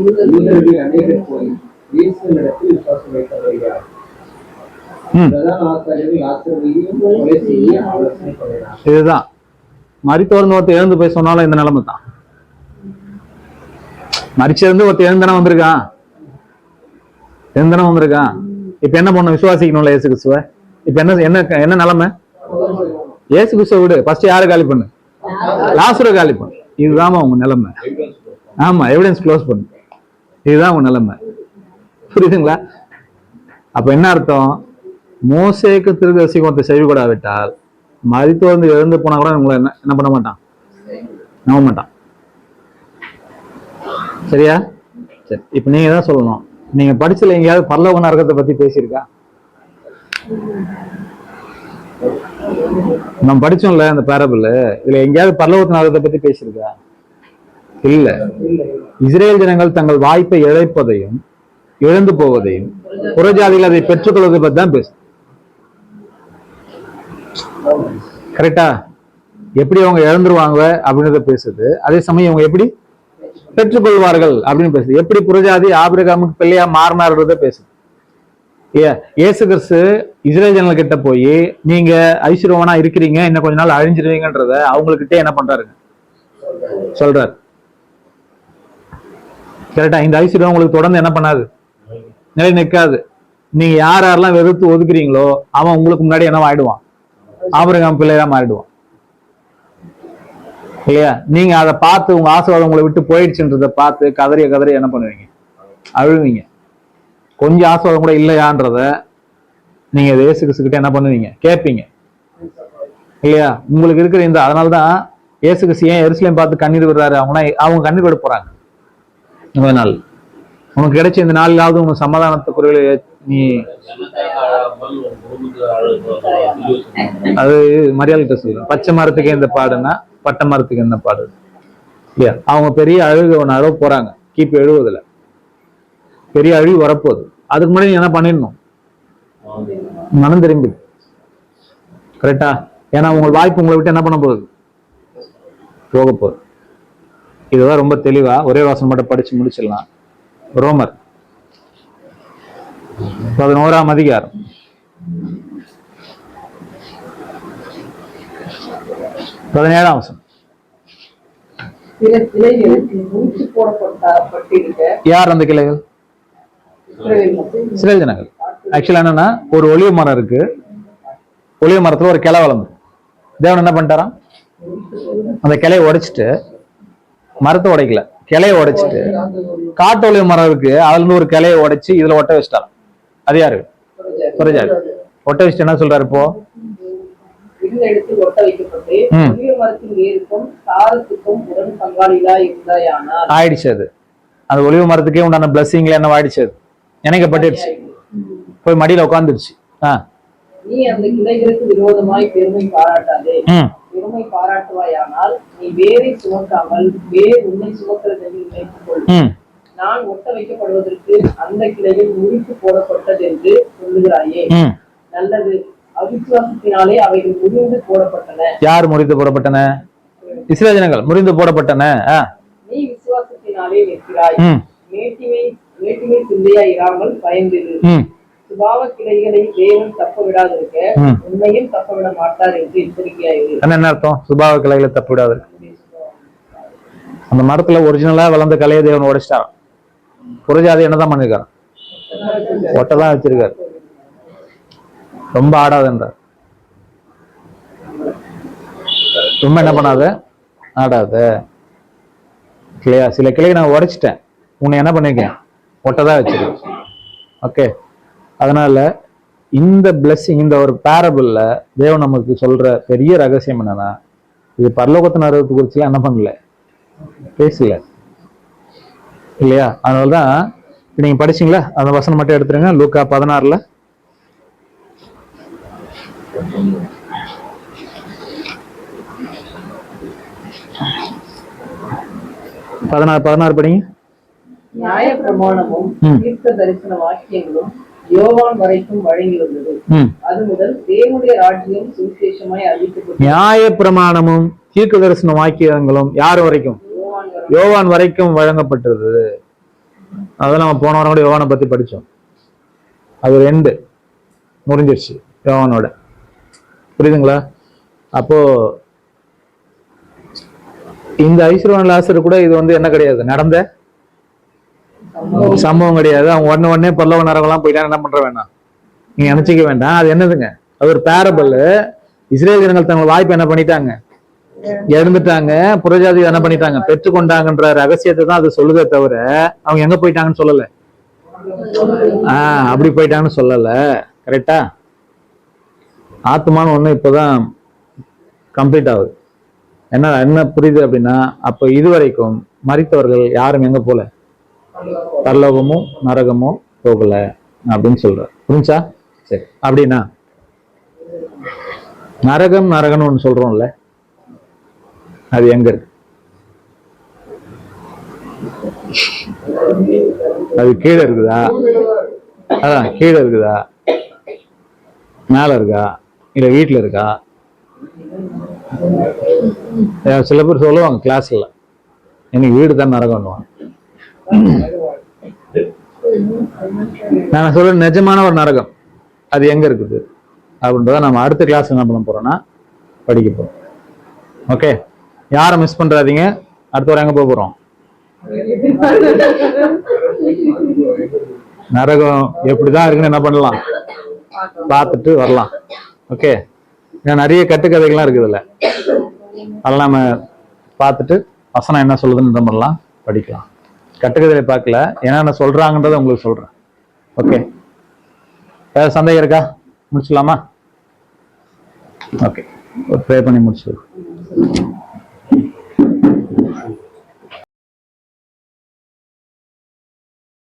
யூதர்களில் அநேகர் போய் இயேசுவினிடத்தில் விசுவாசம் வைத்து வருகிறார். பிரதான ஆசாரியர்கள் லாசருவையும் கொலை செய்ய ஆலோசனை பண்ணினார். இதுதான் மரித்தோர்ந்து ஒருத்தர் எழுந்து போய் சொன்னாலும் இந்த நிலைமை தான். மரிச்சிருந்து ஒருத்தர் எழுந்தன வந்திருக்கான், எழுந்தன வந்திருக்கான். இப்ப என்ன பண்ணணும்? விசுவாசிக்கணும்ல இயேசு கிறிஸ்துவ. இப்ப என்ன என்ன என்ன நிலைமை? இயேசு கிறிஸ்துவ விடு, ஃபர்ஸ்ட் யாரை காலி பண்ணு? லாசரை காலி பண்ணு. இதுதான் உங்க நிலைமை. ஆமா, எவிடன்ஸ் க்ளோஸ் பண்ணு. இதுதான் உங்க நிலைமை. புரியுதுங்களா? அப்ப என்ன அர்த்தம்? மோசேக்கு தீர்க்கதரிசிக்கு ஒருத்தர் செவி கொடாவிட்டால் மரித்தோர்ந்து எழுந்து போனா கூட உங்களை என்ன பண்ண மாட்டான்? நம்ப மாட்டான். சரியா? சரி, இப்ப நீங்க தான் சொல்லணும். நீங்க படிச்சல எங்கேயாவது பரலோக நரகத்தை பத்தி பேசியிருக்கா? நம்ம படிச்சோம்ல அந்த பேரபிள், இதுல எங்கேயாவது பரலோக நரகத்தை பத்தி பேசியிருக்கா? இல்ல. இஸ்ரேல் ஜனங்கள் தங்கள் வாய்ப்பை இழப்பதையும் இழந்து போவதையும் புறஜாதிகள் அதை பெற்றுக்கொள்வதை பத்தி தான் பேசு. கரெக்டா? எப்படி அவங்க இழந்துருவாங்க அப்படின்றத பேசுது. அதே சமயம் அவங்க எப்படி பெற்றுக்கொள்வார்கள் அப்படின்னு பேசுது. எப்படி புறஜாதி ஆபிரகாமுக்கு பிள்ளையா மாறினார்ன்றத பேசுது. இயேசு கிறிஸ்து இஸ்ரேல் ஜனங்கள் கிட்ட போய் நீங்க ஐஸ்வர்யவானா இருக்கிறீங்க, இன்னும் கொஞ்ச நாள் அழிஞ்சிருவீங்கன்றத அவங்ககிட்ட என்ன பண்றாருங்க? சொல்றாரு. கரெக்டா? இந்த ஐஸ்வர்யம் உங்களுக்கு தொடர்ந்து என்ன பண்ணாது? நிலை நிற்காது. நீங்க யாரெல்லாம் வெறுத்து ஒதுக்குறீங்களோ அவன் உங்களுக்கு முன்னாடி என்ன ஆயிடுவான்? ஆபிரகாம் பிள்ளையா மாறிடுவான். இல்லையா? நீங்க அதை பார்த்து உங்க ஆசீர்வாதம் உங்களை விட்டு போயிடுச்சுன்றத பார்த்து கதறிய என்ன பண்ணுவீங்க? அழுவீங்க. கொஞ்சம் ஆசீர்வாதம் கூட இல்லையான்றத நீங்க இயேசு கிறிஸ்துகிட்ட என்ன பண்ணுவீங்க? கேட்பீங்க. இல்லையா? உங்களுக்கு இருக்கிற இந்த அதனாலதான் இயேசு கிறிஸ்து ஏன் எருசலேம் பார்த்து கண்ணீர் விடுறாரு? அவங்க கண்ணீர் விட போறாங்க. இந்த நாள் உனக்கு கிடைச்ச இந்த நாளிலாவது உனக்கு சமாதானத்தை குறைகளை நீ அது மரியாதை சொல்லுங்க. பச்சை மரத்துக்கு எந்த பாடுன்னா பட்டை மரத்துக்கு என்ன பாடு? இல்லையா? அவங்க பெரிய அழுக போறாங்க. கிபி 70 பெரிய அழிவு வரப்போகுது. அதுக்கு முன்னாடி என்ன பண்ணிடணும்? மனம் திரும்பி. கரெக்டா? ஏன்னா உங்க வாய்ப்பு உங்களை விட்டு என்ன பண்ண போகுது? போக போகுது. இதுதான் ரொம்ப தெளிவா ஒரே வாசம் மட்டும் படிச்சு முடிச்சிடலாம். ரோமர் 11ஆம் அதிகாரம் 17ஆம் வசனம். சில கிளைகளுக்கு முடிச்சு போடப்பட்டிருக்க. யார் அந்த கிளைகள்? இஸ்ரேல் ஜனங்கள். ஆக்சுவலா என்னன்னா, ஒரு ஒலிவ மரம் இருக்கு. ஒலிவ மரத்துல ஒரு கிளை வளர்ந்து தேவன் என்ன பண்ணிட்டாராம்? அந்த கிளையை உடைச்சிட்டு, மரத்தை உடைக்கல, கிளையை உடைச்சிட்டு காட்டு ஒலிவ மரம் இருக்கு, அதுல இருந்து ஒரு கிளையை உடைச்சு இதுல ஒட்ட வச்சிட்டாராம். அது யாரு? புறஜாதி. ஒட்ட வச்சுட்டு என்ன சொல்றாரு இப்போ? ஒட்ட வைக்கப்பட்டு ஒலிவ மரத்தின் வேருக்கும் சாரத்துக்கும் உடன் பங்காளிகளா இருந்தாயானால் ஆயிடுச்சு. அது அந்த ஒலிவ மரத்துக்கே உண்டான பிளஸிங்ல என்ன ஆயிடுச்சு? அது இணைக்கப்பட்டுடுச்சு. போய் மடியில உட்காந்துருச்சு. நீ அந்த கிளைகளுக்கு விரோதமாய் பெருமை பாராட்டாதே. பெருமை பாராட்டுவாயானால் நீ வேரை சுமக்காமல் வேர் உன்னை சுமக்கிறது என்று நினைத்துக் கொள். நான் ஒட்ட வைக்கப்படுவதற்கு அந்த கிளைகள் முறித்து போடப்பட்டது என்று சொல்லுகிறாயே. நல்லது. அவிசுவாசத்தினாலே அவைகள் முறிந்து போடப்பட்டன. யார் முறிந்து போடப்பட்டன? இஸ்ரேல் ஜனங்கள் முறிந்து போடப்பட்டன. நீ விசுவாசத்தினாலே நிற்கிறாய். மேட்டிமை சிந்தையா இராமல் பயந்திரு. சுபாவ கிளைகளை தேவன் தப்ப விடாதிருக்க உண்மையும் தப்ப விட மாட்டார் என்று எச்சரிக்கையாயிரு. என்ன அர்த்தம்? சுபாவ கிளைகளை தப்ப விடாது. அந்த மரத்துல ஒரிஜினலா வளர்ந்த கலையை தேவன் உடைச்சிட்டாராம். புறஜாதி என்னதான் பண்ணிருக்காரு? ஒட்டை தான் வச்சிருக்காரு. ரொம்ப ஆடாதன்றார். ரொம்ப என்ன பண்ணாத, ஆடாத. கிளையா சில கிளையை நான் உடைச்சிட்டேன், உன்னை என்ன பண்ணிருக்கேன், ஒட்டை தான் வச்சிருக்கேன். ஓகே, அதனால இந்த பிளெஸிங், இந்த ஒரு பேரபிள்ல தேவன் நமக்கு சொல்ற பெரிய ரகசியம் என்னன்னா, இது பரலோகத்தின் அறுபத்து குறிச்சுலாம் என்ன பண்ணல, பேசல இல்லையா? அதனாலதான் நீங்க படிச்சீங்களா, அந்த வசனம் மட்டும் எடுத்துருங்க. லூக்கா 16 16 படிங்க. நியாய பிரமாணமும் தீர்க்க தரிசன வாக்கியங்களும் யோவான் வரைக்கும் வழங்கி வந்தது. அது முதல் தேவனுடைய ராஜ்யம் சுவிசேஷமாய் அறிவிக்கப்பட்டது. நியாய பிரமாணமும் தீர்க்க தரிசன வாக்கியங்களும் யார் வரைக்கும்? யோவான் வரைக்கும் வழங்கப்பட்டது. அதான் நம்ம போன வாரம் கூட யோவானை பத்தி படிச்சோம். அது 2 முடிஞ்சிருச்சு யோவானோட. புரியுதுங்களா? அப்போ இந்த ஐஸ்வர்யவான் லாசர் கூட இது வந்து என்ன கிடையாது, நடந்த சம்பவம் கிடையாது. அவங்க உடனே பல்லவ நரகம்லாம் போயிட்டா என்ன பண்ற வேண்டாம், நீங்க நினைச்சிக்க வேண்டாம். அது என்னதுங்க, அது ஒரு பேரபிள். இஸ்ரேல் ஜனங்கள் தங்கள் வாய்ப்பு என்ன பண்ணிட்டாங்க, இழந்துட்டாங்க. புறஜாதி என்ன பண்ணிட்டாங்க, பெற்றுக்கொண்டாங்கன்ற ரகசியத்தை தான் அது சொல்லுதே தவிர அவங்க எங்க போயிட்டாங்கன்னு சொல்லல. அப்படி போயிட்டாங்கன்னு சொல்லல. கரெக்டா? ஆத்மான்னு ஒண்ணு இப்பதான் கம்ப்ளீட் ஆகுது. என்ன புரியுது அப்படின்னா, அப்ப இதுவரைக்கும் மரித்தவர்கள் யாரும் எங்க போல, பரலோகமோ நரகமோ போகல அப்படின்னு சொல்ற. புரிஞ்சா? சரி. அப்படின்னா நரகம்னு ஒண்ணு சொல்றோம்ல, அது எங்க இருக்கு? அது கீழே இருக்குதா? அதான் கீழே இருக்குதா, மேல இருக்கா, இல்ல வீட்டுல இருக்கா? சில பேர் சொல்லுவாங்க கிளாஸ்ல, எனக்கு வீடு தான் நரகம்னுவாங்க. நான் சொல்ற நிஜமான ஒரு நரகம் அது எங்க இருக்குது அப்படின்றத நம்ம அடுத்த கிளாஸ் என்ன பண்ண போறோம்னா படிக்க போறோம். ஓகே, யாரும் மிஸ் பண்றாதீங்க. அடுத்த வாரம் எங்க போக போறோம்? நரகம் எப்படிதான் இருக்குன்னு என்ன பண்ணலாம், பார்த்துட்டு வரலாம். ஓகே, நிறைய கட்டுக்கதைகள்லாம் இருக்குதுல்ல, அதெல்லாம் நம்ம பார்த்துட்டு வசனம் என்ன சொல்லுதுன்னு என்ன பண்ணலாம், படிக்கலாம். கட்டுக்கதையை பார்க்கல, என்னென்ன சொல்றாங்கன்றதை உங்களுக்கு சொல்றேன். ஓகே, வேற சந்தேகம் இருக்கா? முடிச்சுலாமா? ஓகே, ஒரு ப்ரே பண்ணி முடிச்சு.